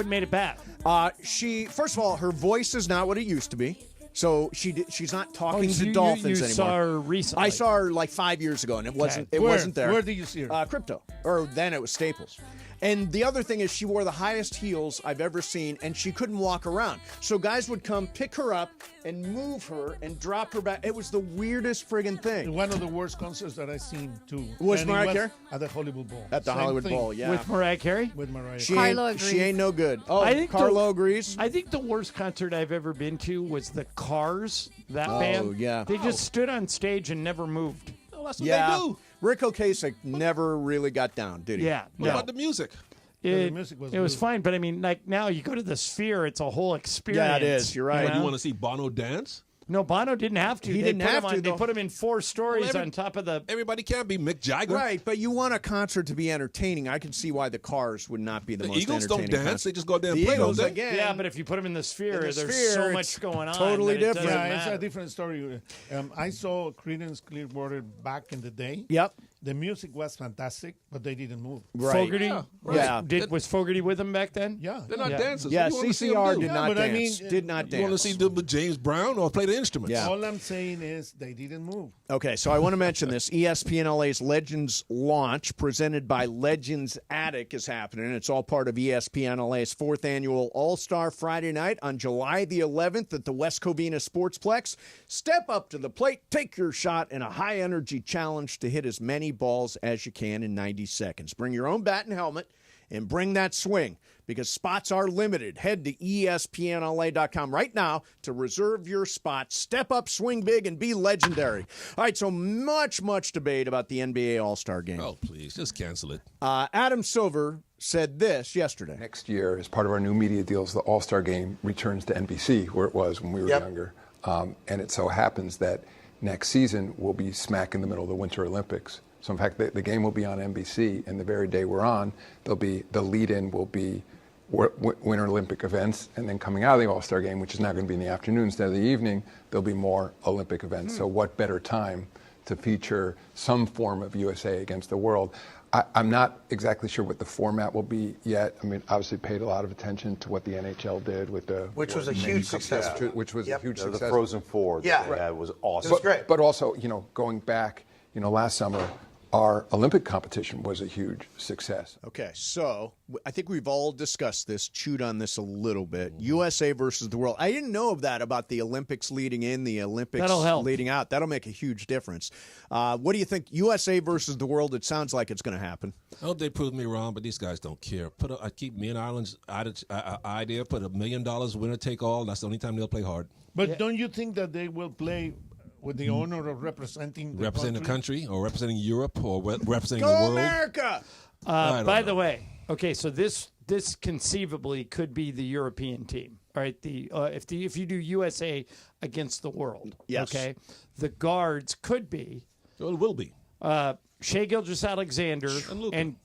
made it bad? First of all, her voice is not what it used to be. So she's not talking to you dolphins anymore. Saw her recently. I saw her like 5 years ago, and it wasn't there. Where did you see her? Crypto, or then it was Staples. And the other thing is she wore the highest heels I've ever seen, and she couldn't walk around. So guys would come pick her up and move her and drop her back. It was the weirdest friggin' thing. One of the worst concerts that I've seen, too. Was Mariah Carey? At the Hollywood Bowl. At the Hollywood Bowl, yeah. With Mariah Carey? With Mariah She Carey. ain't, she ain't no good. Oh, I think Carlo agrees? I think the worst concert I've ever been to was the Cars, that band. Oh, yeah. They just stood on stage and never moved. Oh, that's what they do. Rick Ocasek never really got down, did he? Yeah. What about the music? It was fine, but I mean, like now you go to the Sphere, it's a whole experience. Yeah, it is. You're right. You want to see Bono dance? No, Bono didn't have to. He didn't have to, They though. put him in 4 stories on top of the. Everybody can't be Mick Jagger. Right, but you want a concert to be entertaining. I can see why the Cars would not be the most Eagles don't entertaining dance. concert. They just go out there and The play, Eagles, don't they? again. Yeah, but if you put him in the Sphere, In the there's Sphere, so it's much going on. totally that it different. doesn't Yeah, it's matter. a different story. I saw Creedence Clearwater back in the day. Yep. The music was fantastic, but they didn't move. Right. Fogerty? Yeah. Was Fogerty with him back then? Yeah. They're not dancers. Yeah, What do you want to see them CCR do? did not but I dance. mean, Did not You want to dance. see them with James Brown or play the instruments? Yeah. All I'm saying is they didn't move. Okay, so I want to mention this. ESPN LA's Legends launch, presented by Legends Attic, is happening. It's all part of ESPN LA's 4th annual All-Star Friday night on July the 11th at the West Covina Sportsplex. Step up to the plate, take your shot in a high-energy challenge to hit as many balls as you can in 90 seconds. Bring your own bat and helmet and bring that swing, because spots are limited. Head to ESPNLA.com right now to reserve your spot. Step up, swing big, and be legendary. All right, so much debate about the NBA All-Star Game. Oh, please, just cancel it. Adam Silver said this yesterday. Next year, as part of our new media deals, the All-Star Game returns to NBC, where it was when we were younger. And it so happens that next season will be smack in the middle of the Winter Olympics. So in fact, the game will be on NBC, and the very day we're on, the lead-in will be Winter Olympic events, and then coming out of the All-Star Game, which is now going to be in the afternoon instead of the evening, there'll be more Olympic events. So what better time to feature some form of USA against the world? I'm not exactly sure what the format will be yet. I mean, obviously paid a lot of attention to what the NHL did with the... Which was a huge success. Which was a huge success. The Frozen Four. Yeah. That was awesome. It was great. But also, going back, last summer, our Olympic competition was a huge success. Okay, so I think we've all discussed this, chewed on this a little bit. USA versus the world. I didn't know of that about the Olympics leading in, the Olympics That'll help. leading out. That'll make a huge difference. What do you think? USA versus the world, it sounds like it's going to happen. I hope they prove me wrong, but these guys don't care. I keep me and Ireland's idea, put $1 million winner take all. That's the only time they'll play hard. But don't you think that they will play with the honor of representing the country or representing Europe or representing Go the world? America! By the way, okay, so this conceivably could be the European team. All right, if you do USA against the world, yes. Okay, the guards could be. Well, it will be. Shai Gilgeous-Alexander and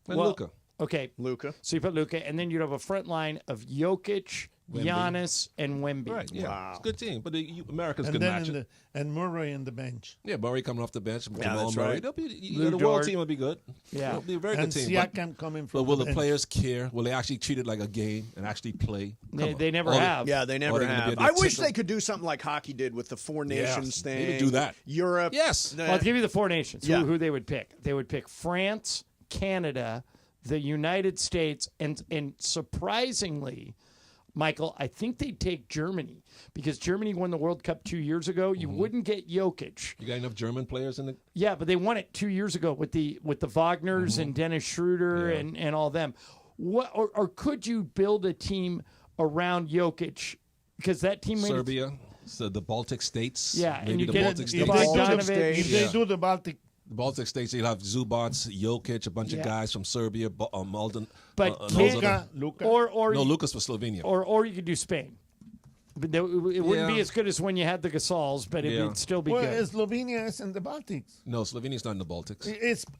Luka. Okay, Luka. So you put Luka, and then you'd have a front line of Jokic, Giannis and Wemby. Right, yeah. Wow. It's a good team, but Americans And can then match it. And Murray in the bench. Yeah, Murray coming off the bench. Jamal that's Murray. right. The world team will be good. Yeah. It'll be a very And good team. Siakam coming from But will the the bench. players care? Will they actually treat it like a game and actually play? They never have. Yeah, they never have. I wish they could do something like hockey did with the Four Nations thing. Maybe do that. Europe. Yes. Well, I'll give you the Four Nations. Yeah. Who they would pick? They would pick France, Canada, the United States, and surprisingly, Michael, I think they'd take Germany because Germany won the World Cup 2 years ago. You wouldn't get Jokic. You got enough German players in the? Yeah, but they won it 2 years ago with the Wagners and Dennis Schroeder and all them. What or could you build a team around Jokic because that team Serbia, so the Baltic states. Yeah, maybe and you the get Baltic it- states. Bogdanovic. If they do the Baltic. The Baltic states, you'll have Zubac, Jokic, a bunch of guys from Serbia, Malden, But Luka. or Lucas for Slovenia. or you could do Spain. But it wouldn't be as good as when you had the Gasols, but it would still be Well, good. Slovenia is in the Baltics. No, Slovenia's not in the Baltics.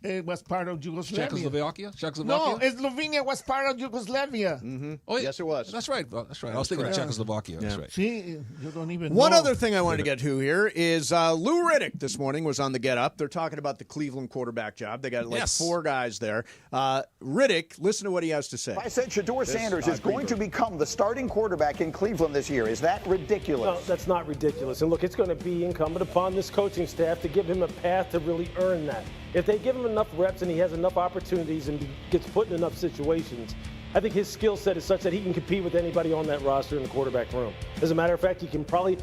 It was part of Yugoslavia. Czechoslovakia? No, Slovenia was part of Yugoslavia. Oh, yeah. Yes, it was. That's right. That's right. I was thinking of Czechoslovakia. That's right. See, you don't even One know. other thing I wanted to get to here is Lou Riddick this morning was on the Get Up. They're talking about the Cleveland quarterback job. They got like 4 guys there. Riddick, listen to what he has to say. I said Shedeur Sanders is going to become the starting quarterback in Cleveland this year. Is that ridiculous? No, that's not ridiculous. And look, it's going to be incumbent upon this coaching staff to give him a path to really earn that. If they give him enough reps and he has enough opportunities and gets put in enough situations, I think his skill set is such that he can compete with anybody on that roster in the quarterback room. As a matter of fact, he can probably,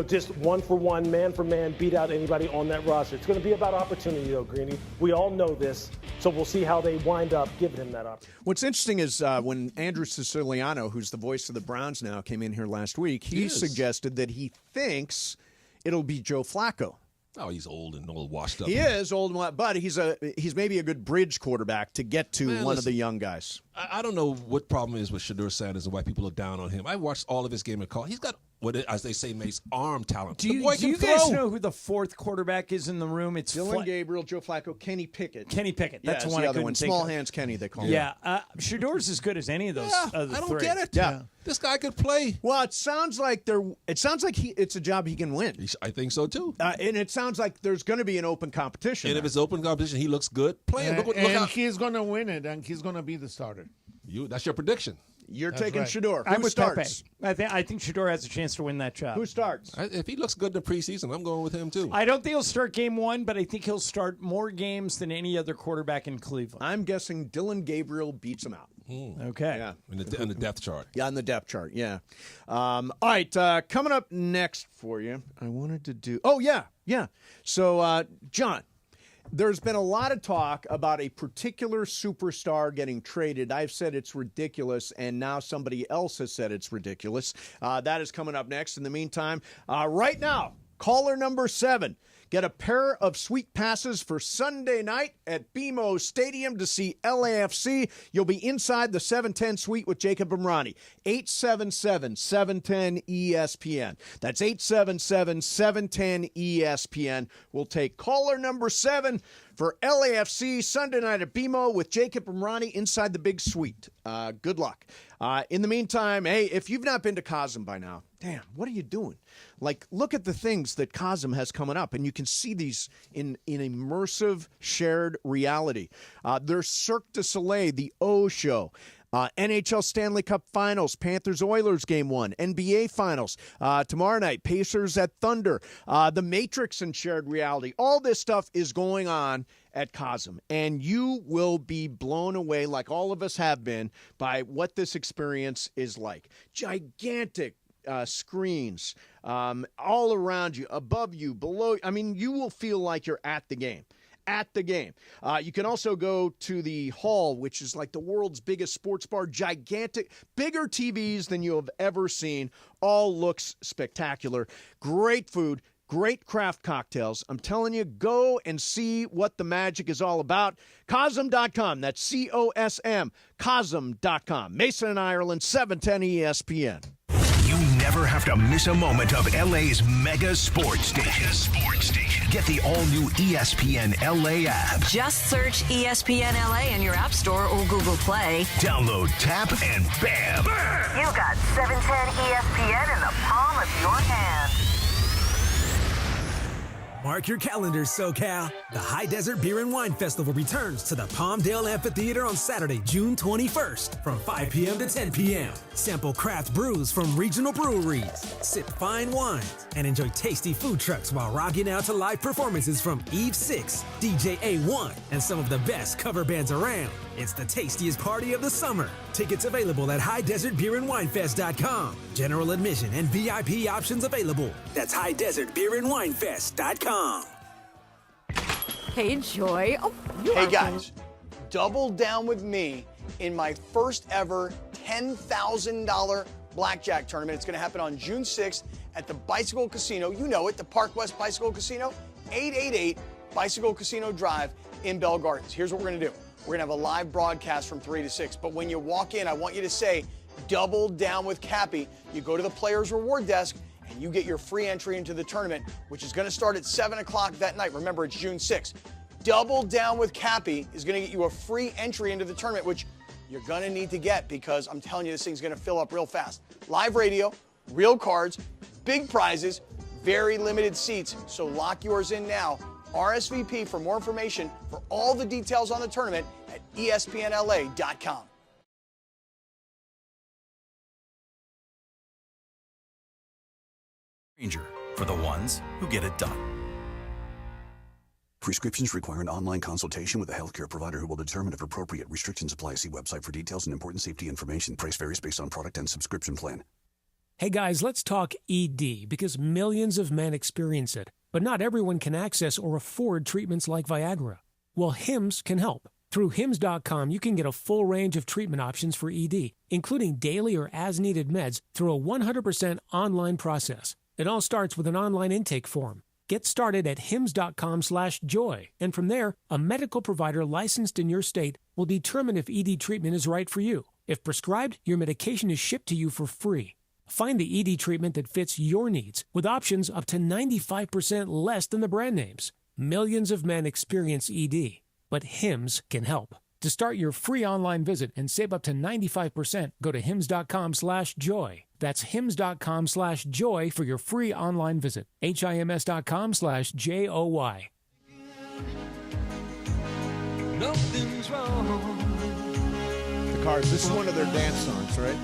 just one for one, man for man, beat out anybody on that roster. It's going to be about opportunity, though, Greeny. We all know this, so we'll see how they wind up giving him that opportunity. What's interesting is when Andrew Siciliano, who's the voice of the Browns now, came in here last week, he suggested that he thinks it'll be Joe Flacco. Oh, he's old and all washed up. He is old, but he's maybe a good bridge quarterback to get to one of the young guys. I don't know what problem is with Shedeur Sanders and why people are down on him. I watched all of his game at college. He's got as they say, Mace, arm talent. Do the boy you can guys throw. know who the fourth quarterback is in the room? It's Dylan Gabriel, Joe Flacco, Kenny Pickett. Kenny Pickett. That's the one the I other one. couldn't think Small of. hands Kenny, they call him. Yeah, Shedeur's as good as any of those. I don't three. get it. Yeah. This guy could play. Well, it sounds like it's a job he can win. I think so too. And it sounds like there's going to be an open competition. And if it's open competition, he looks good. Play him. Look And out. he's going to win it, and he's going to be the starter. That's your prediction. You're That's taking right. Shedeur. I'm Who with starts? Pepe. I think Shedeur has a chance to win that job. Who starts? If he looks good in the preseason, I'm going with him too. I don't think he'll start game 1, but I think he'll start more games than any other quarterback in Cleveland. I'm guessing Dylan Gabriel beats him out. Okay. Yeah. On the depth chart. Yeah, on the depth chart, yeah. All right, coming up next for you, I wanted to do... Oh, yeah. So, John, there's been a lot of talk about a particular superstar getting traded. I've said it's ridiculous, and now somebody else has said it's ridiculous. That is coming up next. In the meantime, right now, caller number 7. Get a pair of sweet passes for Sunday night at BMO Stadium to see LAFC. You'll be inside the 710 suite with Jacob and Ronnie. 877-710-ESPN. That's 877-710-ESPN. We'll take caller number 7 for LAFC Sunday night at BMO with Jacob and Ronnie inside the big suite. Good luck. In the meantime, hey, if you've not been to Cosm by now, damn, what are you doing? Like, look at the things that Cosm has coming up, and you can see these in immersive shared reality. There's Cirque du Soleil, the O Show. NHL Stanley Cup Finals, Panthers-Oilers Game 1, NBA Finals. Tomorrow night, Pacers at Thunder. The Matrix in shared reality. All this stuff is going on at Cosm, and you will be blown away, like all of us have been, by what this experience is like. Gigantic screens all around you, above you, below. I mean, you will feel like you're at the game. You can also go to the hall, which is like the world's biggest sports bar, gigantic, bigger TVs than you have ever seen. All looks spectacular. Great food, great craft cocktails. I'm telling you, go and see what the magic is all about. Cosm.com. That's COSM. Cosm.com. Mason and Ireland, 710 ESPN. You never never have to miss a moment of LA's mega sports station. Get the all-new ESPN LA app. Just search ESPN LA in your App Store or Google Play. Download, tap, and bam! You got 710 ESPN in the palm of your hand. Mark your calendars, SoCal. The High Desert Beer and Wine Festival returns to the Palmdale Amphitheater on Saturday, June 21st from 5 p.m. to 10 p.m. Sample craft brews from regional breweries, sip fine wines, and enjoy tasty food trucks while rocking out to live performances from Eve 6, DJ A1, and some of the best cover bands around. It's the tastiest party of the summer. Tickets available at highdesertbeerandwinefest.com. General admission and VIP options available. That's highdesertbeerandwinefest.com. Hey, Joy. Oh, hey, guys, double down with me in my first ever $10,000 blackjack tournament. It's going to happen on June 6th at the Bicycle Casino. You know it, the Park West Bicycle Casino, 888 Bicycle Casino Drive in Bell Gardens. Here's what we're going to do. We're going to have a live broadcast from 3 to 6. But when you walk in, I want you to say, double down with Cappy. You go to the Players Reward Desk, and you get your free entry into the tournament, which is going to start at 7 o'clock that night. Remember, it's June 6th. Double down with Cappy is going to get you a free entry into the tournament, which you're going to need to get because I'm telling you, this thing's going to fill up real fast. Live radio, real cards, big prizes, very limited seats. So lock yours in now. RSVP for more information for all the details on the tournament at ESPNLA.com. Ranger, for the ones who get it done. Prescriptions require an online consultation with a healthcare provider who will determine if appropriate. Restrictions apply. See website for details and important safety information. Price varies based on product and subscription plan. Hey guys, let's talk ED because millions of men experience it, but not everyone can access or afford treatments like Viagra. Well, Hims can help. Through Hims.com, you can get a full range of treatment options for ED, including daily or as-needed meds through a 100% online process. It all starts with an online intake form. Get started at hims.com/joy, and from there, a medical provider licensed in your state will determine if ED treatment is right for you. If prescribed, your medication is shipped to you for free. Find the ED treatment that fits your needs with options up to 95% less than the brand names. Millions of men experience ED, but Hims can help. To start your free online visit and save up to 95%, go to hims.com/joy. That's hims.com/joy for your free online visit. HIMS.com/JOY. Nothing's wrong. The Cars, this is one of their dance songs, right?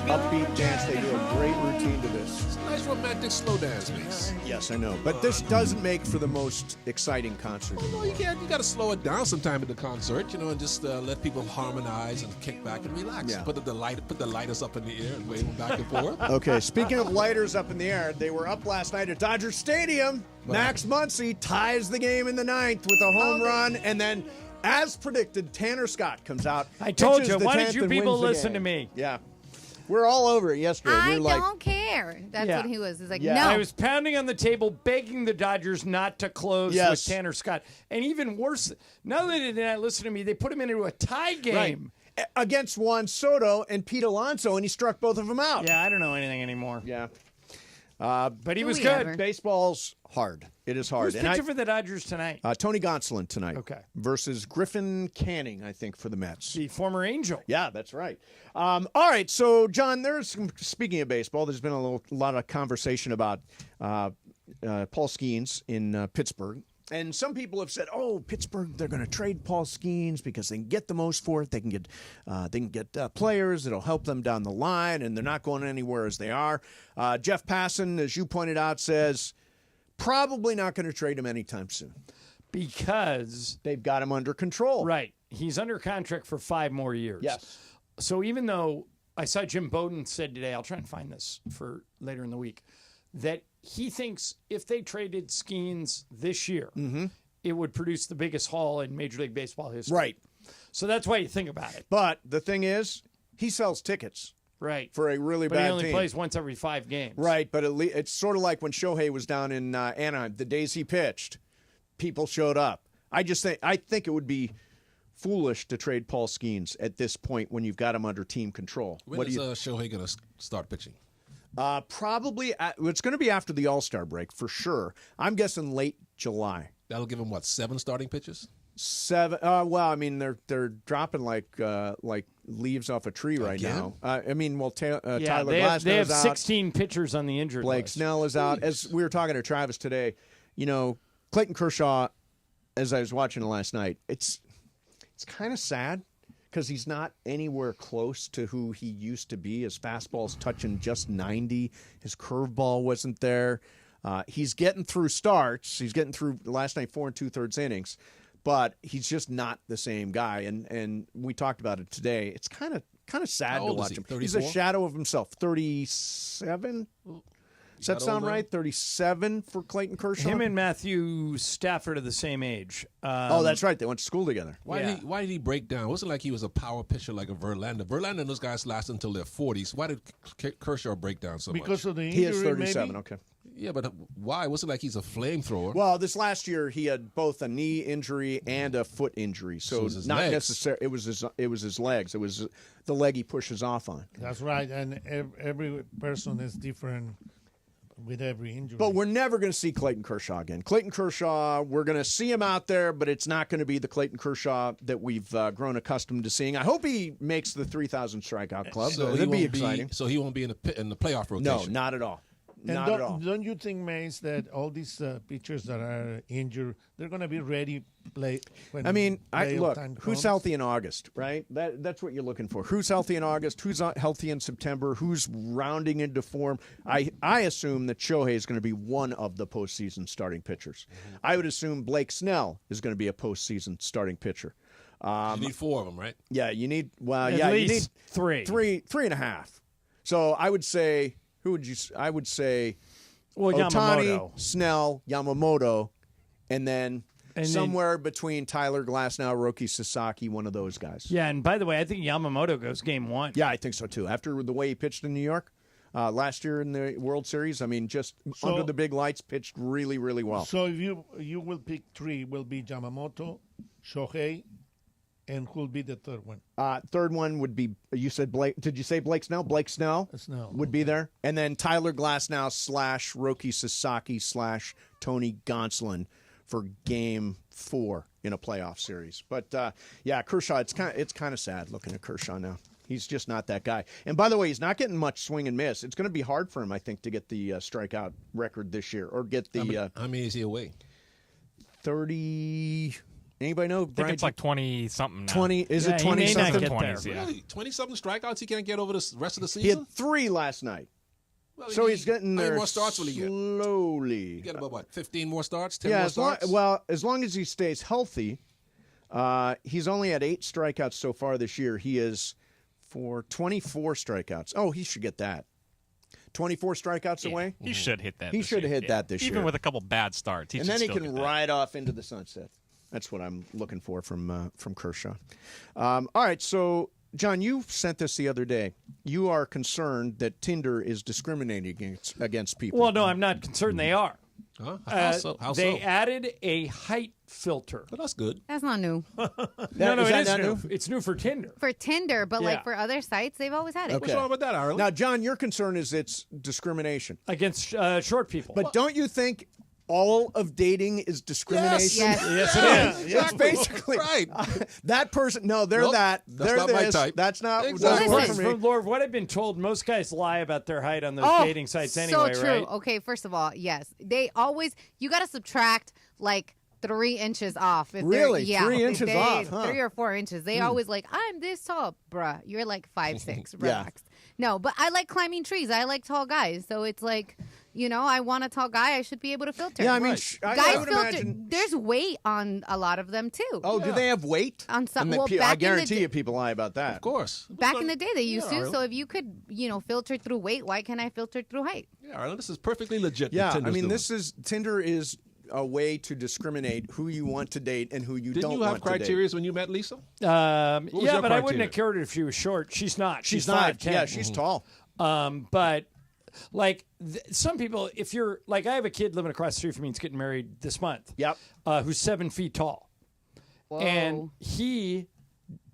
Upbeat dance. They do a great routine to this. It's a nice romantic slow dance mix. Yes, I know. But this doesn't make for the most exciting concert. Well, you got to slow it down sometime in the concert, and just let people harmonize and kick back and relax. Yeah. Put the lighters up in the air and wave them back and forth. Okay, speaking of lighters up in the air, they were up last night at Dodger Stadium. Max Muncy ties the game in the ninth with a home run, and then, as predicted, Tanner Scott comes out. I told you. Why did you people listen to me? Yeah. We're all over it yesterday. I We're don't care. That's what he was. He's like, no. I was pounding on the table, begging the Dodgers not to close with Tanner Scott. And even worse, not only did they not listen to me, they put him into a tie game. Right. Against Juan Soto and Pete Alonso, and he struck both of them out. Yeah, I don't know anything anymore. Yeah. But he was good. Baseball's hard. It is hard. Who's pitching for the Dodgers tonight? Tony Gonsolin tonight. Okay. Versus Griffin Canning, I think, for the Mets. The former Angel. Yeah, that's right. All right, so, John, speaking of baseball, there's been a lot of conversation about Paul Skeens in Pittsburgh. And some people have said, Pittsburgh, they're going to trade Paul Skeens because they can get the most for it. They can get players that'll help them down the line, and they're not going anywhere as they are. Jeff Passan, as you pointed out, says probably not going to trade him anytime soon. Because they've got him under control. Right. He's under contract for 5 more years. Yes. So even though I saw Jim Bowden said today, I'll try and find this for later in the week, that he thinks if they traded Skeens this year, it would produce the biggest haul in Major League Baseball history. Right. So that's why you think about it. But the thing is, he sells tickets. Right. For a really bad team. But he only plays once every 5 games. Right, but it's sort of like when Shohei was down in Anaheim. The days he pitched, people showed up. I think it would be foolish to trade Paul Skeens at this point when you've got him under team control. When is Shohei going to start pitching? Probably, it's going to be after the All-Star break for sure. I'm guessing late July. That'll give him, 7 starting pitches? 7. Well, I mean, they're dropping like leaves off a tree right now. I mean, Tyler Glasnow's they have out. 16 pitchers on the injured Blake list. Snell is out. As we were talking to Travis today, Clayton Kershaw, as I was watching it last night, it's kind of sad because he's not anywhere close to who he used to be. His fastball's touching just 90. His curveball wasn't there. He's getting through starts. He's getting through last night 4 2/3 innings, but he's just not the same guy. And we talked about it today. It's kind of sad to watch him. 34? He's a shadow of himself. 37. Does that sound right? 37 for Clayton Kershaw? Him and Matthew Stafford are the same age. That's right. They went to school together. Why did he break down? It wasn't like he was a power pitcher like a Verlander. Verlander and those guys last until their 40s. Why did Kershaw break down so much? Because of the injury, He is 37, maybe? okay. Yeah, but why? It wasn't like he's a flamethrower. Well, this last year he had both a knee injury and a foot injury, so it was his not legs. necessarily. It was his legs. It was the leg he pushes off on. That's right, and every person is different with every injury. But we're never going to see Clayton Kershaw again. Clayton Kershaw, we're going to see him out there, but it's not going to be the Clayton Kershaw that we've grown accustomed to seeing. I hope he makes the 3,000 strikeout club. So That'd be exciting. So he won't be in the playoff rotation. No, not at all. And Not at all. don't you think, Mace, that all these pitchers that are injured, they're going to be ready play when look, time who's comes? healthy in August, right? That's what you're looking for. Who's healthy in August? Who's healthy in September? Who's rounding into form? I assume that Shohei is going to be one of the postseason starting pitchers. Mm-hmm. I would assume Blake Snell is going to be a postseason starting pitcher. You need 4 of them, right? Yeah, you need At least you need 3. 3.5. So I would say, who would you? I would say, Well, Ohtani, Yamamoto. Snell, Yamamoto, and then somewhere between Tyler Glasnow, Roki Sasaki, one of those guys. Yeah, and by the way, I think Yamamoto goes game 1. Yeah, I think so too. After the way he pitched in New York last year in the World Series, I mean, just under the big lights, pitched really, really well. So if you will pick 3, will be Yamamoto, Shohei, and who'll be the third one? Third one would be, you said Blake. Did you say Blake Snell? Blake Snell would be there. And then Tyler Glasnow / Roki Sasaki / Tony Gonsolin for game 4 in a playoff series. But, Kershaw, it's kind of sad looking at Kershaw now. He's just not that guy. And by the way, he's not getting much swing and miss. It's going to be hard for him, I think, to get the strikeout record this year or get the. How many is he away? 30. Anybody know? I think it's like 20-something now. 20. Is it 20-something? 20s, yeah. Really? 20-something strikeouts he can't get over the rest of the season? He had 3 last night. Well, So he's getting how many there more starts will he get? slowly. You get about, 15 more starts? 10 Yeah, more as long, starts? as long as he stays healthy, he's only had 8 strikeouts so far this year. He is for 24 strikeouts. Oh, he should get that. 24 strikeouts away? He should hit that. He this should year. hit that this Even year. with a couple bad starts. And should then he still can get that. ride off into the sunset. That's what I'm looking for from Kershaw. All right, so John, you sent this the other day. You are concerned that Tinder is discriminating against people. Well, no, I'm not concerned they are. Huh? How so? They added a height filter. Well, that's good. That's not new. No, it is new. It's new for Tinder. For Tinder, but Yeah. like for other sites, they've always had it. Okay. What's wrong with that, Ireland? Now, John, your concern is it's discrimination. Against short people. But don't you think all of dating is discrimination? Yes. Yes, it is. That's basically right. That person. No, they're Nope, that. that's They're not my this. type. That's not. Exactly. Doesn't work Listen. for me. From Lord, what I've been told, most guys lie about their height on those dating sites anyway, so true. right? Okay, first of all, yes, they always. You got to subtract like 3 inches off. If they're- Really? Yeah, 3 inches they, off, huh? 3 or 4 inches. They always like, I'm this tall, bruh. You're like 5'6". Yeah. Relax. No, but I like climbing trees. I like tall guys. So it's like, I want a tall guy. I should be able to filter. Yeah, I mean, Guys I would filter. imagine. There's weight on a lot of them too. Oh, do they have weight? On some, And the well, I back in the guarantee day- you, people lie about that. Of course. Back in the day, they used to. Ireland. So if you could, filter through weight, why can't I filter through height? Yeah, Ireland, this is perfectly legit. what Yeah, I Tinder's mean, doing. Tinder is a way to discriminate who you want to date and who you Didn't don't you want have to date. criteria when you met Lisa? Was your yeah, but I wouldn't criteria? have cared if she was short. She's not. She's not. 5'10". Yeah, she's tall. But like some people, if you're like, I have a kid living across the street from me. He's getting married this month. Yep. Who's 7 feet tall, and he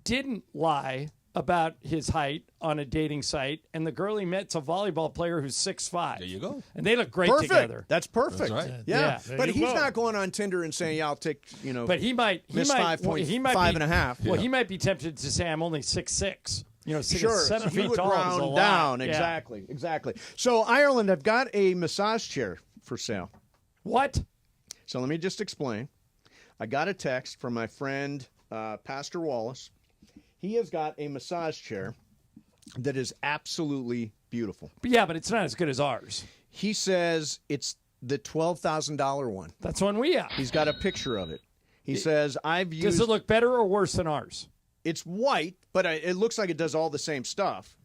didn't lie about his height on a dating site, and the girl he met's a volleyball player who's 6'5". There you go. And they look great Perfect. together. That's perfect. That's right. Yeah. Yeah. But he's not going on Tinder and saying, "Yeah, I'll take But he might. miss 5.5. Well, he might be tempted to say, "I'm only 6'6". Sure, 7 he feet would tall is a round lot. down. Yeah. Exactly. So, Ireland, I've got a massage chair for sale. What? So let me just explain. I got a text from my friend, Pastor Wallace. He has got a massage chair that is absolutely beautiful. But it's not as good as ours. He says it's the $12,000 one. That's one we have. He's got a picture of it. He says, I've used... Does it look better or worse than ours? It's white, but it looks like it does all the same stuff.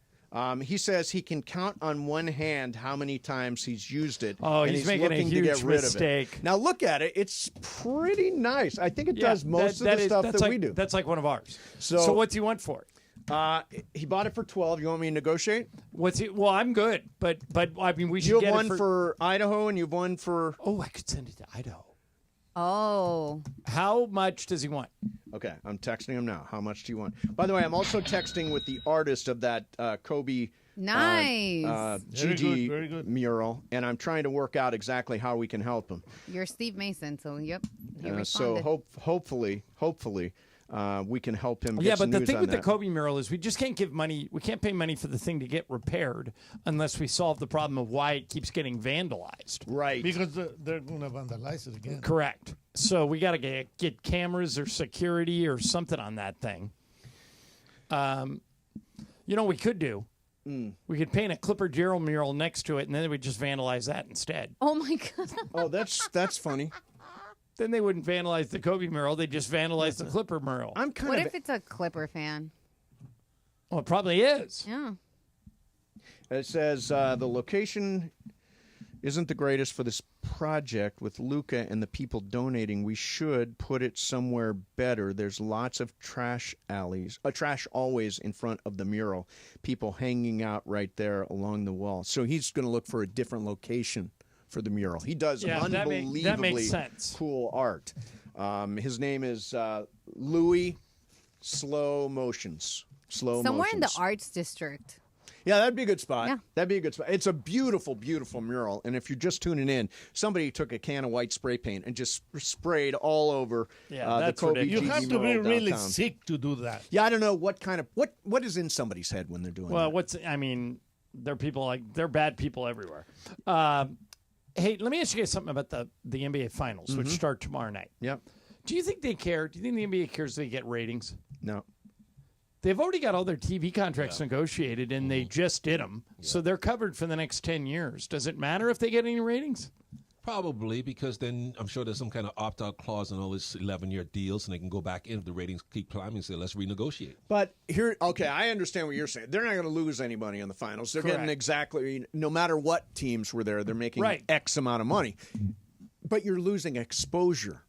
He says he can count on one hand how many times he's used it. Oh, and he's making a looking to huge get rid mistake. Of it. Now look at it; it's pretty nice. I think it does most of the stuff that we do. That's like one of ours. So what's he want for it? He bought it for $12. You want me to negotiate? What's he? Well, I'm good, but I mean, we should You get have it one for Idaho, and you've one for. Oh, I could send it to Idaho. Oh. How much does he want? Okay, I'm texting him now. How much do you want? By the way, I'm also texting with the artist of that Kobe. Nice. Gigi Very good. mural, and I'm trying to work out exactly how we can help him. You're Steve Mason, so yep. He So responded. hopefully, we can help him. Get Yeah, some but the news thing on with that. the Kobe mural is we just can't give money. We can't pay money for the thing to get repaired unless we solve the problem of why it keeps getting vandalized. Right. Because they're going to vandalize it again. Correct. So we got to get cameras or security or something on that thing. You know what we could do? We could paint a Clipper Gerald mural next to it, and then we just vandalize that instead. Oh my God. Oh, that's funny. Then they wouldn't vandalize the Kobe mural; they just vandalize the Clipper mural. I'm kind What of. if it's a Clipper fan? Well, it probably is. Yeah. It says the location isn't the greatest for this project with Luca and the people donating. We should put it somewhere better. There's lots of trash alleys, trash always in front of the mural. People hanging out right there along the wall. So he's going to look for a different location for the mural. He does unbelievably that makes sense. Cool art. His name is Louis Slow Motions. Somewhere in the arts district. Yeah, that'd be a good spot. Yeah. That'd be a good spot. It's a beautiful, beautiful mural. And if you're just tuning in, somebody took a can of white spray paint and just sprayed all over the Kobe You Gigi have to be mural really downtown. sick to do that. Yeah, I don't know what kind of what is in somebody's head when they're doing Well, that. they're people they're bad people everywhere. Hey, let me ask you guys something about the NBA Finals, which start tomorrow night. Yep. Do you think they care? Do you think the NBA cares they get ratings? No. They've already got all their TV contracts negotiated, and they just did them. So they're covered for the next 10 years. Does it matter if they get any ratings? Probably, because then I'm sure there's some kind of opt-out clause in all these 11-year deals, and they can go back in if the ratings keep climbing and say, let's renegotiate. But here, okay, I understand what you're saying. They're not going to lose any money in the finals. They're getting exactly, no matter what teams were there, they're making X amount of money. But you're losing exposure.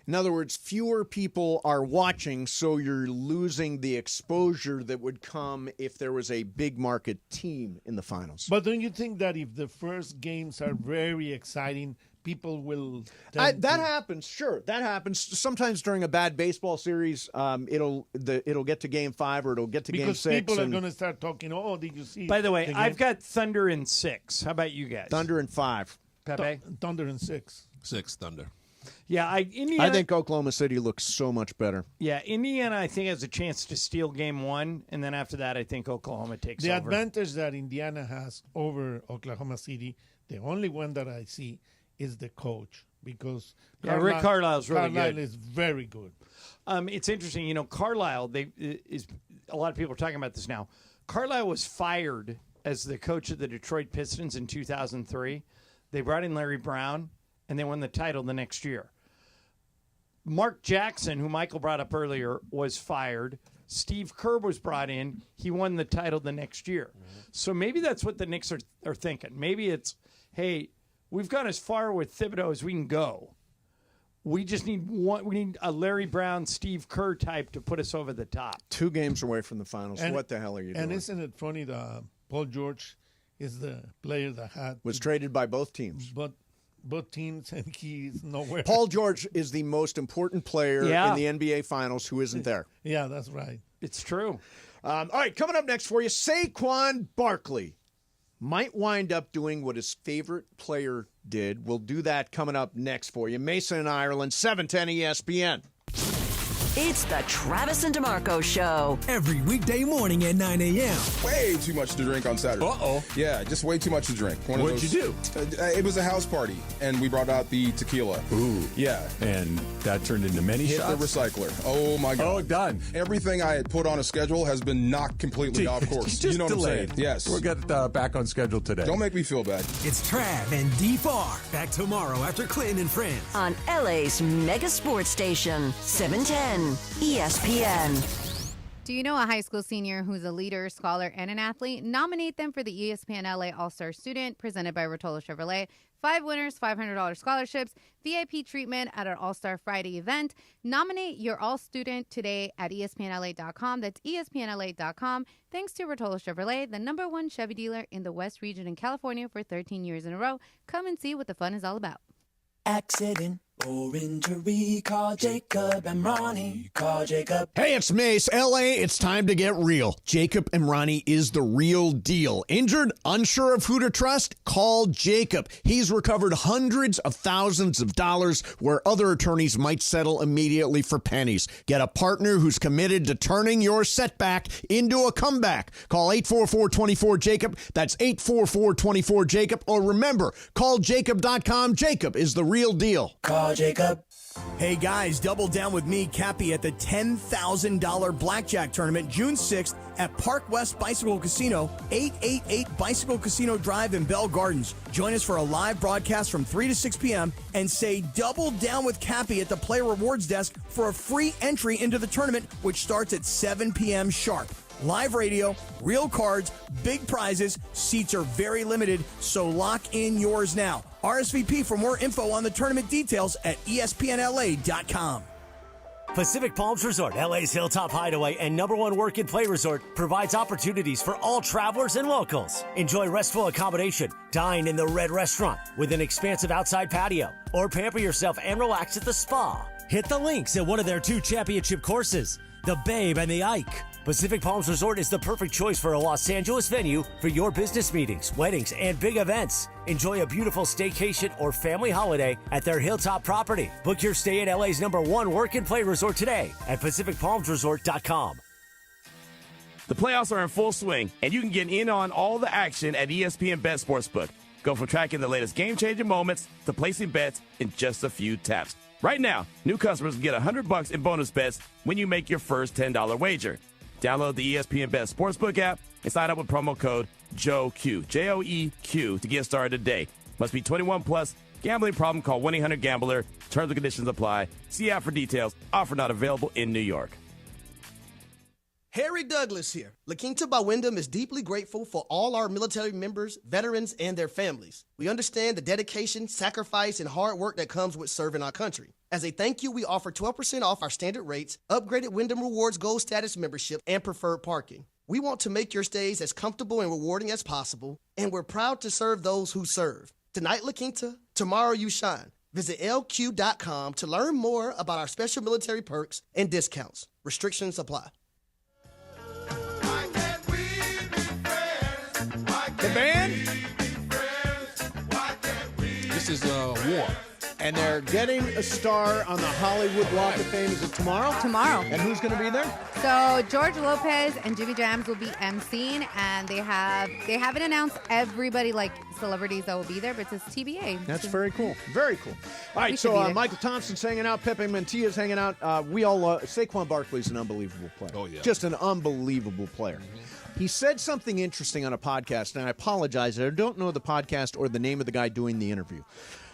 In other words, fewer people are watching, so you're losing the exposure that would come if there was a big market team in the finals. But don't you think that if the first games are very exciting, people will... That happens, sure. That happens. Sometimes during a bad baseball series, it'll get to Game 5 or it'll get to Game 6. Because people are going to start talking, oh, did you see... By the way, I've got Thunder in 6. How about you guys? Thunder in 5. Pepe? Thunder in 6. 6 Thunder. Yeah, Indiana, I think Oklahoma City looks so much better. Yeah, Indiana, I think, has a chance to steal Game 1, and then after that, I think Oklahoma takes over. The advantage that Indiana has over Oklahoma City, the only one that I see, is the coach. Because Rick Carlisle's really Carlisle good. is very good. It's interesting, Carlisle. A lot of people are talking about this now. Carlisle was fired as the coach of the Detroit Pistons in 2003. They brought in Larry Brown, and they won the title the next year. Mark Jackson, who Michael brought up earlier, was fired. Steve Kerr was brought in. He won the title the next year. So maybe that's what the Knicks are thinking. Maybe it's, hey, we've gone as far with Thibodeau as we can go. We just need one. We need a Larry Brown, Steve Kerr type to put us over the top. 2 games away from the finals. What the hell are you doing? And isn't it funny that Paul George is the player that was traded by both teams. But both teams, and he's nowhere. Paul George is the most important player in the NBA Finals who isn't there. Yeah, that's right. It's true. All right, coming up next for you, Saquon Barkley might wind up doing what his favorite player did. We'll do that coming up next for you. Mason in Ireland, 710 ESPN. It's the Travis and DeMarco Show. Every weekday morning at 9 a.m. Way too much to drink on Saturday. Uh-oh. Yeah, just way too much to drink. What'd you do? It was a house party, and we brought out the tequila. Ooh. Yeah. And that turned into many Hit shots? the recycler. Oh, my God. Oh, done. Everything I had put on a schedule has been knocked completely off course. Just You know delayed. what I'm saying? Yes. We'll get back on schedule today. Don't make me feel bad. It's Trav and D-Far. Back tomorrow after Clinton and Friends. On LA's mega sports station, 710 ESPN. Do you know a high school senior who's a leader, scholar, and an athlete? Nominate them for the ESPN LA All-Star Student presented by Rotolo Chevrolet. 5 winners, $500 scholarships, VIP treatment at our All-Star Friday event. Nominate your All-Student today at ESPNLA.com. That's ESPNLA.com. Thanks to Rotolo Chevrolet, the #1 Chevy dealer in the West region in California for 13 years in a row. Come and see what the fun is all about. Accident or injury, call Jacob and Ronnie. Call Jacob. Hey, it's Mace. LA, it's time to get real. Jacob and Ronnie is the real deal. Injured? Unsure of who to trust? Call Jacob. He's recovered hundreds of thousands of dollars where other attorneys might settle immediately for pennies. Get a partner who's committed to turning your setback into a comeback. Call 844-24-JACOB. That's 844-24-JACOB. Or remember, call Jacob.com. Jacob is the real deal. Call Jacob. Hey guys, double down with me, Cappy, at the $10,000 blackjack tournament June 6th at Park West Bicycle Casino, 888 Bicycle Casino Drive in Bell Gardens. Join us for a live broadcast from 3 to 6 p.m. and say double down with Cappy at the Player Rewards Desk for a free entry into the tournament, which starts at 7 p.m. sharp. Live radio, real cards, big prizes. Seats are very limited, so lock in yours now. RSVP for more info on the tournament details at ESPNLA.com. Pacific Palms Resort, LA's Hilltop Hideaway and #1 work and play resort, provides opportunities for all travelers and locals. Enjoy restful accommodation, dine in the Red Restaurant with an expansive outside patio, or pamper yourself and relax at the spa. Hit the links at one of their 2 championship courses, the Babe and the Ike. Pacific Palms Resort is the perfect choice for a Los Angeles venue for your business meetings, weddings, and big events. Enjoy a beautiful staycation or family holiday at their Hilltop property. Book your stay at LA's #1 work and play resort today at PacificPalmsResort.com. The playoffs are in full swing, and you can get in on all the action at ESPN Bet Sportsbook. Go from tracking the latest game-changing moments to placing bets in just a few taps. Right now, new customers can get $100 in bonus bets when you make your first $10 wager. Download the ESPN Bet Sportsbook app and sign up with promo code JOEQ, J-O-E-Q, to get started today. Must be 21 plus. Gambling problem? Call 1-800-GAMBLER. Terms and conditions apply. See app for details. Offer not available in New York. Harry Douglas here. La Quinta by Wyndham is deeply grateful for all our military members, veterans, and their families. We understand the dedication, sacrifice, and hard work that comes with serving our country. As a thank you, we offer 12% off our standard rates, upgraded Wyndham Rewards Gold status membership, and preferred parking. We want to make your stays as comfortable and rewarding as possible, and we're proud to serve those who serve. Tonight, La Quinta, tomorrow you shine. Visit LQ.com to learn more about our special military perks and discounts. Restrictions apply. The band? This is War. And they're getting a star on the Hollywood Walk of Fame. Is it tomorrow? Tomorrow. And who's going to be there? So George Lopez and Jimmy Jams will be emceeing, and they haven't announced everybody, like celebrities that will be there, but it says TBA. That's very cool. Very cool. All right, so Michael Thompson's hanging out. Pepe Mantilla's hanging out. Saquon Barkley's an unbelievable player. Oh, yeah. Just an unbelievable player. Mm-hmm. He said something interesting on a podcast, and I apologize. I don't know the podcast or the name of the guy doing the interview.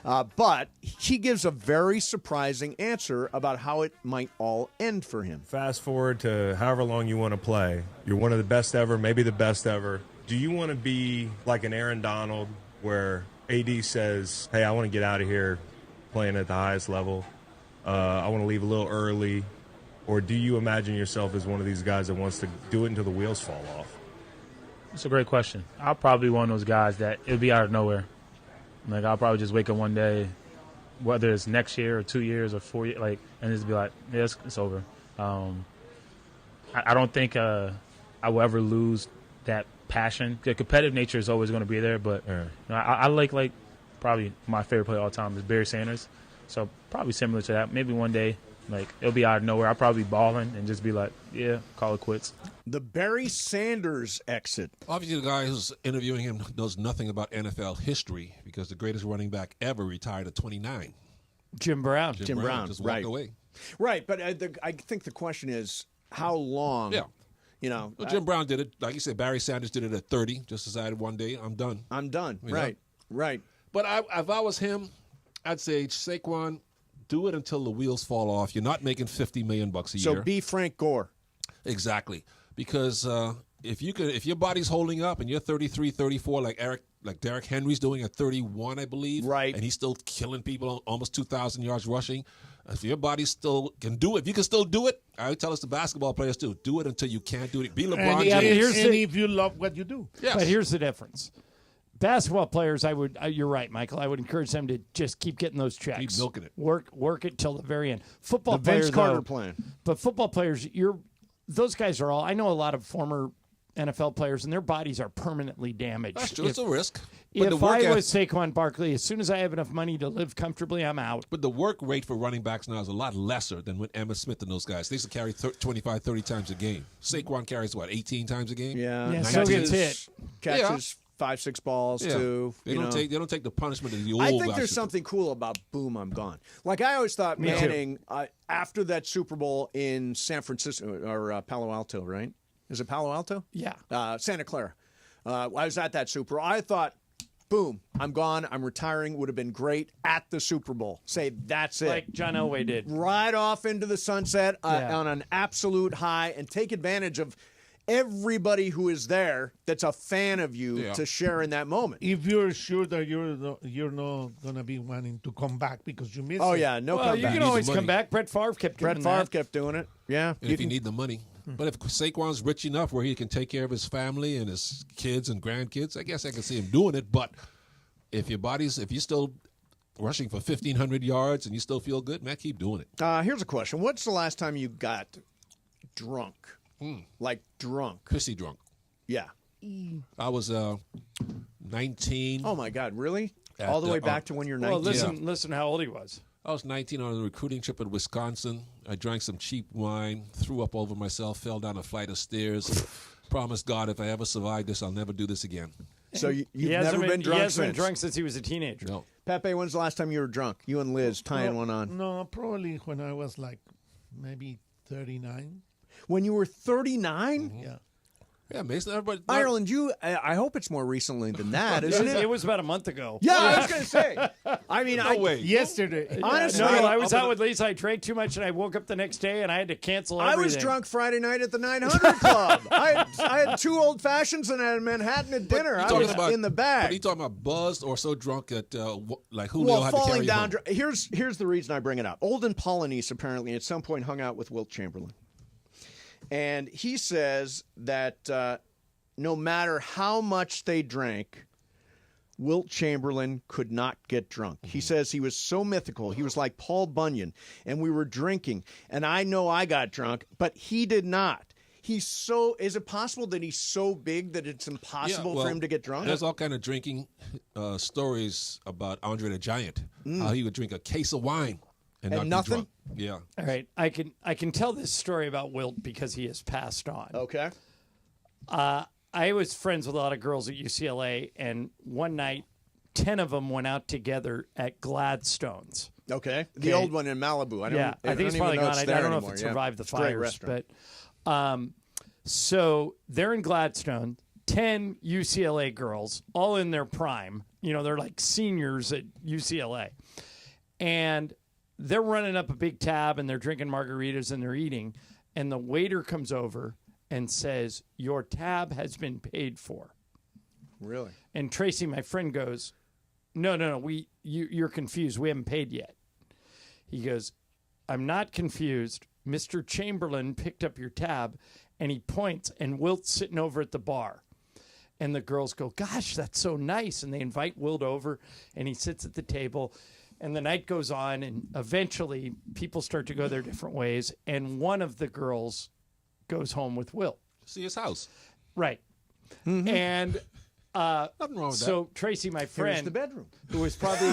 But he gives a very surprising answer about how it might all end for him. Fast forward to however long you want to play. You're one of the best ever, maybe the best ever. Do you want to be like an Aaron Donald where AD says, hey, I want to get out of here playing at the highest level. I want to leave a little early. Or do you imagine yourself as one of these guys that wants to do it until the wheels fall off? It's a great question. I'll probably be one of those guys that it'll be out of nowhere. Like, I'll probably just wake up one day, whether it's next year or 2 years or 4 years, and just be like, yeah, it's over. I don't think I will ever lose that passion. The competitive nature is always going to be there, but I like probably my favorite player of all time is Barry Sanders. So probably similar to that. Maybe one day, it'll be out of nowhere. I'll probably be balling and just be like, yeah, call it quits. The Barry Sanders exit. Obviously, the guy who's interviewing him knows nothing about NFL history because the greatest running back ever retired at 29. Jim Brown. Jim Brown just walked away. Right, but I think the question is how long. Yeah. Well, Jim Brown did it. Like you said, Barry Sanders did it at 30. Just decided one day, I'm done. Right. But if I was him, I'd say, Saquon, do it until the wheels fall off. You're not making $50 million a year. So be Frank Gore. Exactly. Because if your body's holding up and you're 33, 34, like Derrick Henry's doing at 31, I believe. Right. And he's still killing people, almost 2,000 yards rushing. If your body still can do it, if you can still do it, I would tell us the basketball players too. Do it until you can't do it. Be LeBron James. If you love what you do. Yes. But here's the difference. Basketball players, you're right, Michael. I would encourage them to just keep getting those checks. Keep milking it. Work it till the very end. Football The players, Vince Carter though, plan. But football players, those guys are all. I know a lot of former NFL players, and their bodies are permanently damaged. That's true. It's a risk. But If I was Saquon Barkley, as soon as I have enough money to live comfortably, I'm out. But the work rate for running backs now is a lot lesser than when Emmitt Smith and those guys. They used to carry 25, 30 times a game. Saquon carries, 18 times a game? Yeah. So gets hit. Catches 5-6 balls, too. They don't take the punishment of the old I think guys there's should something cool about boom, I'm gone. Like I always thought Manning, after that Super Bowl in San Francisco, or Palo Alto, right? Is it Palo Alto? Yeah. Santa Clara. I was at that Super Bowl. I thought, boom, I'm gone. I'm retiring. Would have been great at the Super Bowl. Say, that's it. Like John Elway did. Right off into the sunset on an absolute high and take advantage of everybody who is there that's a fan of you to share in that moment. If you're sure that you're not going to be wanting to come back because you missed it. Oh, yeah, no comeback. You can always come back. Brett Favre kept doing it. Yeah. If you need the money. But if Saquon's rich enough where he can take care of his family and his kids and grandkids, I guess I can see him doing it. But if you're still rushing for 1,500 yards and you still feel good, man, keep doing it. Here's a question. What's the last time you got drunk? Like drunk? Pissy drunk. Yeah. I was 19. Oh, my God. Really? All the way back to when you're 19? Well, listen how old he was. I was 19 on a recruiting trip in Wisconsin. I drank some cheap wine, threw up over myself, fell down a flight of stairs. Promised God if I ever survive this, I'll never do this again. So you've never been drunk since? He hasn't been drunk since he was a teenager. No. Pepe, when's the last time you were drunk? You and Liz tying one on. No, probably when I was maybe 39. When you were 39? Mm-hmm. Yeah. Yeah, Mason. Everybody. Ireland, I hope it's more recently than that, isn't it? It was about a month ago. Yeah, I was going to say. I mean, yesterday. Honestly, I was out with Lisa. I drank too much, and I woke up the next day, and I had to cancel everything. I was drunk Friday night at the 900 Club. I had 2 old fashions and I had Manhattan at dinner. I was in the bag. But are you talking about buzzed or so drunk that Julio had to carry down. home? Here's the reason I bring it up. Olden Polynice apparently at some point hung out with Wilt Chamberlain, and he says that. No matter how much they drank, Wilt Chamberlain could not get drunk. He says he was so mythical. He was like Paul Bunyan, and we were drinking, and I know I got drunk, but he did not. Is it possible that he's so big that it's impossible for him to get drunk? There's all kind of drinking stories about Andre the Giant, how he would drink a case of wine and not nothing? Be drunk. Yeah. All right, I can tell this story about Wilt because he has passed on. Okay. I was friends with a lot of girls at UCLA, and one night, 10 of them went out together at Gladstone's. Okay. The old one in Malibu. I think it's probably gone. I don't know if it survived the fires. But so they're in Gladstone, 10 UCLA girls, all in their prime. They're like seniors at UCLA. And they're running up a big tab, and they're drinking margaritas, and they're eating. And the waiter comes over and says, "Your tab has been paid for." Really? And Tracy, my friend, goes, No, you're confused. We haven't paid yet. He goes, "I'm not confused. Mr. Chamberlain picked up your tab," and he points, and Wilt's sitting over at the bar. And the girls go, "Gosh, that's so nice." And they invite Wilt over, and he sits at the table. And the night goes on, and eventually people start to go their different ways. And one of the girls goes home with Wilt. See his house. Right. And nothing wrong with so Tracy, my friend, Here's the bedroom, who was probably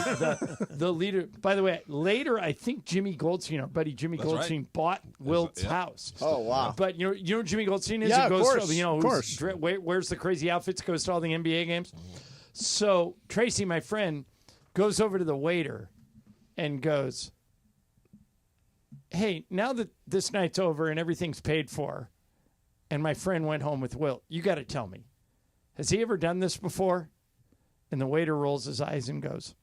the leader. By the way, later I think Jimmy Goldstein, our buddy Jimmy Goldstein, bought Wilt's house. Oh wow! But you know who Jimmy Goldstein is? Yeah, Who of goes course. To, Of course. Wears the crazy outfits, goes to all the NBA games. So Tracy, my friend, goes over to the waiter and goes, "Hey, now that this night's over and everything's paid for, and my friend went home with Wilt, you got to tell me, has he ever done this before?" And the waiter rolls his eyes and goes,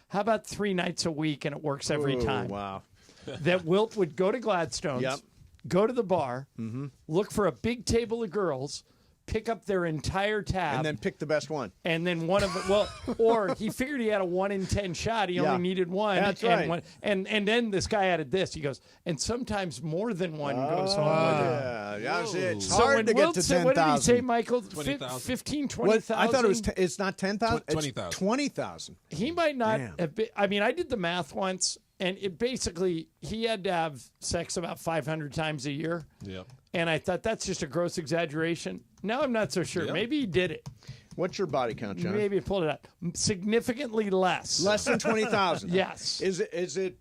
"How about 3 nights a week and it works every Ooh, time?" Wow. That Wilt would go to Gladstone's, go to the bar, look for a big table of girls, pick up their entire tab, And then pick the best one. and then one of them, well, or he figured he had a 1 in 10 shot. He only needed one. That's and right. And then this guy added this. He goes, and sometimes more than one goes home with it. Yeah, that's it. It's So when hard to Wilt get to said, what did he say, 10,000. Michael? 20,000. 15, What? 20,000? I thought it was. It's not 10,000. 20,000. 20,000. He might not Damn. have been. I mean, I did the math once, and it basically, he had to have sex about 500 times a year. Yeah. And I thought that's just a gross exaggeration. Now I'm not so sure. Yeah. Maybe he did it. What's your body count, John? Maybe he pulled it out. Significantly less. Less than 20,000. Yes. Is it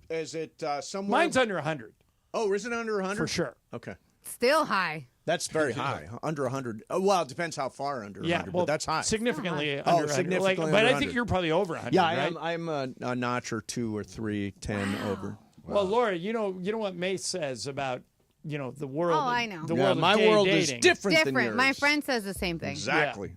somewhere? Mine's under 100. Oh, is it under 100? For sure. Okay. Still high. That's very high. Under 100. Oh, well, it depends how far under 100, Yeah, well, but that's high. significantly Oh, under 100. significantly But under I 100. think you're probably over 100, Yeah, right? I'm a notch or 2 or 3, 10 over. Well, Laura, you know what Mace says about, the world. Oh, I know. The Yeah, world my of gay world dating. is different than yours. My friend says the same thing. Exactly.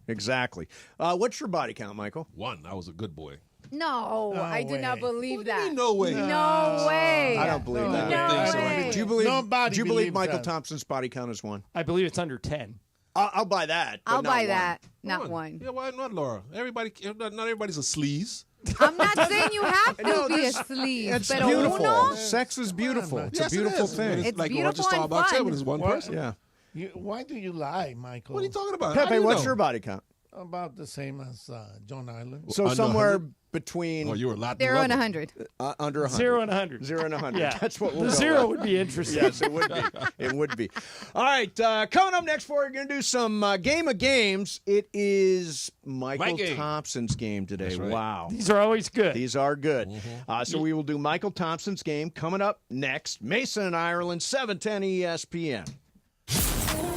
What's your body count, Michael? 1. I was a good boy. No, I do not believe that. No way. No way. I don't believe that. No way. Do you believe? Nobody do you believe believes Michael that. Thompson's body count is 1? I believe it's under 10. I'll buy that. but I'll not buy 1. that. Not 1. Yeah, why not, Laura? Not everybody's a sleaze. I'm not saying you have to No, be a this- sleeve. It's Pero beautiful. uno, Sex is beautiful. It's Yes, a beautiful it is. thing. It's like beautiful Roger and Staubach said fun. when it's one What? person. Yeah. Why do you lie, Michael? What are you talking about? How do Pepe, you what's know? your body count? About the same as John Island. So Under somewhere 100? between Oh, you were Latin 0 and lover. 100. under 100. 0 and 100. 0 and 100. Yeah. That's what we'll The go 0 with. would be interesting. Yes, it would be. It would be. All right, coming up next, we're going to do some Game of Games. It is Michael game. Thompson's game today. That's right. Wow. These are always good. These are good. So we will do Michael Thompson's game coming up next. Mason and Ireland, 710 ESPN.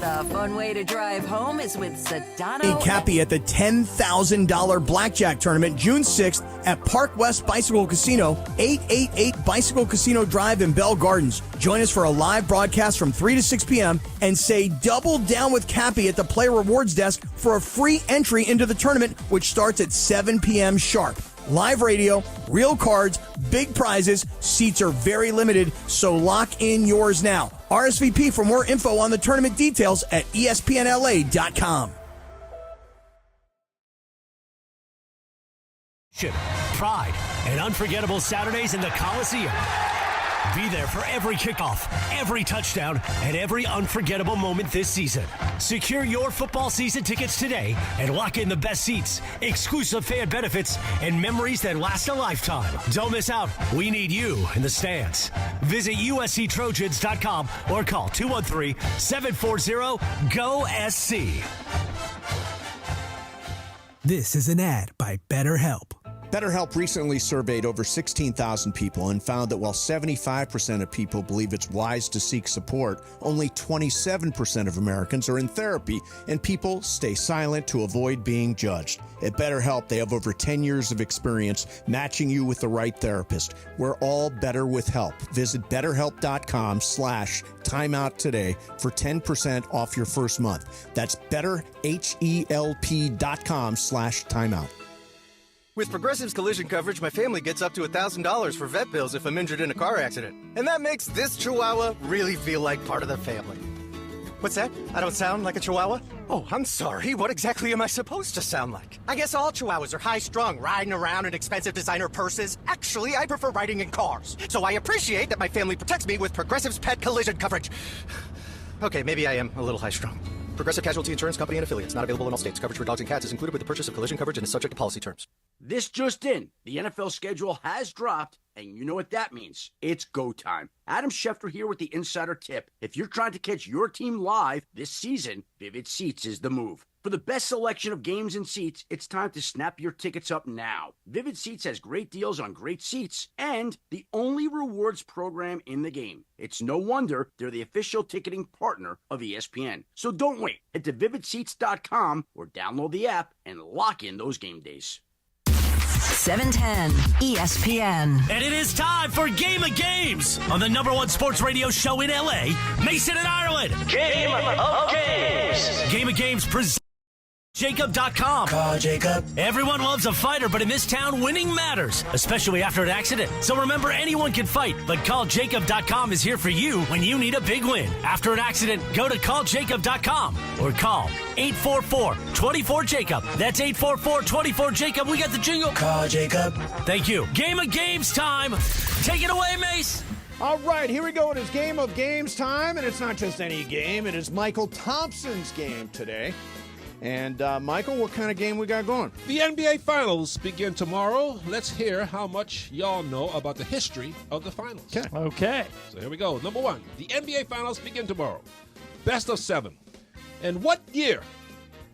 The fun way to drive home is with Sedano. Hey, Cappy, at the $10,000 blackjack tournament June 6th at Park West Bicycle Casino, 888 Bicycle Casino Drive in Bell Gardens. Join us for a live broadcast from 3 to 6 p.m. and say double down with Cappy at the Player Rewards Desk for a free entry into the tournament, which starts at 7 p.m. sharp. Live radio, real cards, big prizes. Seats are very limited, so lock in yours now. RSVP for more info on the tournament details at espnla.com. Pride, and unforgettable Saturdays in the Coliseum. Be there for every kickoff, every touchdown, and every unforgettable moment this season. Secure your football season tickets today and lock in the best seats, exclusive fan benefits, and memories that last a lifetime. Don't miss out. We need you in the stands. Visit usctrojans.com or call 213-740-GO-SC. This is an ad by BetterHelp. BetterHelp recently surveyed over 16,000 people and found that while 75% of people believe it's wise to seek support, only 27% of Americans are in therapy, and people stay silent to avoid being judged. At BetterHelp, they have over 10 years of experience matching you with the right therapist. We're all better with help. Visit BetterHelp.com/timeout today for 10% off your first month. That's BetterHelp.com/timeout. With Progressive's collision coverage, my family gets up to $1,000 for vet bills if I'm injured in a car accident. And that makes this Chihuahua really feel like part of the family. What's that? I don't sound like a Chihuahua? Oh, I'm sorry. What exactly am I supposed to sound like? I guess all Chihuahuas are high-strung, riding around in expensive designer purses. Actually, I prefer riding in cars. So I appreciate that my family protects me with Progressive's pet collision coverage. Okay, maybe I am a little high-strung. Progressive Casualty Insurance Company and Affiliates. Not available in all states. Coverage for dogs and cats is included with the purchase of collision coverage and is subject to policy terms. This just in. The NFL schedule has dropped, And you know what that means. It's go time. Adam Schefter here with the Insider Tip. If you're trying to catch your team live this season, Vivid Seats is the move. For the best selection of games and seats, it's time to snap your tickets up now. Vivid Seats has great deals on great seats and the only rewards program in the game. It's no wonder they're the official ticketing partner of ESPN. So don't wait. Head to vividseats.com or download the app and lock in those game days. 710 ESPN. And it is time for Game of Games on the #1 sports radio show in LA, Mason and Ireland. Game of Games. Game of Games presents Jacob.com. Call Jacob. Everyone loves a fighter, but in this town, winning matters, especially after an accident. So remember, anyone can fight, but CallJacob.com is here for you when you need a big win. After an accident, go to CallJacob.com or call 844-24-JACOB. That's 844-24-JACOB. We got the jingle. Call Jacob. Thank you. Game of Games time. Take it away, Mace. All right, here we go. It is Game of Games time, and it's not just any game. It is Michael Thompson's game today. And, Michael, what kind of game we got going? The NBA Finals begin tomorrow. Let's hear how much y'all know about the history of the Finals. Okay. So here we go. Number one, the NBA Finals begin tomorrow. Best of 7. In what year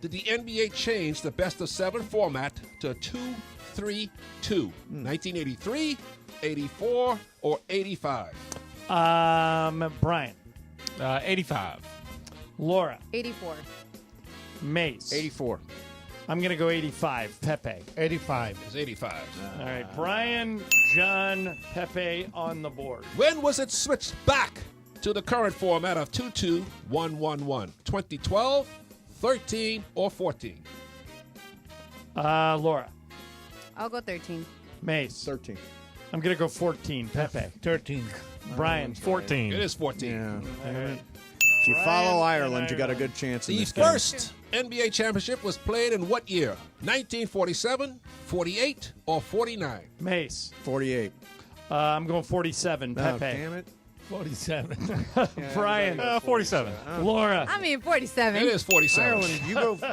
did the NBA change the best of 7 format to 2-3-2? 1983, 84, or 85? Brian. 85. Laura. 84. Mace. 84. I'm going to go 85. Pepe. 85. It's 85. All right. Brian, John, Pepe on the board. When was it switched back to the current format of 2-2-1-1-1? 2012, 13, or 14? Laura. I'll go 13. Mace. 13. I'm going to go 14. Pepe. 13. Brian. 14. It is 14. Yeah. All right. If you follow Ireland, you got a good chance in The this game. first NBA championship was played in what year? 1947, 48, or 49? Mace. 48. I'm going 47. Oh, Pepe. damn it. 47. Brian. 47. Laura. I mean, 47. It is 47. Ireland,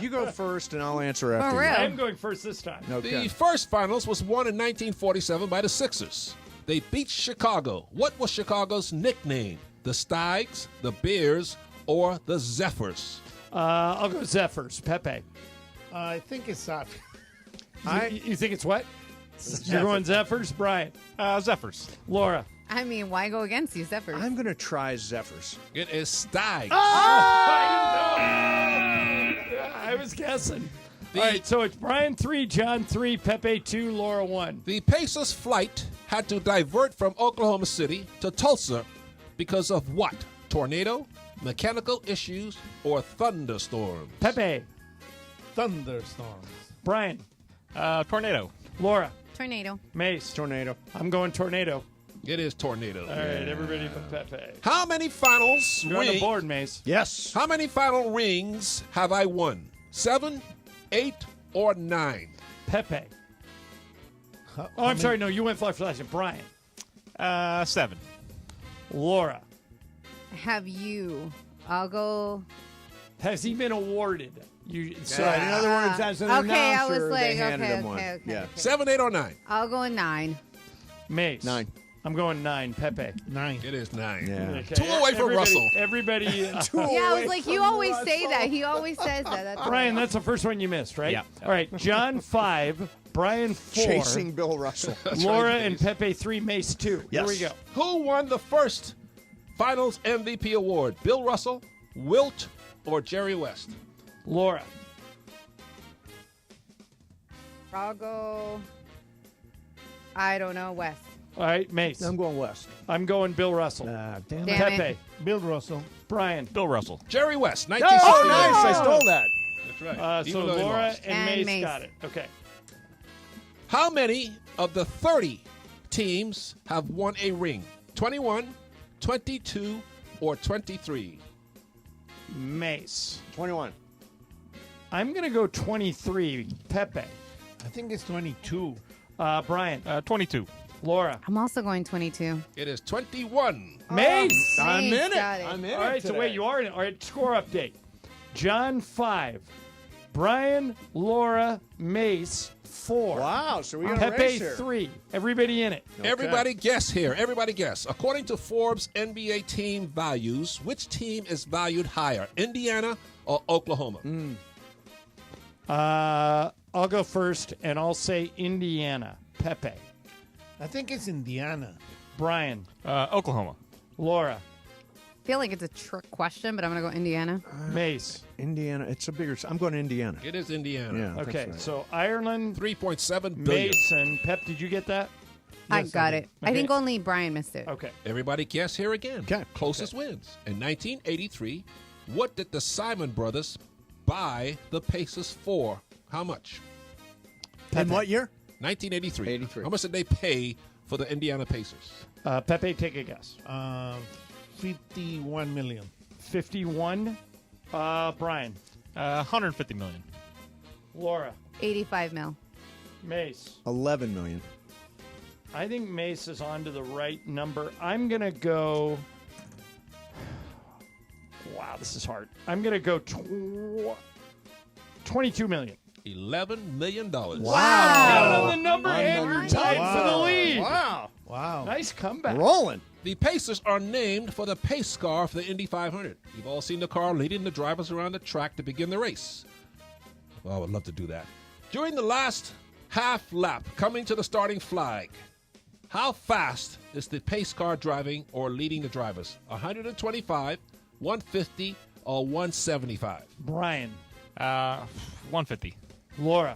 you go first, and I'll answer after For you. real? I'm going first this time. Okay. The first finals was won in 1947 by the Sixers. They beat Chicago. What was Chicago's nickname? The Stags, the Bears, or the Zephyrs? I'll go Zephyrs. Pepe. I think it's up. You think it's what? You're going Zephyrs? Brian. Zephyrs. Laura. I mean, why go against you, Zephyrs? I'm going to try Zephyrs. It is Stags. I was guessing. All right, so it's Brian 3, John 3, Pepe 2, Laura 1. The Pacers' flight had to divert from Oklahoma City to Tulsa because of what? Tornado, mechanical issues, or thunderstorms? Pepe. Thunderstorms. Brian. Tornado. Laura. Tornado. Mace. Tornado. I'm going tornado. It is tornado. All right, everybody but Pepe. How many finals You're on the board, Mace. Yes. How many final rings have I won? 7, 8, or 9? Pepe. I'm sorry. No, you went flash. Brian. 7. Laura. Have you? I'll go. Has he been awarded? So, in other words, as an Okay, I announcer, was like, they handed him one. okay. Yeah. 7, 8, or 9? I'll go 9. Mace. 9. I'm going 9. Pepe. 9. It is 9. Yeah. Okay. 2 away from Russell. Everybody. Yeah, I was like, you always say that. He always says that. That's Brian, that's the first one you missed, right? Yeah. All right. John 5. Brian 4. Chasing Bill Russell. Laura and Pepe 3. Mace 2. Yes. Here we go. Who won the first Finals MVP award? Bill Russell, Wilt, or Jerry West? Laura. I'll go. I don't know, West. All right, Mace. I'm going West. I'm going Bill Russell. Damn Damn Pepe. it. Bill Russell. Brian. Bill Russell. Jerry West, Oh, 1960. nice. I stole that. That's right. So Even though they Laura lost. and Mace, Mace got it. Okay. How many of the 30 teams have won a ring? 21, 22, or 23? Mace. 21. I'm going to go 23. Pepe. I think it's 22. Brian. 22. Laura. I'm also going 22. It is 21. Mace. I'm in it. got it. I'm in it. All right, so today. wait, you are in it. All right, score update. John 5. Brian, Laura, Mace, 4. Wow, so we got a Pepe, race here. 3. Everybody in it. Okay. Everybody guess here. Everybody guess. According to Forbes NBA team values, which team is valued higher, Indiana or Oklahoma? I'll go first, and I'll say Indiana. Pepe. I think it's Indiana. Brian. Oklahoma. Laura. I feel like it's a trick question, but I'm going to go Indiana. Mace. Indiana. It's a bigger. I'm going Indiana. It is Indiana. Yeah. Okay, that's right. so Ireland. 3.7 billion. Mason. Pep, did you get that? I Yes, got did. it. I think only Brian missed it. Okay. Everybody guess here again. Okay. Closest wins. In 1983, what did the Simon brothers buy the Pacers for? How much? In what year? 1983. 83. How much did they pay for the Indiana Pacers? Pepe, take a guess. 51 million. 51. Brian. 150 million. Laura. 85 mil. Mace. 11 million. I think Mace is on to the right number. I'm going to go... Wow, this is hard. I'm going to go 22 million. $11 million. Wow. On the number, and you're tied for the lead. Wow. Nice comeback. Rolling. The Pacers are named for the pace car for the Indy 500. You've all seen the car leading the drivers around the track to begin the race. Well, I would love to do that. During the last half lap, coming to the starting flag, how fast is the pace car driving or leading the drivers? 125, 150, or 175? Brian. 150. Laura.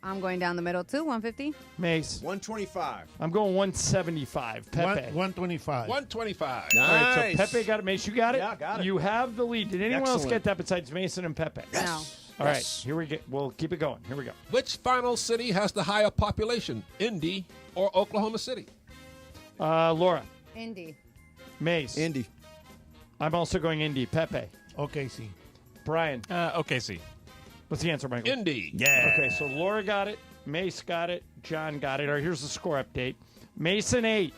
I'm going down the middle too, 150. Mace. 125. I'm going 175. Pepe. 125. 125. All right, so Pepe got it. Mace, you got it? Yeah, got it. You have the lead. Did anyone else Excellent. get that besides Mason and Pepe? No. All right, here we go. We'll keep it going. Here we go. Which final city has the higher population, Indy or Oklahoma City? Laura. Indy. Mace. Indy. I'm also going Indy. Pepe. OKC. Brian. OKC. What's the answer, Michael? Indy. Yeah. Okay, so Laura got it. Mace got it. John got it. All right, here's the score update. Mason 8.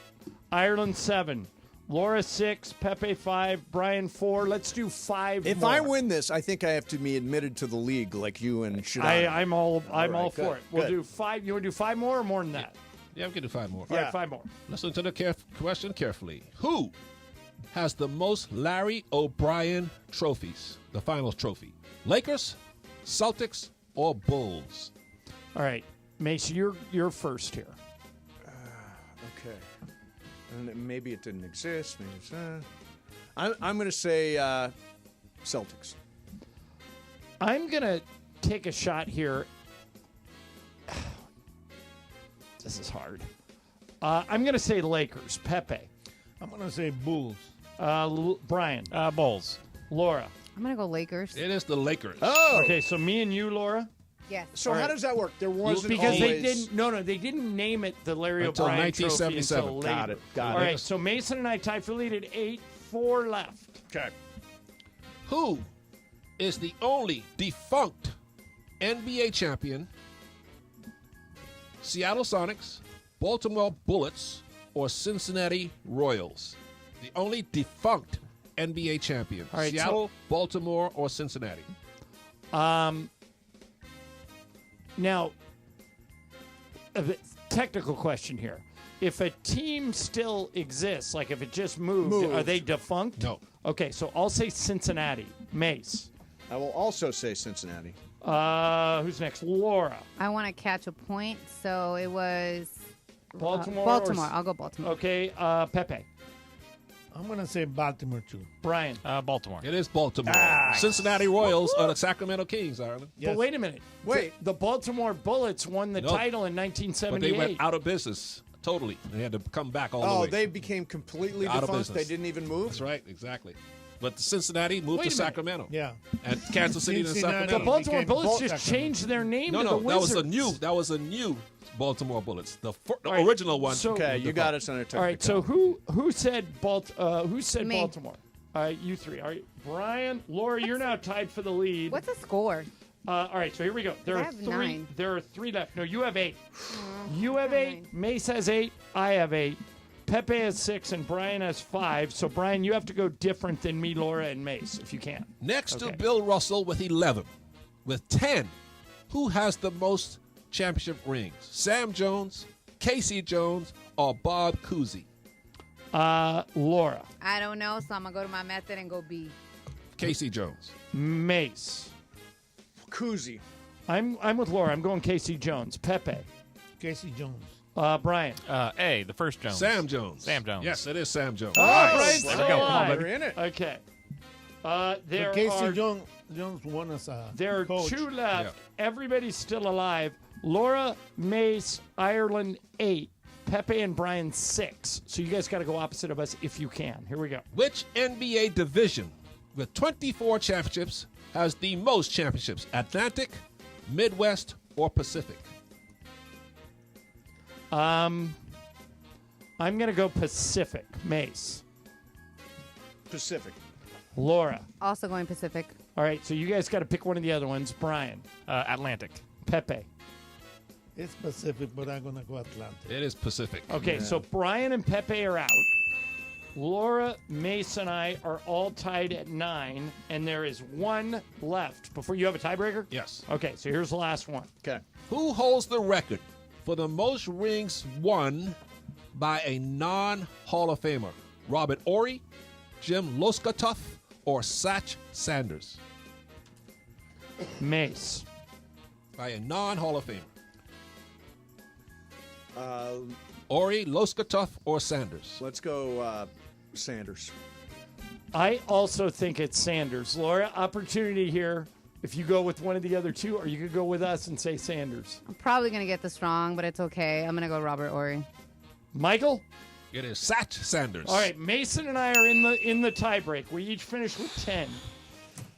Ireland 7. Laura 6. Pepe 5. Brian 4. Let's do 5 If more. I win this, I think I have to be admitted to the league like you and Shadon. I'm all right, for good, it. We'll good. do 5. You want to do 5 more or more than that? Yeah, we can do 5 more. All right, 5 more. Listen to the question carefully. Who has the most Larry O'Brien trophies? The finals trophy. Lakers, Celtics, or Bulls? All right, Mace, you're first here. Okay. And maybe it didn't exist. Maybe it's, I'm going to say Celtics. I'm going to take a shot here. This is hard. I'm going to say Lakers. Pepe. I'm going to say Bulls. Brian. Bulls. Laura. I'm going to go Lakers. It is the Lakers. Oh. Okay, so me and you, Laura? Yes. So how does that work? There wasn't because always... they didn't name it the Larry Until O'Brien Trophy 1977. until later. Got it. Got All it. right, so Mason and I tied for the lead at 8, 4 left. Okay. Who is the only defunct NBA champion? Seattle Sonics, Baltimore Bullets, or Cincinnati Royals? The only defunct NBA champion. All right, Seattle, Baltimore, or Cincinnati? Now, a technical question here. If a team still exists, like if it just moved, are they defunct? No. Okay, so I'll say Cincinnati. Mace. I will also say Cincinnati. Who's next? Laura. I want to catch a point, so it was Baltimore. Baltimore. I'll go Baltimore. Okay, Pepe. I'm going to say Baltimore, too. Brian. Baltimore. It is Baltimore. Cincinnati Royals are the Sacramento Kings, Ireland. But wait a minute. Wait. The Baltimore Bullets won the title in But 1978. they went out of business totally. They had to come back all the way. Oh, they became completely Out of defunct? business. They didn't even move? That's right, exactly. But the Cincinnati moved Wait to a minute. Sacramento. Yeah. And Kansas City to Cincinnati. The Sacramento. Baltimore became Bullets Bolt just Sacramento. changed their name to the No, Wizards. that was a new Baltimore Bullets. The All right, original one. so- Okay, you got us on a technical. All right, so who said Me. Baltimore? You three. All right, Brian, Laura, you're now tied for the lead. What's the score? All right, so here we go. There I are have 3. 9. There are 3 left. No, you have 8. You have I have 8. Mace has 8. I have 8. Pepe has 6, and Brian has 5. So Brian, you have to go different than me, Laura, and Mace, if you can. Next to Okay. Bill Russell with 11. with 10, who has the most championship rings? Sam Jones, Casey Jones, or Bob Cousy? Laura. I don't know, so I'm going to go to my method and go B. Casey Jones. Mace. Cousy. I'm with Laura. I'm going Casey Jones. Pepe. Casey Jones. Brian. A, the first Jones. Sam Jones. Sam Jones. Yes, it is Sam Jones. Oh, Nice. right. There we go. Right. We're in it. Okay. But Casey Jones won us a There are coach. 2 left. Everybody's still alive. Laura, Mace, Ireland, 8. Pepe and Brian, 6. So you guys got to go opposite of us if you can. Here we go. Which NBA division with 24 championships has the most championships? Atlantic, Midwest, or Pacific? I'm going to go Pacific. Mace. Pacific. Laura. Also going Pacific. All right, so you guys got to pick one of the other ones. Brian. Atlantic. Pepe. It's Pacific, but I'm going to go Atlantic. It is Pacific. Okay, so Brian and Pepe are out. Laura, Mace, and I are all tied at 9, and there is 1 left. Before you have a tiebreaker? Yes. Okay, so here's the last one. Okay. Who holds the record for the most rings won by a non-Hall of Famer? Robert Horry, Jim Loscatoff, or Satch Sanders? Mace. By a non-Hall of Famer. Uh, Horry, Loscatoff, or Sanders? Let's go Sanders. I also think it's Sanders. Laura, opportunity here. If you go with one of the other 2, or you could go with us and say Sanders. I'm probably going to get this wrong, but it's okay. I'm going to go Robert Horry. Michael? It is Satch Sanders. All right, Mason and I are in the tiebreak. We each finished with 10.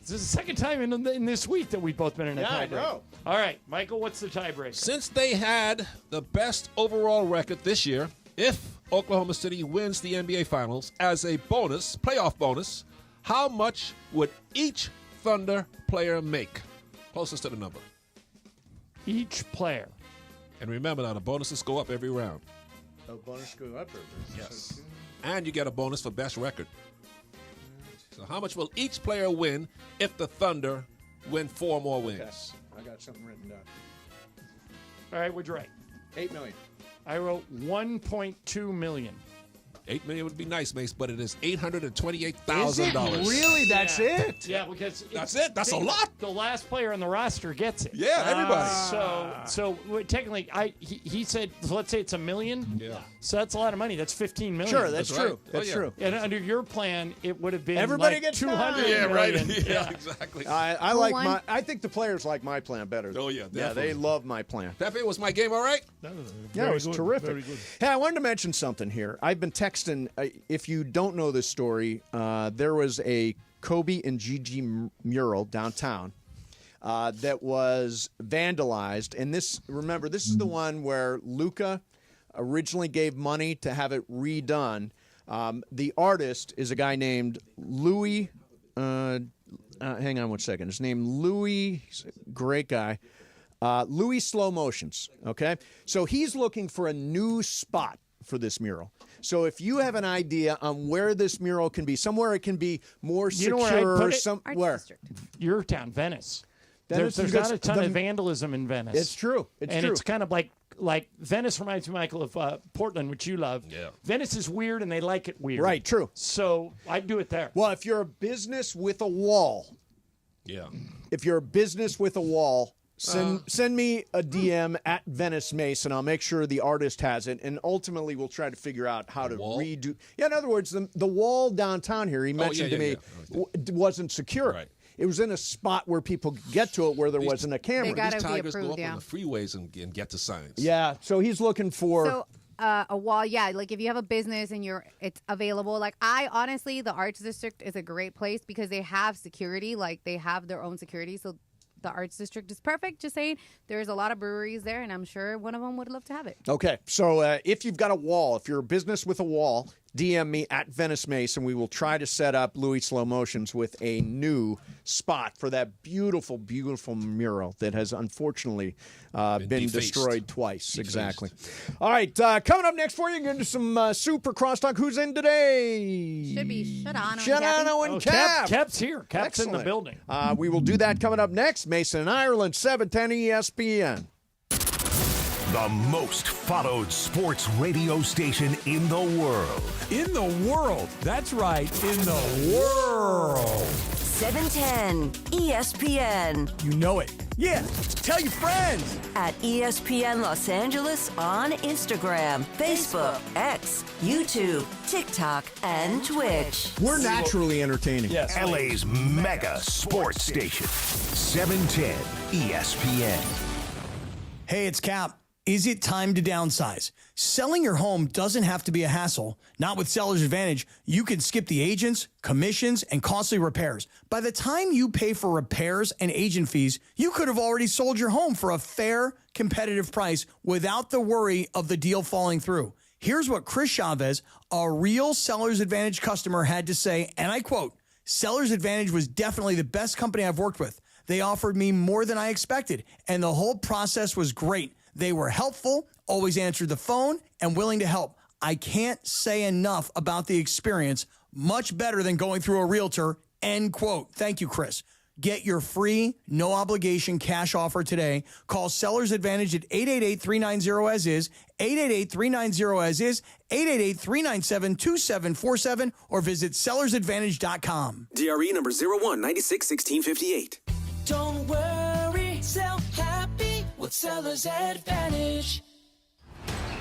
This is the second time in this week that we've both been in a tiebreak. I know. All right, Michael, what's the tiebreak? Since they had the best overall record this year, if Oklahoma City wins the NBA Finals as a bonus, playoff bonus, how much would each Thunder player make? Closest to the number. Each player. And remember now, the bonuses go up every round. Oh, bonus go up. Yes. And you get a bonus for best record. So how much will each player win if the Thunder win 4 more wins? Okay. I got something written down. All right, what'd you write? $8 million. I wrote $1.2 million. $8 million would be nice, Mace, but it is $828,000. Is it really? That's it? Yeah, because that's it. That's a lot. The last player on the roster gets it. Yeah, everybody. So technically, he said, let's say it's $1 million. Yeah. So that's a lot of money. That's $15 million. Sure, that's true. Right. That's true. And under your plan, it would have been Everybody like gets $200 Yeah, right. million. Yeah, exactly. I like my. I think the players like my plan better. Oh, yeah, Yeah, they definitely. love my plan. Pepe, was my game all right? Yeah, it was good, terrific. very good. Hey, I wanted to mention something here. I've been texting. If you don't know this story, there was a Kobe and Gigi mural downtown that was vandalized. And this is the one where Luka originally gave money to have it redone. The artist is a guy named Louis. Hang on one second. His name Louis. He's a great guy. Louis Slow Motions. Okay, so he's looking for a new spot for this mural. So if you have an idea on where this mural can be, somewhere it can be more secure. You know where I put it? Somewhere. Your town, Venice. Venice, There's because not a ton the- of vandalism in Venice. It's true. It's and true. it's kind of like Venice reminds me, Michael, of Portland, which you love. Yeah. Venice is weird, and they like it weird. Right, true. So I'd do it there. Well, if you're a business with a wall, Yeah. if you're a business with a wall, send me a DM at Venice Mace, and I'll make sure the artist has it. And ultimately, we'll try to figure out how to redo. Yeah, in other words, the wall downtown here, he mentioned to me, wasn't secure. Right. It was in a spot where people could get to it where there wasn't a camera. They gotta These be tigers go approved, up yeah. on the freeways and get to signs. Yeah, so he's looking for. So a wall, yeah. Like if you have a business and it's available. Like I honestly, the Arts District is a great place because they have security. Like they have their own security. So the Arts District is perfect. Just saying, there's a lot of breweries there, and I'm sure one of them would love to have it. Okay, so if you've got a wall, if you're a business with a wall, DM me at Venice Mace, and we will try to set up Louis Slow Motions with a new spot for that beautiful, beautiful mural that has unfortunately been destroyed twice. Exactly. All right, coming up next for you, get into some Supercross talk. Who's in today? Should be Shadano and Cap. Cap's here. Cap's in the Excellent. building. We will do that coming up next. Mason and Ireland, 710 ESPN. The most followed sports radio station in the world. In the world. That's right. In the world. 710 ESPN. You know it. Yeah, tell your friends. At ESPN Los Angeles on Instagram, Facebook, X, YouTube, TikTok, and Twitch. We're naturally entertaining. Yes. LA's mega sports station. 710 ESPN. Hey, it's Cap. Is it time to downsize? Selling your home doesn't have to be a hassle. Not with Seller's Advantage. You can skip the agents, commissions, and costly repairs. By the time you pay for repairs and agent fees, you could have already sold your home for a fair, competitive price without the worry of the deal falling through. Here's what Chris Chavez, a real Seller's Advantage customer, had to say, and I quote, "Seller's Advantage was definitely the best company I've worked with. They offered me more than I expected, and the whole process was great. They were helpful, always answered the phone, and willing to help. I can't say enough about the experience. Much better than going through a realtor," end quote. Thank you, Chris. Get your free, no-obligation cash offer today. Call Seller's Advantage at 888-390-AS-IS, 888-390-AS-IS, 888-397-2747, or visit sellersadvantage.com. DRE number 01961658. Don't worry, sell happy with Seller's Advantage.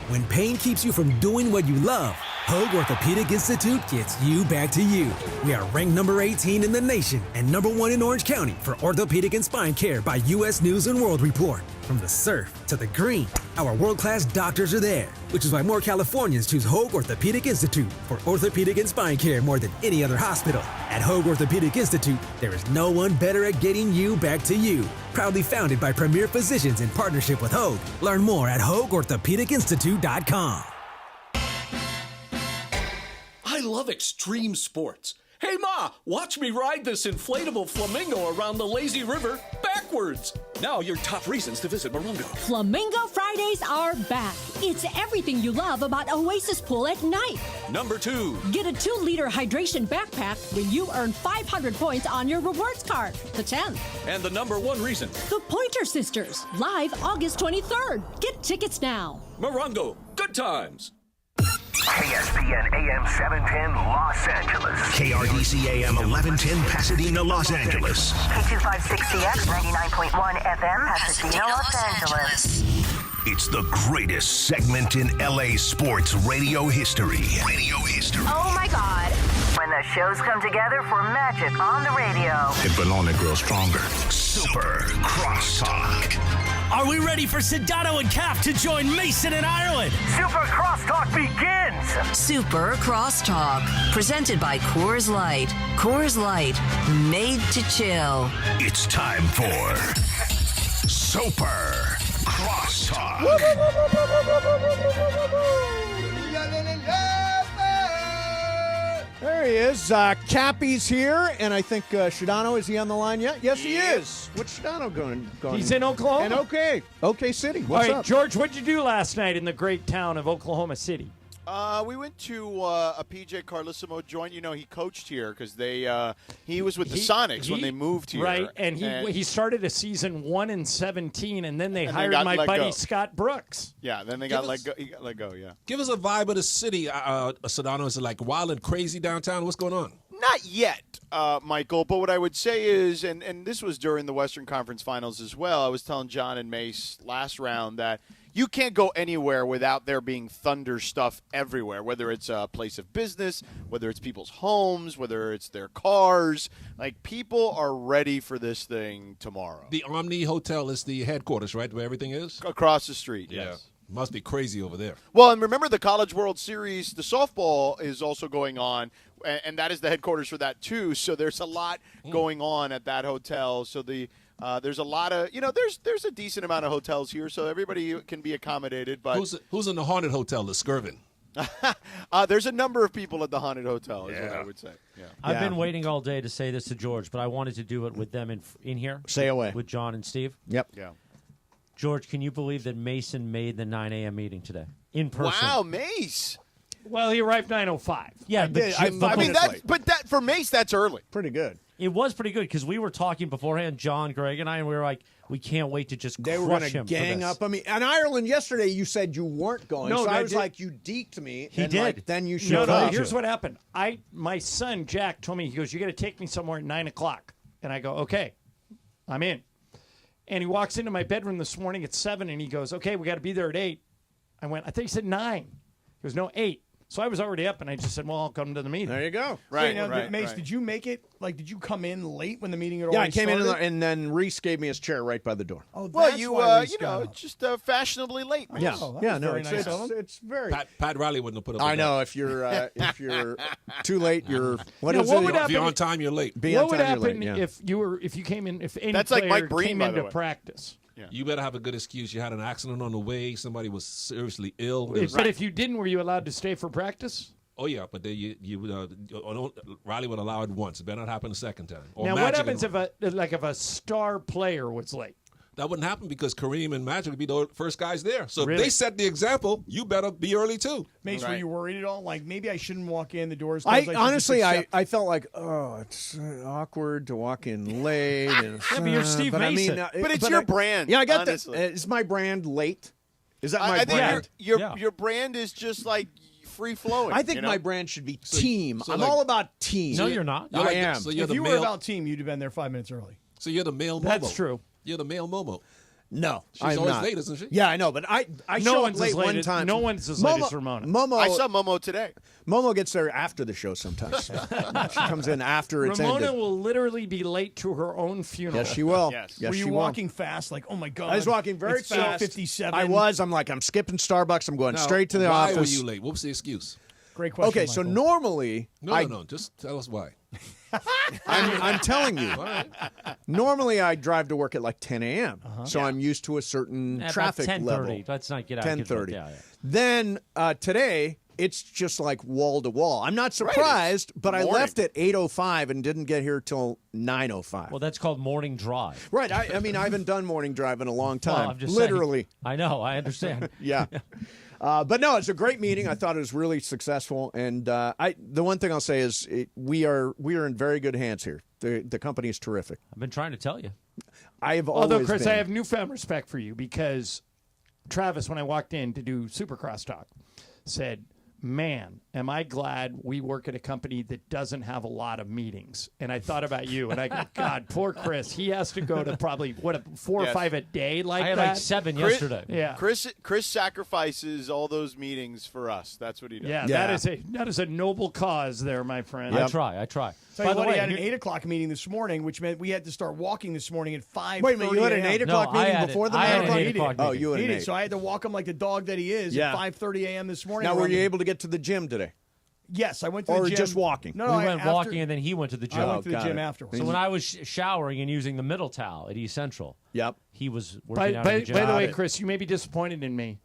When pain keeps you from doing what you love, Hoag Orthopedic Institute gets you back to you. We are ranked number 18 in the nation and number 1 in Orange County for orthopedic and spine care by U.S. News and World Report. From the surf to the green, our world-class doctors are there, which is why more Californians choose Hoag Orthopedic Institute for orthopedic and spine care more than any other hospital. At Hoag Orthopedic Institute, there is no one better at getting you back to you. Proudly founded by premier physicians in partnership with Hoag. Learn more at HoagOrthopedicInstitute.com. I love extreme sports. Hey, Ma, watch me ride this inflatable flamingo around the lazy river backwards. Now your top reasons to visit Morongo. Flamingo Fridays are back. It's everything you love about Oasis Pool at night. Number 2. Get a 2-liter hydration backpack when you earn 500 points on your rewards card. The 10th. And the number 1 reason. The Pointer Sisters, live August 23rd. Get tickets now. Morongo, good times. KSPN AM 710 Los Angeles. KRDC AM 1110 Pasadena, Los Angeles. K256CX 99.1 FM Pasadena, Los Angeles. It's the greatest segment in LA sports radio history. Oh my God. When the shows come together for magic on the radio. It will only grow stronger. Super Crosstalk. Are we ready for Sedano and Cap to join Mason and Ireland? Super Crosstalk begins. Super Crosstalk, presented by Coors Light. Coors Light, made to chill. It's time for Super Crosstalk. There he is. Cappy's here, and I think Shadano, is he on the line yet? Yes, he is. What's Shadano going? He's in Oklahoma. And OK City. What's All right, up? George, what'd you do last night in the great town of Oklahoma City? We went to a PJ Carlissimo joint. You know, he coached here because he was with the Sonics when they moved here. Right, and he started a season 1-17, and then they hired my let buddy go. Scott Brooks. Yeah, then they got let go. He got let go. Yeah. Give us a vibe of the city, Sedano. Is it like wild and crazy downtown? What's going on? Not yet, Michael, but what I would say is, and this was during the Western Conference Finals as well, I was telling John and Mace last round that you can't go anywhere without there being Thunder stuff everywhere, whether it's a place of business, whether it's people's homes, whether it's their cars. Like, people are ready for this thing tomorrow. The Omni Hotel is the headquarters, right, where everything is? Across the street, Yeah. yes. Must be crazy over there. Well, and remember the College World Series, the softball is also going on, and that is the headquarters for that too. So there's a lot going on at that hotel. So there's a lot of, there's a decent amount of hotels here, so everybody can be accommodated. But who's in the haunted hotel, the Skirvin? There's a number of people at the haunted hotel, is what I would say. Yeah. I've been waiting all day to say this to George, but I wanted to do it with them in here. Say away. With John and Steve. Yep. Yeah. George, can you believe that Mason made the 9 a.m. meeting today in person? Wow, Mace. Well, he arrived 9:05. Yeah, but for Mace, that's early. Pretty good. It was pretty good because we were talking beforehand, John, Greg, and I, and we were like, we can't wait to just They were crush going him to for gang this. up on me. And Ireland yesterday, you said you weren't going. No, so I I was did. like, you deked me. He and did. Like, then you No, showed no, up. here's what happened. My son, Jack, told me, he goes, you got to take me somewhere at 9 o'clock. And I go, okay, I'm in. And he walks into my bedroom this morning at 7, and he goes, okay, we got to be there at 8. I went, I think he said 9. He goes, no, 8. So I was already up, and I just said, well, I'll come to the meeting. There you go. Right, Mace, did you make it? Like, did you come in late when the meeting had Yeah, I already came in started? and then Reese gave me his chair right by the door. Oh, that's Well, you why Reese you got know, up. just fashionably late, Mace. Yeah, Oh, that yeah, was no, very it's, nice of him. it's very. Pat Riley wouldn't have put up I with know that. if you're too late, you're what Now, is what it? would If happen you're on time, you're late. Be what on would time, you're happen late, yeah. if you came in, if any That's like player Mike Breen, came by the into way. practice? You better have a good excuse. You had an accident on the way. Somebody was seriously ill. But if you didn't, were you allowed to stay for practice? Oh, yeah, but then Riley would allow it once. It better not happen the second time. Or Now, Magic what happens and- if a star player was late? That wouldn't happen because Kareem and Magic would be the first guys there. So Really? if they set the example, you better be early too. Mace, were you worried at all? Like, maybe I shouldn't walk in the doors. I should honestly, just I accept- felt like, it's awkward to walk in late. And, Yeah, but you're Steve but Mason. But it's your brand, Yeah, I got honestly. that. Is my brand late? Is that my I think brand? your brand is just like free flowing. I think you know? my brand should be team. so I'm like- all about team. No, you're not. You're I like- am. So you're If the you were male. about team, you'd have been there 5 minutes early. So you're the male Momo. That's true. You're the male Momo. No, She's I'm always not. late, isn't she? Yeah, I know, but I No show up one's late as late one as- time. no one's as late as Ramona. Momo, I saw Momo today. Momo gets there after the show sometimes. She comes in after it's Ramona ended. will literally be late to her own funeral. Yes, she will. Yes. Yes, were she you will. walking fast? Like, oh my god! I was walking very it's fast. 8:57. I was. I'm like, I'm skipping Starbucks. I'm going Now, straight to the why office. were you late? What was the excuse? Great question. Okay, so Michael. normally, No. Just tell us why. I'm telling you. Normally, I drive to work at like 10 a.m. So I'm used to a certain About traffic 10:30. level. Let's not get out. 10:30. Yeah. Then today, it's just like wall to wall. I'm not surprised, but I morning. left at 8:05 and didn't get here till 9:05. Well, that's called morning drive. Right. I mean, I haven't done morning drive in a long Well, time. I'm just Literally. saying. I know. I understand. Yeah. But no, it's a great meeting. I thought it was really successful, and the one thing I'll say is we are in very good hands here. The company is terrific. I've been trying to tell you. I have Although, always Chris, been. I have newfound respect for you because Travis, when I walked in to do Supercross talk, said, man, am I glad we work at a company that doesn't have a lot of meetings. And I thought about you, and I go, God, poor Chris. He has to go to probably, 4 or 5 a day like I had that? like 7 yesterday. Yeah. Chris sacrifices all those meetings for us. That's what he does. Yeah, that is a noble cause there, my friend. I try. Tell By you the what, way, he had an 8 o'clock meeting this morning, which meant we had to start walking this morning at 5:30 Wait a minute, you had an 8 o'clock No, I meeting had before it. the I 9 had an o'clock 8 meeting? o'clock Oh, meeting. you had an 8. So I had to walk him like the dog that he is Yeah. at 5:30 a.m. this morning. Now, were around you the- able to get to the gym today? Yes, I went to the Or gym. just walking? No, we I- went after- walking, and then he went to the gym. I went to the got gym it. afterwards. So when I was showering and using the middle towel at East Central, Yep. he was By working out in the gym. the way, Chris, you may be disappointed in me.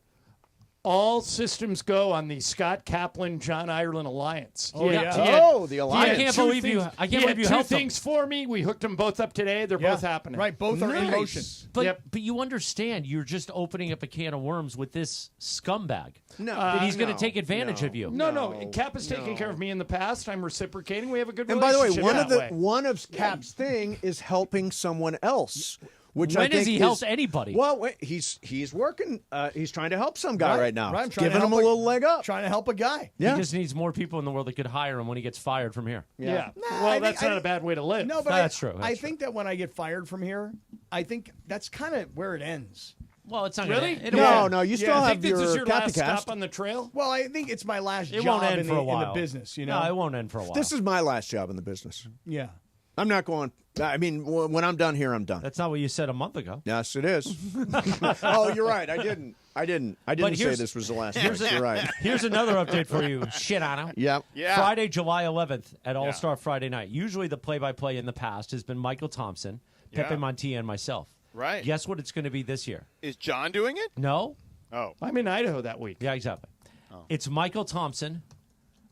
All systems go on the Scott Kaplan-John Ireland alliance. Oh, He yeah. had- he had- Oh, the he had alliance. I can't two believe things- you- I can't he believe had you two helped them. things for me. We hooked them both up today. They're Yeah. both happening. Right, both are in Nice. motion. But you understand, you're just opening up a can of worms with this scumbag. No. That he's going no, to take advantage no. of you. No. Cap has taken care of me in the past. I'm reciprocating. We have a good And by the way, relationship that way. one of Cap's thing is helping someone else. Which I When think has he helped anybody? Well, wait, he's working. He's trying to help some guy right now. Right, I'm trying Giving to him a help little leg up. Trying to help a guy. Yeah. He just needs more people in the world that could hire him when he gets fired from here. Yeah. Nah, Well, I that's think- not a bad way to live. No, but No, that's true. I That's think that when I get fired from here, I think that's kind of where it ends. Well, it's not Really? Gonna, No, you still I have think this is your last Capicast. stop on the trail. Well, I think it's my last It job won't end in, for the, a while. in the business. You know, No, it won't end for a while. This is my last job in the business. yeah. I'm not going. I mean, when I'm done here, I'm done. That's not what you said a month ago. Yes, it is. Oh, you're right. I didn't say here's- this was the last Here's, place. You're right. here's another update for you, Shitano. Yep. Yeah. Friday, July 11th at All-Star Friday night. Usually the play-by-play in the past has been Michael Thompson, Pepe Yeah. Montia, and myself. Right. Guess what it's going to be this year? Is John doing it? No? Oh. I'm in Idaho that week. Yeah, exactly. It's Michael Thompson,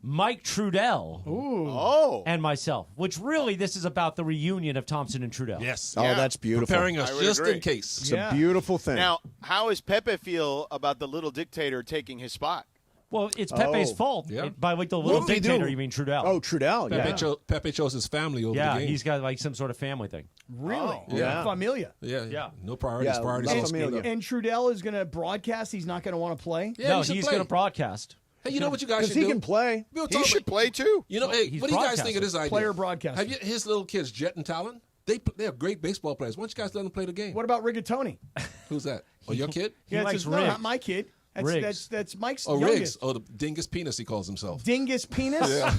Mike Trudell, and myself, which really this is about the reunion of Thompson and Trudell. Yes. Oh, that's beautiful. Preparing us just agree. in case. It's a beautiful thing. Now, how does Pepe feel about the little dictator taking his spot? Well, it's Pepe's fault. Yeah. By like the little dictator, you mean Trudell. Oh, Trudell, Pepe chose his family over the game. He's got like some sort of family thing. Really? Yeah. Familia. Yeah. No priorities. Priorities all screwed up. And Trudell is going to broadcast. He's not going to want to play. Yeah, no, he's going to broadcast. Hey, you know what you guys should do? Because he can play. He should play, too. You know, hey, what do you guys think of this idea? Player broadcast. Have you, his little kids, Jet and Talon? They're great baseball players. Why don't you guys let them play the game? What about Rigatoni? Who's that? Oh, your kid? It's not my kid. That's Mike's youngest. Riggs. Oh, the Dingus Penis, he calls himself. Dingus Penis? Yeah.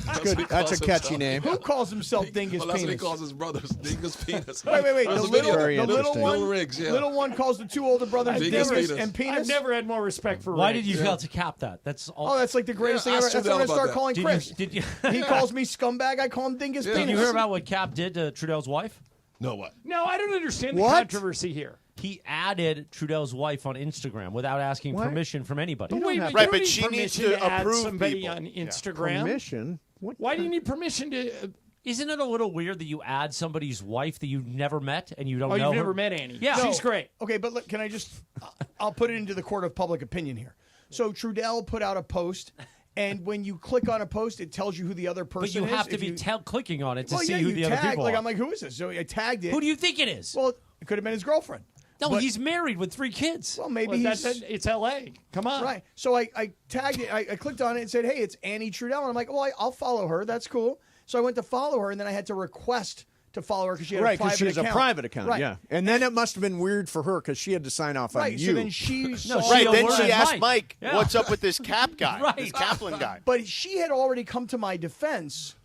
That's a catchy name. Who calls himself Dingus Well, that's Penis? what he calls his brothers, Dingus Penis. Wait. There's The a video. little one, Little Riggs, yeah. little one calls the two older brothers Dingus Dingus Penis. and Penis. I've never had more respect for Why Riggs. did you fail to cap that? That's all. Oh, that's like the greatest thing ever. ask That's what I'm Trudell going to start about calling that. Chris. Did you? He calls me scumbag. I call him Dingus Penis. Did you hear about what Cap did to Trudell's wife? No, what? No, I don't understand the What? controversy here. He added Trudell's wife on Instagram without asking permission from anybody. But wait, Right, you don't but need she needs permission to add approve somebody people. on Instagram. Permission? What? Why do you need permission to? Isn't it a little weird that you add somebody's wife that you've never met and you don't know you've her? never met Annie. Yeah. She's great. Okay, but look, can I just? I'll put it into the court of public opinion here. So Trudell put out a post, and when you click on a post, it tells you who the other person is. But you have to If be clicking on it to Well, see yeah, who you the other tag, people like are. I'm like, who is this? So I tagged it. Who do you think it is? Well, it could have been his girlfriend. No, But- he's married with 3 kids. Well, maybe Well, he's it's L.A. Come on. right. So I tagged it. I clicked on it and said, "Hey, it's Annie Trudell." And I'm like, "Well, I'll follow her. That's cool." So I went to follow her, and then I had to request to follow her because she had a Right, private because she has account. a private account, Right. yeah. And then it must have been weird for her because she had to sign off on Right. you. So then she saw Right, then alerted she asked Mike. Mike, Yeah. what's up with this Cap guy, Right. this Kaplan guy? But she had already come to my defense.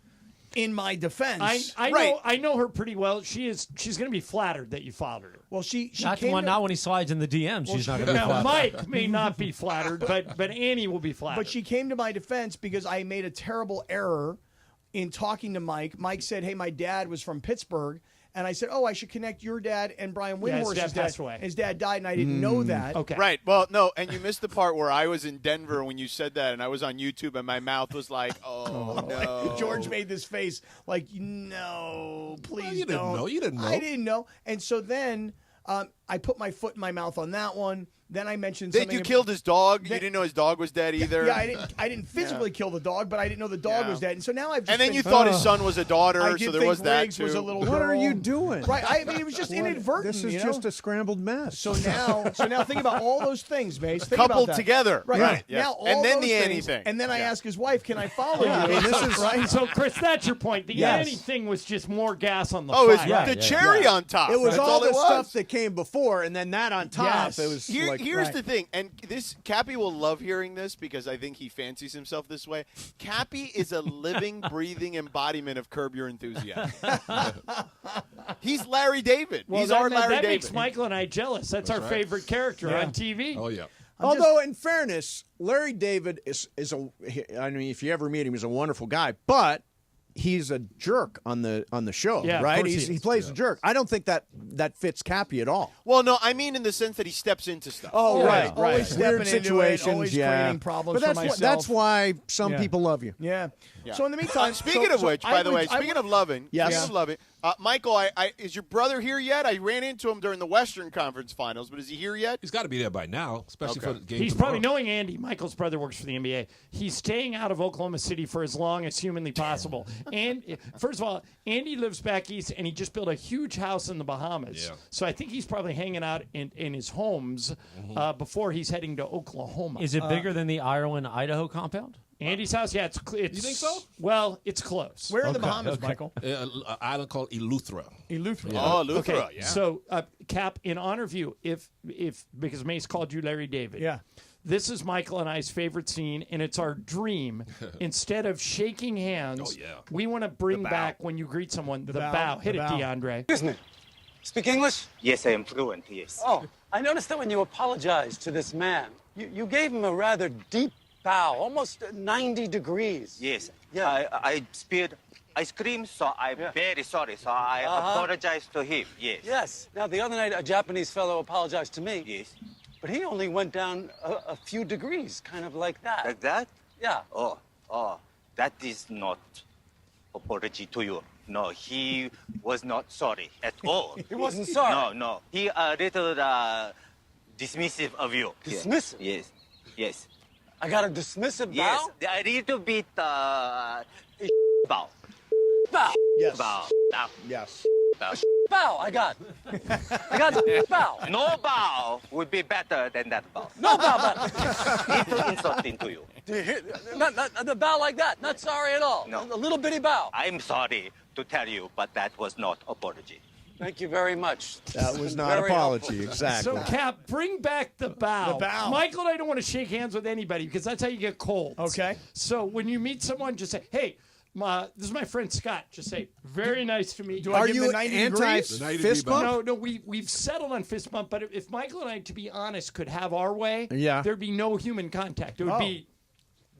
In my defense, I know her pretty well. She's going to be flattered that you followed her. Well, she Not came to, not when he slides in the DMs. She's not going to be Now, flattered. Mike may not be flattered, but Annie will be flattered. but she came to my defense because I made a terrible error in talking to Mike. Mike said, "Hey, my dad was from Pittsburgh." And I said, "Oh, I should connect your dad and Brian Yeah, his Windhorst's dad passed away. His dad died, and I didn't know that." Okay. Right. Well, no, and you missed the part where I was in Denver when you said that, and I was on YouTube, and my mouth was like, "Oh no." George made this face like, "No, please Well, you didn't don't." know. You didn't know. I didn't know. And so then I put my foot in my mouth on that one. Then I mentioned Then something. you killed his dog. You didn't know his dog was dead either. Yeah, I didn't physically kill the dog, but I didn't know the dog Yeah. was dead. And so now I've just And then been- you thought his son was a I daughter, did so there think was that Riggs too. was a little What are girl. you doing? Right. I mean, it was just inadvertent. This is you know? just a scrambled mess. So now think about all those things, Mace. Think Coupled about that. together. Right. Right, yes. Now all And then those the Annie things, thing. And then I Yeah. ask his wife, "Can I follow you?" I mean, this is- right. So, Chris, that's your point. The Yes. Annie thing was just more gas on the Oh, it's fire. the cherry on top. It was That's all the it was. stuff that came before, and then that on top. Yes. It was Here's like, the thing, and this Cappy will love hearing this because I think he fancies himself this way. Cappy is a living, breathing embodiment of Curb Your Enthusiasm. He's Larry David. Well, He's our Larry that David. makes Michael and I jealous. That's our right. favorite character Yeah. on TV. Oh, yeah. Although, in fairness, Larry David is I mean, if you ever meet him, he's a wonderful guy, but he's a jerk on the show, Yeah, of right? course he He is. plays a jerk. I don't think that fits Cappy at all. Well, no, I mean in the sense that he steps into stuff. Oh, Yeah. right. Always stepping Weird into it, situations, always yeah. creating problems but that's for why, myself. that's why some Yeah. people love you. Yeah. Yeah. So in the meantime, Speaking of which, by the way, speaking speaking of loving, Michael, is your brother here yet? I ran into him during the Western Conference Finals, but is he here yet? He's got to be there by now, especially for the game He's tomorrow. probably knowing Andy. Michael's brother works for the NBA. He's staying out of Oklahoma City for as long as humanly possible. And first of all, Andy lives back east, and he just built a huge house in the Bahamas. Yeah. So I think he's probably hanging out in his homes before he's heading to Oklahoma. Is it bigger than the Ireland-Idaho compound? Andy's house? Yeah, it's. You think so? Well, it's close. Where in the Bahamas, Michael? An island called Eleuthera. Eleuthera. Yeah. Oh, Eleuthera, Okay, yeah. so Cap, in honor of you, if because Mace called you Larry David. Yeah. This is Michael and I's favorite scene, and it's our dream. Instead of shaking hands, we want to bring back when you greet someone the bow. Hit it, DeAndre. Excuse me. Speak English? Yes, I am fluent, yes. Oh, I noticed that when you apologized to this man, you gave him a rather deep bow, almost 90 degrees. Yes. Yeah. I spilled ice cream, so I'm very sorry. So I apologize to him, yes. Yes. Now, the other night, a Japanese fellow apologized to me. Yes. But he only went down a few degrees, kind of like that. Like that? Yeah. Oh, that is not apology to you. No, he was not sorry at all. He wasn't sorry? No. He a little dismissive of you. Dismissive? Yes. I got a dismissive Yes, bow? a little bit bow. Bow. Yes. Bow. Yes. Bow. Bow, I got bow. No bow would be better than that bow. No bow, but Little insulting to you. not the bow like that. Not sorry at all. No. A little bitty bow. I'm sorry to tell you, but that was not apology. Thank you very much. That was not Very apology, helpful. exactly. So, Cap, bring back the bow. The bow. Michael and I don't want to shake hands with anybody because that's how you get colds. Okay. So when you meet someone, just say, hey, this is my friend Scott. Just say, very nice to meet you. I Are give you him the 90 degrees? anti-fist bump? No, we've settled on fist bump, but if Michael and I, to be honest, could have our way, Yeah. there'd be no human contact. It would be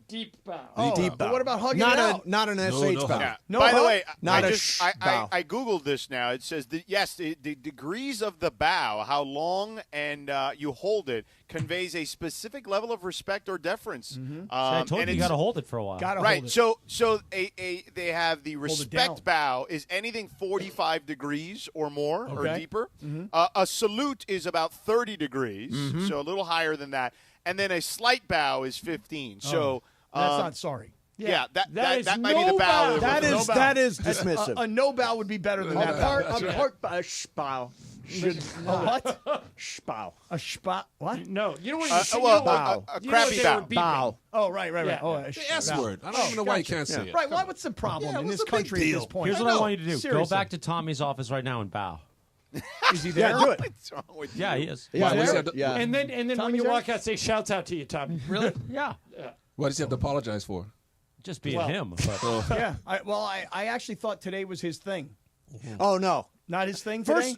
deep bow. Deep But bow. what about hugging not it a out? Not an SH bow. Yeah. No By the hug? way, Not I a just bow. I googled this now. It says that yes, the degrees of the bow, how long and you hold it, conveys a specific level of respect or deference. I told and you it's- got to hold it for a while. Gotta Right. hold it. So they have the it down. respect bow is anything 45 degrees or more or Okay. deeper. A salute is about 30 degrees, so a little higher than that. And then a slight bow is 15. So That's not sorry. yeah, that is might be the no bow. bow. That is dismissive. A no bow would be better than that. A part bow should what? Shpow. A spa? What? No, you know what? bow. A you know what crappy they bow. were beeping. Bow. Oh, right. Yeah. Oh, The S word. I don't even know why you can't say it. Right. What's the problem in this country at this point? Here's what I want you to do. Go Seriously. back to Tommy's office right now and bow. Is he there? Yeah, do it. What's wrong with Yeah, you? he is. Yeah, Why, there- yeah. And then when Tommy's you there? walk out, say shouts out to you, Tommy. Really? Yeah. What does he have to apologize for? Just being Well- him. But Yeah. I actually thought today was his thing. Oh no. Not his thing today?